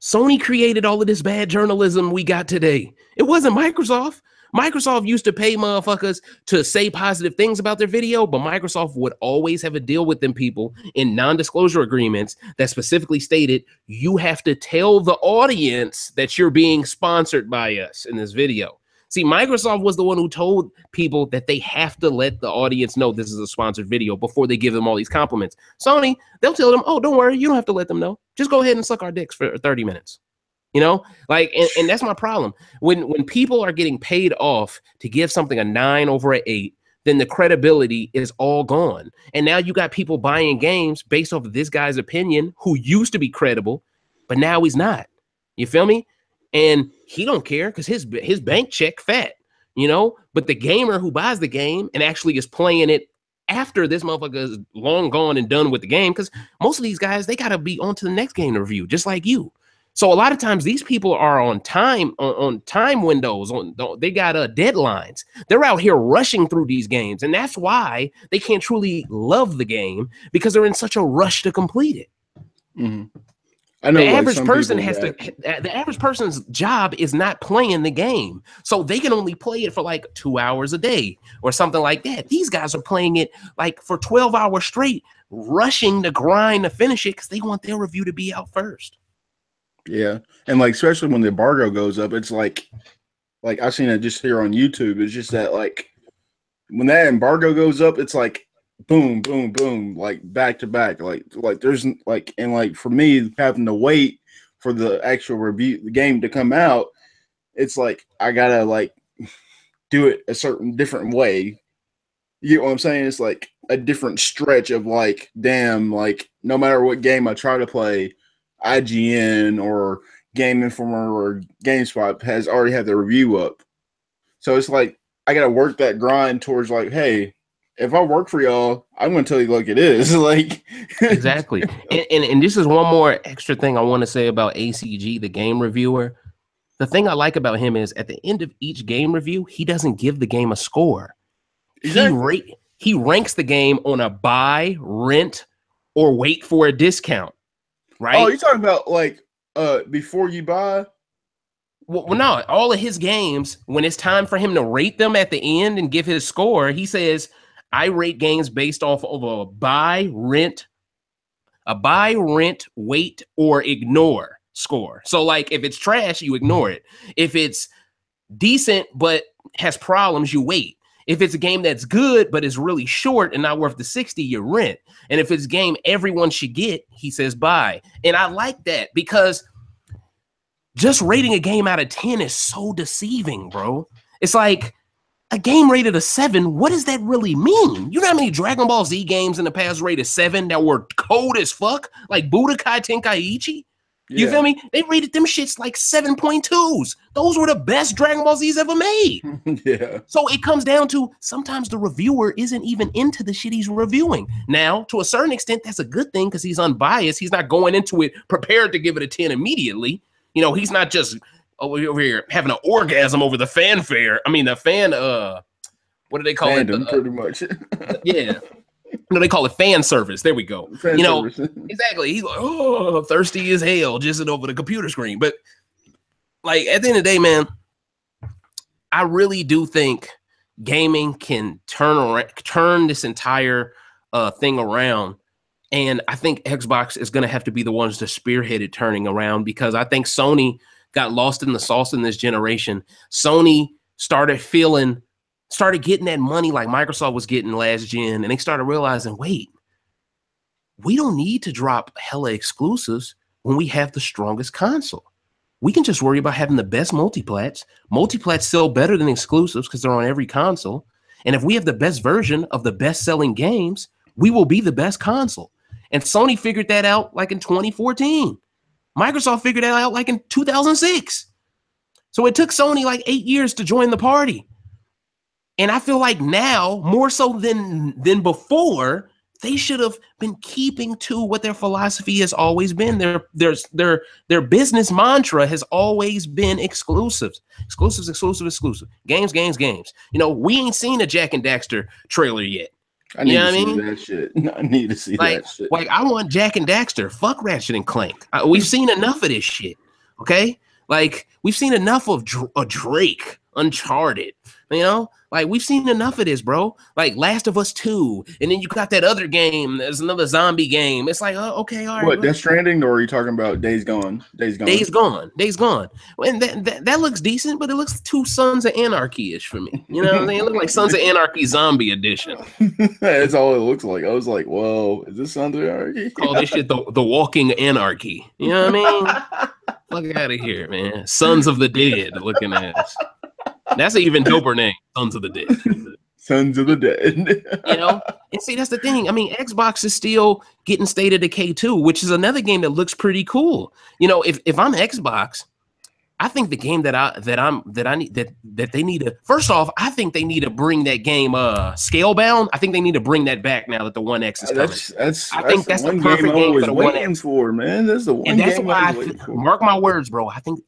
Sony created all of this bad journalism we got today. It wasn't Microsoft. Microsoft used to pay motherfuckers to say positive things about their video, but Microsoft would always have a deal with them people in non-disclosure agreements that specifically stated you have to tell the audience that you're being sponsored by us in this video. See, Microsoft was the one who told people that they have to let the audience know this is a sponsored video before they give them all these compliments. Sony, they'll tell them, oh, don't worry, you don't have to let them know. Just go ahead and suck our dicks for 30 minutes. You know, like, and that's my problem. When people are getting paid off to give something a 9 over an 8, then the credibility is all gone. And now you got people buying games based off of this guy's opinion who used to be credible, but now he's not. You feel me? And he don't care because his bank check fat, you know, but the gamer who buys the game and actually is playing it after this motherfucker is long gone and done with the game, because most of these guys, they got to be on to the next game to review, just like you. So a lot of times these people are on time windows. They got deadlines. They're out here rushing through these games, and that's why they can't truly love the game, because they're in such a rush to complete it. Mm-hmm. I know the average person the average person's job is not playing the game, so they can only play it for like 2 hours a day or something like that. These guys are playing it like for 12 hours straight, rushing to grind to finish it because they want their review to be out first. Yeah, and like especially when the embargo goes up, it's like I've seen it just here on YouTube. It's just that like when that embargo goes up, it's like boom, boom, boom, like back to back. Like there's like, and like for me having to wait for the actual review, the game to come out, it's like I gotta like do it a certain different way. You know what I'm saying? It's like a different stretch of like, damn, like no matter what game I try to play, IGN or Game Informer or GameSpot has already had the review up. So it's like I gotta work that grind towards like, hey, if I work for y'all, I'm gonna tell you like it is. Like exactly. And this is one more extra thing I want to say about ACG, the game reviewer. The thing I like about him is at the end of each game review, he doesn't give the game a score. Exactly. He ranks the game on a buy, rent, or wait for a discount. Right? Oh, you're talking about like before you buy? Well, no, all of his games, when it's time for him to rate them at the end and give his score, he says, I rate games based off of a buy, rent, wait, or ignore score. So like if it's trash, you ignore it. If it's decent but has problems, you wait. If it's a game that's good but is really short and not worth the 60, you rent. And if it's a game everyone should get, he says buy. And I like that because just rating a game out of 10 is so deceiving, bro. It's like a game rated a 7. What does that really mean? You know how many Dragon Ball Z games in the past rated 7 that were cold as fuck? Like Budokai Tenkaichi? You feel me? They rated them shits like 7.2s. Those were the best Dragon Ball Z's ever made. Yeah. So it comes down to sometimes the reviewer isn't even into the shit he's reviewing. Now, to a certain extent, that's a good thing because he's unbiased. He's not going into it prepared to give it a 10 immediately. You know, he's not just over here having an orgasm over the fanfare. I mean, the fan, what do they call Fandom, it? Pretty much. Yeah. No, they call it fan service. There we go. Fan you know, service. Exactly. He's like, oh, thirsty as hell, just over the computer screen. But like at the end of the day, man, I really do think gaming can turn this entire thing around. And I think Xbox is going to have to be the ones to spearhead it turning around because I think Sony got lost in the sauce in this generation. Sony started getting that money like Microsoft was getting last gen, and they started realizing, wait, we don't need to drop hella exclusives when we have the strongest console. We can just worry about having the best multiplats. Multiplats sell better than exclusives because they're on every console. And if we have the best version of the best-selling games, we will be the best console. And Sony figured that out like in 2014. Microsoft figured that out like in 2006. So it took Sony like 8 years to join the party. And I feel like now, more so than before, they should have been keeping to what their philosophy has always been. Their business mantra has always been exclusives. Exclusive. Games. You know, we ain't seen a Jak and Daxter trailer yet. I need to see that shit. I need to see that shit. Like, I want Jak and Daxter. Fuck Ratchet and Clank. We've seen enough of this shit. Okay, like we've seen enough of Drake, Uncharted. You know, like we've seen enough of this, bro. Like Last of Us 2, and then you got that other game. There's another zombie game. It's like, oh, okay, all right. What, Death Stranding, or are you talking about Days Gone? Days Gone. And that looks decent, but it looks too Sons of Anarchy-ish for me. You know what I'm saying? It looks like Sons of Anarchy Zombie Edition. That's all it looks like. I was like, whoa, is this Sons of Anarchy? Call this shit the Walking Anarchy. You know what I mean? Fuck out of here, man. Sons of the Dead looking ass. That's an even doper name, Sons of the Dead. Sons of the Dead. You know? And see, that's the thing. I mean, Xbox is still getting State of Decay 2, which is another game that looks pretty cool. You know, if I'm Xbox, I think the game that they need to, first off, I think they need to bring that game Scalebound. I think they need to bring that back now that the One X is coming. I think that's the perfect game for the One X. Man, that's the one. And that's why mark my words, bro. I think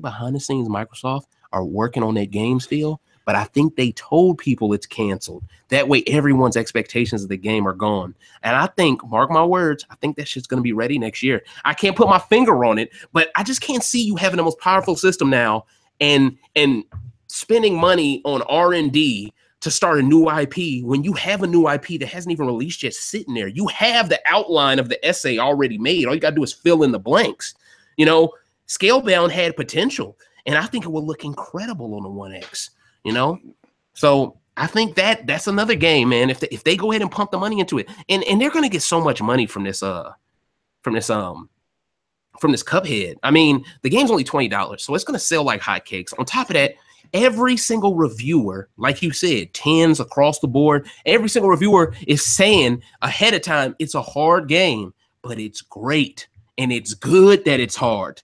behind the scenes Microsoft are working on that game still, but I think they told people it's canceled. That way everyone's expectations of the game are gone. And I think, mark my words, I think that shit's going to be ready next year. I can't put my finger on it, but I just can't see you having the most powerful system now and spending money on R&D to start a new IP when you have a new IP that hasn't even released yet sitting there. You have the outline of the essay already made. All you got to do is fill in the blanks. You know, Scalebound had potential, and I think it will look incredible on the One X, you know? So I think that's another game, man. If they go ahead and pump the money into it, and they're gonna get so much money from this Cuphead. I mean, the game's only $20, so it's gonna sell like hotcakes. On top of that, every single reviewer, like you said, 10s across the board, every single reviewer is saying ahead of time it's a hard game, but it's great, and it's good that it's hard.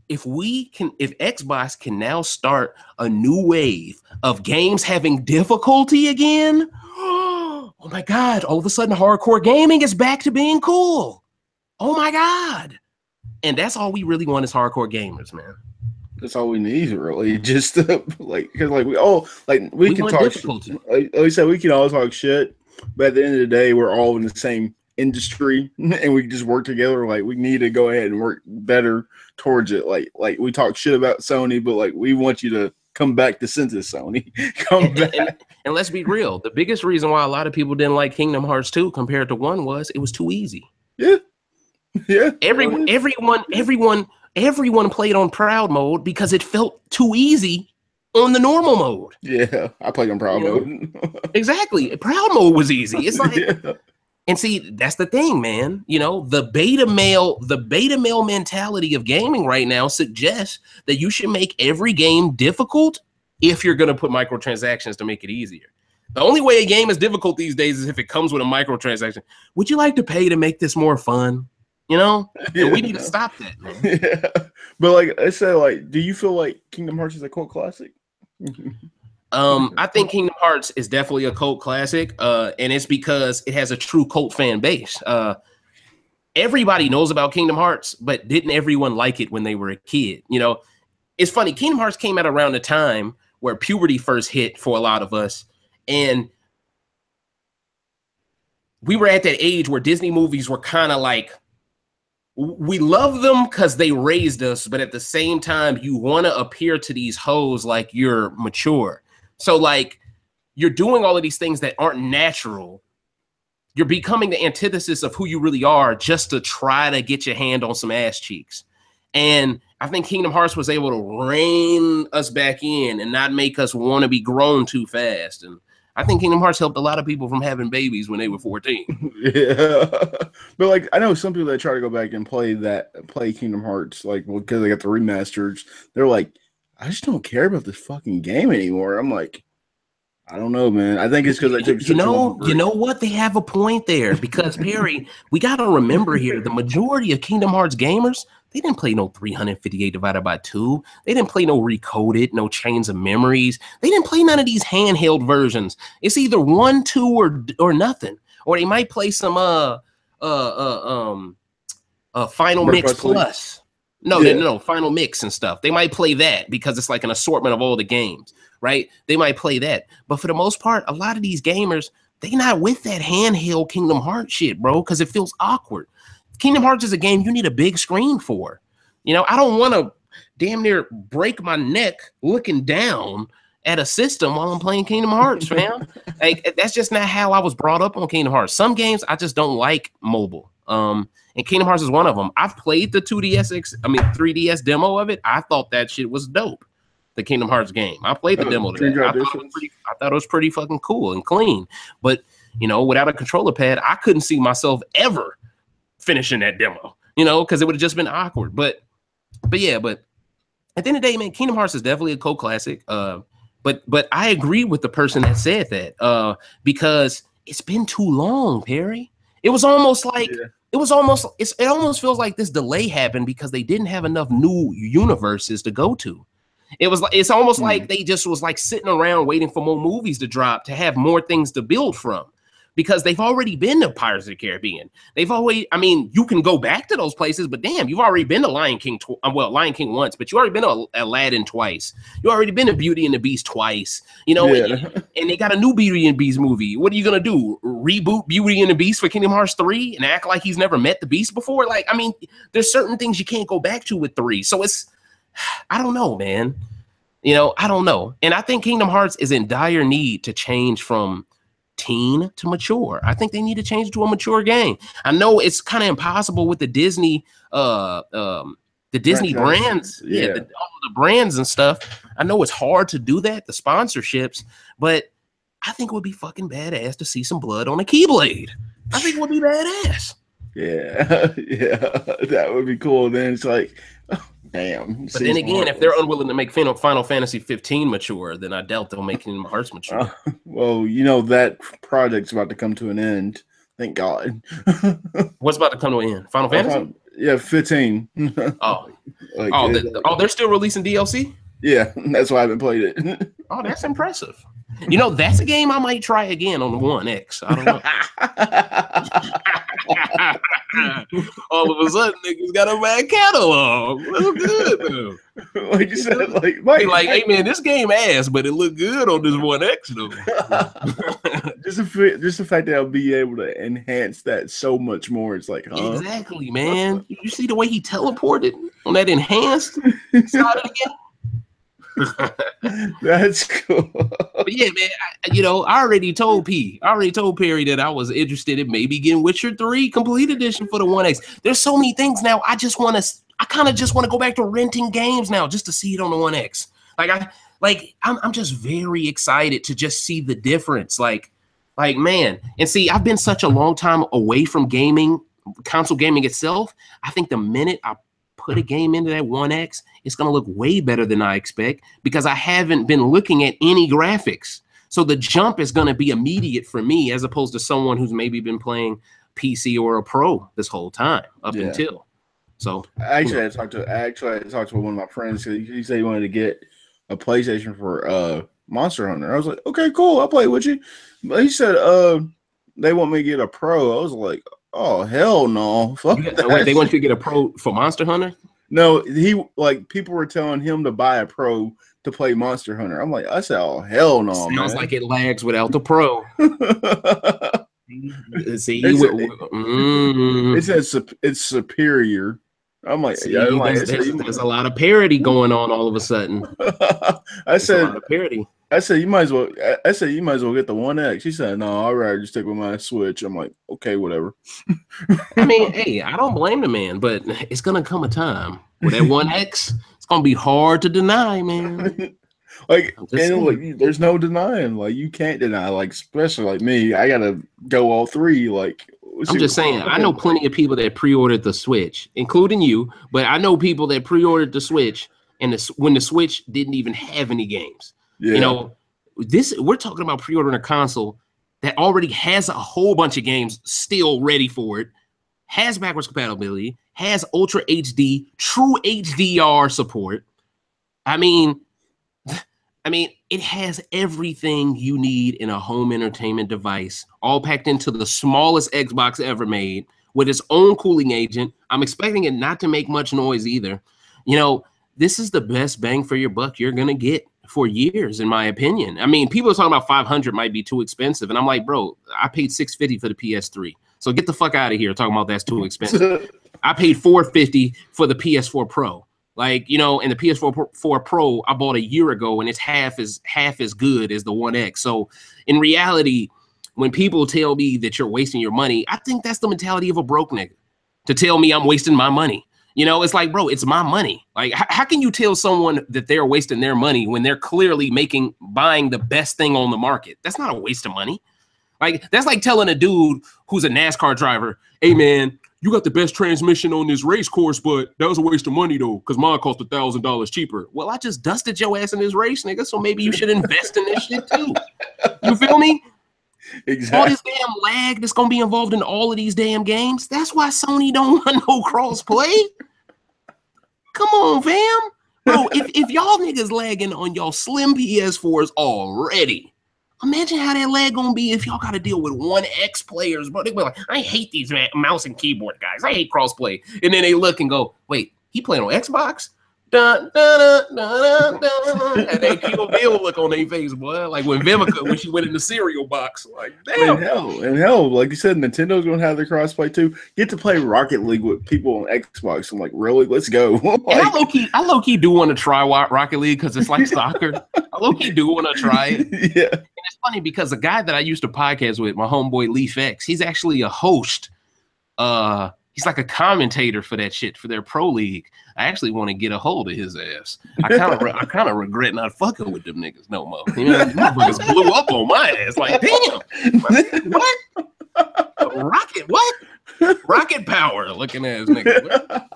If Xbox can now start a new wave of games having difficulty again, oh my God, all of a sudden hardcore gaming is back to being cool. Oh my God. And that's all we really want is hardcore gamers, man. That's all we need, really. Just because we can talk difficulty. Like I said, we can all talk shit, but at the end of the day, we're all in the same industry and we just work together. Like, we need to go ahead and work better towards it. Like we talk shit about Sony, but like we want you to come back to senses, Sony. And let's be real. The biggest reason why a lot of people didn't like Kingdom Hearts 2 compared to 1 was it was too easy. Yeah. Everyone played on proud mode because it felt too easy on the normal mode. Yeah, I played on proud mode. Exactly. Proud mode was easy. It's like And see, that's the thing, man. You know, the beta male mentality of gaming right now suggests that you should make every game difficult if you're going to put microtransactions to make it easier. The only way a game is difficult these days is if it comes with a microtransaction. Would you like to pay to make this more fun? You know, and we need to stop that, man. Yeah. But like I said, like, do you feel like Kingdom Hearts is a cult classic? I think Kingdom Hearts is definitely a cult classic, and it's because it has a true cult fan base. Everybody knows about Kingdom Hearts, but didn't everyone like it when they were a kid? You know, it's funny. Kingdom Hearts came out around the time where puberty first hit for a lot of us, and we were at that age where Disney movies were kind of like, we love them because they raised us, but at the same time, you want to appear to these hoes like you're mature. So, like, you're doing all of these things that aren't natural. You're becoming the antithesis of who you really are just to try to get your hand on some ass cheeks. And I think Kingdom Hearts was able to rein us back in and not make us want to be grown too fast. And I think Kingdom Hearts helped a lot of people from having babies when they were 14. Yeah. But like, I know some people that try to go back and play Kingdom Hearts, like, because they got the remasters, they're like, I just don't care about this fucking game anymore. I'm like, I don't know, man. I think it's because I took you know what? They have a point there because Perry, we got to remember here, the majority of Kingdom Hearts gamers, they didn't play no 358 divided by 2. They didn't play no Recoded, no Chains of Memories. They didn't play none of these handheld versions. It's either 1, 2, or nothing. Or they might play some Final Mix Plus. No, Final Mix and stuff. They might play that because it's like an assortment of all the games, right? They might play that. But for the most part, a lot of these gamers, they not with that handheld Kingdom Hearts shit, bro, because it feels awkward. Kingdom Hearts is a game you need a big screen for. You know, I don't want to damn near break my neck looking down at a system while I'm playing Kingdom Hearts, fam. Like, that's just not how I was brought up on Kingdom Hearts. Some games I just don't like mobile. And Kingdom Hearts is one of them. I've played the 3DS demo of it. I thought that shit was dope. The Kingdom Hearts game. I played the demo to that. I thought it was pretty fucking cool and clean. But, you know, without a controller pad, I couldn't see myself ever finishing that demo, you know, because it would have just been awkward. But at the end of the day, man, Kingdom Hearts is definitely a cult classic. But I agree with the person that said that because it's been too long, Perry. It was almost like it almost feels like this delay happened because they didn't have enough new universes to go to. It's almost like they just was like sitting around waiting for more movies to drop to have more things to build from, because they've already been to Pirates of the Caribbean. I mean, you can go back to those places, but damn, you've already been to Lion King once, but you already been to Aladdin twice. You already been to Beauty and the Beast twice, you know, and they got a new Beauty and the Beast movie. What are you going to do? Reboot Beauty and the Beast for Kingdom Hearts 3 and act like he's never met the Beast before? Like, I mean, there's certain things you can't go back to with 3. So I don't know, man. You know, I don't know. And I think Kingdom Hearts is in dire need to change from teen to mature. I think they need to change to a mature game. I know it's kind of impossible with the Disney Disney brands, all of the brands and stuff. I know it's hard to do that, the sponsorships, but I think it would be fucking badass to see some blood on a Keyblade. I think it would be badass. Yeah, that would be cool. Then it's like, oh, damn. But then again, if they're unwilling to make Final Fantasy 15 mature, then I doubt they'll make Kingdom Hearts mature. Well, you know, that project's about to come to an end. Thank God. What's about to come to an end? Final Fantasy? Yeah, 15. They're still releasing DLC? Yeah, that's why I haven't played it. Oh, that's impressive. You know, that's a game I might try again on the One X. I don't know. All of a sudden, niggas got a bad catalog. Look good, though. Like you said, hey man, this game ass, but it looked good on this One X though. just the fact that I'll be able to enhance that so much more. It's like, huh? Exactly, man. You see the way he teleported on that enhanced side of the game? That's cool. But yeah, man, I already told Perry that I was interested in maybe getting Witcher 3 Complete Edition for the One X. There's so many things now. I kind of just want to go back to renting games now just to see it on the One X. I'm just very excited to just see the difference. Like man, and see, I've been such a long time away from gaming, console gaming itself. I think the minute I put a game into that One X, it's going to look way better than I expect because I haven't been looking at any graphics. So the jump is going to be immediate for me as opposed to someone who's maybe been playing PC or a pro this whole time until. So actually, I talked to one of my friends. He said he wanted to get a PlayStation for Monster Hunter. I was like, okay, cool, I'll play with you. But he said they want me to get a pro. I was like, oh hell no! Wait, they want you to get a pro for Monster Hunter? No, people were telling him to buy a pro to play Monster Hunter. I said, oh hell no! Sounds like it lags without the pro. See, it says it's superior. I'm like, there's a lot of parody going on all of a sudden. I said a lot of parody. I said you might as well get the One X. She said, no, I'd rather just stick with my Switch. I'm like, okay, whatever. I mean, hey, I don't blame the man, but it's gonna come a time where that One X, it's gonna be hard to deny, man. There's no denying. Like, you can't deny. Like, especially like me, I gotta go all 3. Like, I'm just saying, I know plenty of people that pre-ordered the Switch, including you. But I know people that pre-ordered the Switch, and when the Switch didn't even have any games. Yeah. You know, we're talking about pre-ordering a console that already has a whole bunch of games still ready for it, has backwards compatibility, has Ultra HD, true HDR support. I mean, it has everything you need in a home entertainment device, all packed into the smallest Xbox ever made with its own cooling agent. I'm expecting it not to make much noise either. You know, this is the best bang for your buck you're going to get for years, in my opinion. I mean, people are talking about 500 might be too expensive. And I'm like, bro, I paid $650 for the PS3. So get the fuck out of here talking about that's too expensive. I paid $450 for the PS4 Pro. Like, you know, and the PS4 Pro I bought a year ago, and it's half as good as the One X. So in reality, when people tell me that you're wasting your money, I think that's the mentality of a broke nigga to tell me I'm wasting my money. You know, it's like, bro, it's my money. Like, how can you tell someone that they're wasting their money when they're clearly buying the best thing on the market? That's not a waste of money. Like, that's like telling a dude who's a NASCAR driver, hey, man, you got the best transmission on this race course, but that was a waste of money, though, because mine cost $1,000 cheaper. Well, I just dusted your ass in this race, nigga, so maybe you should invest in this shit, too. You feel me? Exactly. All this damn lag that's going to be involved in all of these damn games. That's why Sony don't want no cross-play. Come on, fam. Bro, if y'all niggas lagging on y'all slim PS4s already, imagine how that lag going to be if y'all got to deal with 1X players, bro. They be like, I hate these mouse and keyboard guys. I hate cross-play. And then they look and go, wait, he playing on Xbox? Dun, dun, dun, dun, dun. And they Kill Bill look on their face, boy. Like when Vivica, when she went in the cereal box. Like, damn. And hell, like you said, Nintendo's going to have their crossplay too. Get to play Rocket League with people on Xbox. I'm like, really? Let's go. Like, and I low-key do want to try Rocket League because it's like soccer. I low-key do want to try it. Yeah. And it's funny because the guy that I used to podcast with, my homeboy Leaf X, he's actually a host. He's like a commentator for that shit, for their pro league. I actually want to get a hold of his ass. I kind of regret not fucking with them niggas no more. You know, motherfuckers blew up on my ass. Like, damn, what? Rocket, what? Rocket power, looking ass nigga.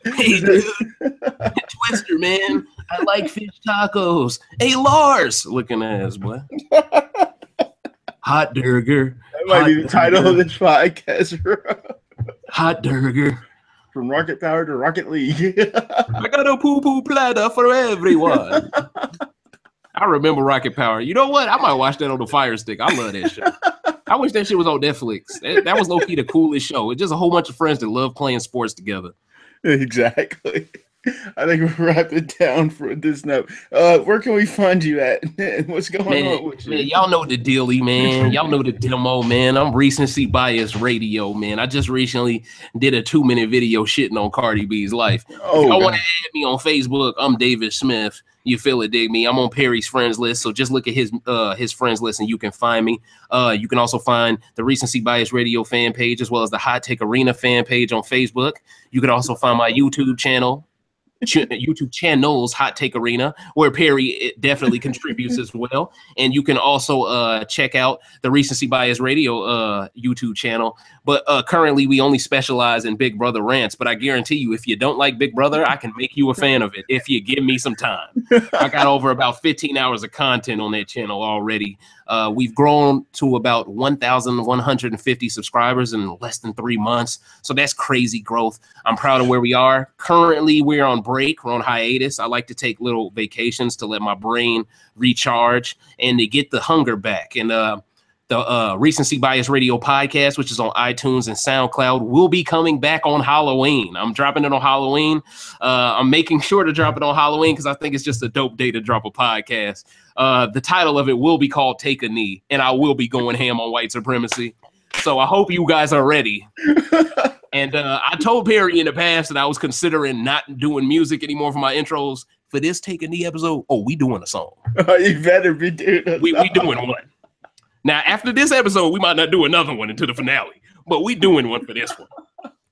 Hey, dude, Twister, man. I like fish tacos. Hey, Lars, looking ass, boy. Hot burger. That might be the title of this podcast, bro. Hot burger. From Rocket Power to Rocket League. I got a poo-poo platter for everyone. I remember Rocket Power. You know what? I might watch that on the Fire Stick. I love that show. I wish that shit was on Netflix. That was low-key the coolest show. It's just a whole bunch of friends that love playing sports together. Exactly. I think we'll wrap it down for this note. Where can we find you at? What's going on with you? Man, y'all know the dealie, man. Y'all know the demo, man. I'm Recency Bias Radio, man. I just recently did a 2-minute video shitting on Cardi B's life. Oh, if y'all want to add me on Facebook, I'm David Smith. You feel it, dig me. I'm on Perry's friends list, so just look at his friends list and you can find me. You can also find the Recency Bias Radio fan page as well as the Hot Take Arena fan page on Facebook. You can also find my YouTube channels, Hot Take Arena, where Perry definitely contributes as well. And you can also check out the Recency Bias Radio YouTube channel. But currently we only specialize in Big Brother rants. But I guarantee you, if you don't like Big Brother, I can make you a fan of it if you give me some time. I got over about 15 hours of content on that channel already. We've grown to about 1,150 subscribers in less than 3 months. So that's crazy growth. I'm proud of where we are. Currently, we're on break. We're on hiatus. I like to take little vacations to let my brain recharge and to get the hunger back. And the Recency Bias Radio podcast, which is on iTunes and SoundCloud, will be coming back on Halloween. I'm dropping it on Halloween. I'm making sure to drop it on Halloween because I think it's just a dope day to drop a podcast. The title of it will be called Take a Knee, and I will be going ham on white supremacy. So I hope you guys are ready. And I told Perry in the past that I was considering not doing music anymore for my intros. For this Take a Knee episode, we doing a song. You better be doing a song. We doing one. Now, after this episode, we might not do another one until the finale, but we doing one for this one.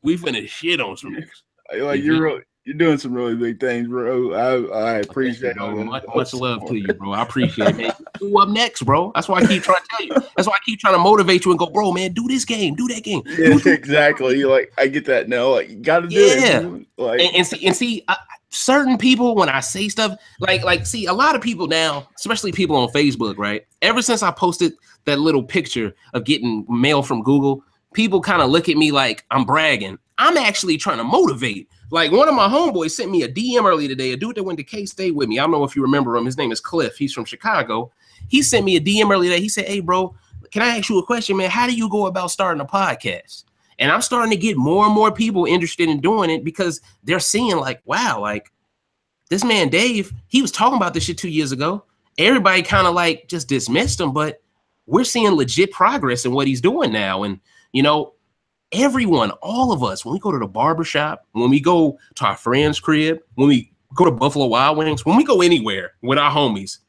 We finna shit on some niggas. Like you're doing some really big things, bro. I appreciate it. Much love to you, bro. I appreciate it, man. You up next, bro. That's why I keep trying to tell you. That's why I keep trying to motivate you and go, bro, man, do this game, do that game. Yeah, exactly. You're like, I get that now. Like, you got to do it. Like, and see, certain people, when I say stuff, see, a lot of people now, especially people on Facebook, right? Ever since I posted that little picture of getting mail from Google, people kind of look at me like I'm bragging. I'm actually trying to motivate. Like one of my homeboys sent me a DM earlier today, a dude that went to K-State with me. I don't know if you remember him. His name is Cliff. He's from Chicago. He sent me a DM earlier today. He said, hey, bro, can I ask you a question, man? How do you go about starting a podcast? And I'm starting to get more and more people interested in doing it because they're seeing like, wow, like this man, Dave, he was talking about this shit 2 years ago. Everybody kind of like just dismissed him, but we're seeing legit progress in what he's doing now. And, you know, everyone, all of us, when we go to the barbershop, when we go to our friend's crib, when we go to Buffalo Wild Wings, when we go anywhere with our homies,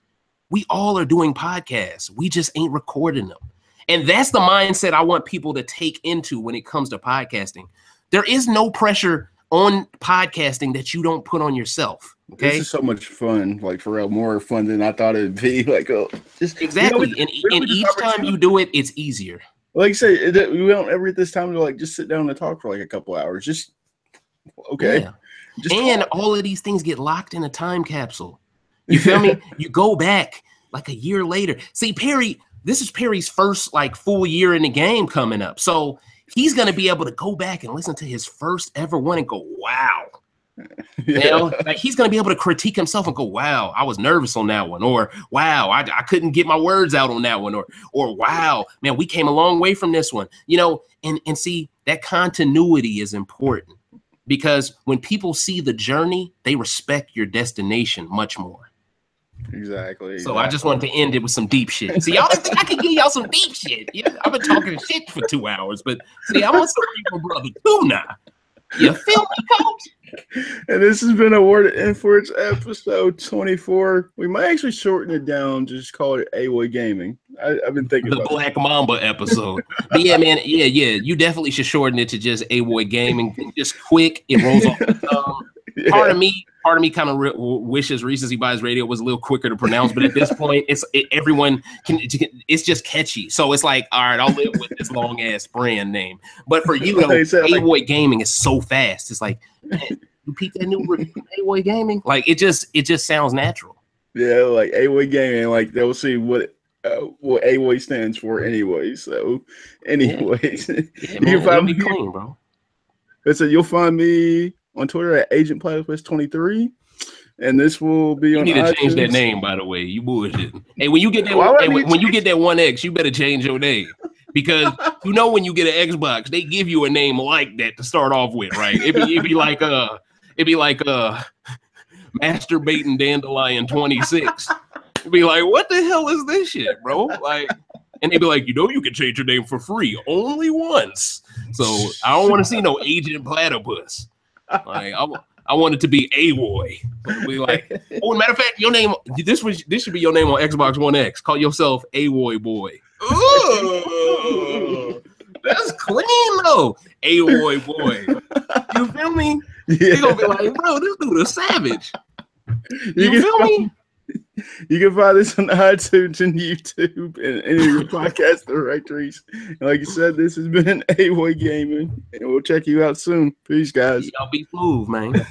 we all are doing podcasts. We just ain't recording them. And that's the mindset I want people to take into when it comes to podcasting. There is no pressure on podcasting that you don't put on yourself. Okay, this is so much fun, like for real, more fun than I thought it'd be. Like, just exactly, you know, and each time you do it, it's easier. Like you say, we don't ever get this time to like just sit down and talk for like a couple hours. Just okay, yeah. And all of these things get locked in a time capsule. You feel me? You go back like a year later. See, Perry, this is Perry's first like full year in the game coming up, so he's gonna be able to go back and listen to his first ever one and go, wow. Yeah. You know, like he's gonna be able to critique himself and go, wow, I was nervous on that one, or wow, I couldn't get my words out on that one, or wow, man, we came a long way from this one. You know, and see, that continuity is important because when people see the journey, they respect your destination much more. Exactly. So I just wanted to end it with some deep shit. See, y'all think I can give y'all some deep shit. Yeah, I've been talking shit for 2 hours, but see, I want some people, brother, too now. You feel me, coach? And this has been Awarded Influence episode 24. We might actually shorten it down, just call it Awoi Gaming. I've been thinking the Black Mamba episode. But yeah, man, yeah, you definitely should shorten it to just Awoi Gaming. Just quick, it rolls off the tongue. Yeah. Part of me kind of wishes Recency Bias Radio was a little quicker to pronounce, but at this point, everyone can. It's just catchy, so it's like, all right, I'll live with this long ass brand name. But for you, though, Awoi Gaming is so fast. It's like, man, you peep that new Awoi Gaming, like it just sounds natural. Yeah, like Awoi Gaming, like they'll see what Awoi stands for anyway. So, anyways, yeah, you can find me clean, bro. So you'll find me on Twitter at Agent Platypus 23, and this will be on. You need to change that name, by the way. You bullshitting. Hey, when you get that, when you get that 1X, you better change your name because you know when you get an Xbox, they give you a name like that to start off with, right? It'd be like masturbating dandelion 26. It'd be like, what the hell is this shit, bro? Like, and they'd be like, you know, you can change your name for free only once. So I don't want to see no Agent Platypus. Like I want it to be Awoi. Be like, oh, matter of fact, your name this should be your name on Xbox One X. Call yourself Awoi Boy. Ooh, that's clean though. Awoi Boy. You feel me? Yeah. You're gonna be like, bro, this dude is savage. You feel me? You can find this on iTunes and YouTube and any of your podcast directories. And like you said, this has been Awoi Gaming, and we'll check you out soon. Peace, guys. Y'all be smooth, man.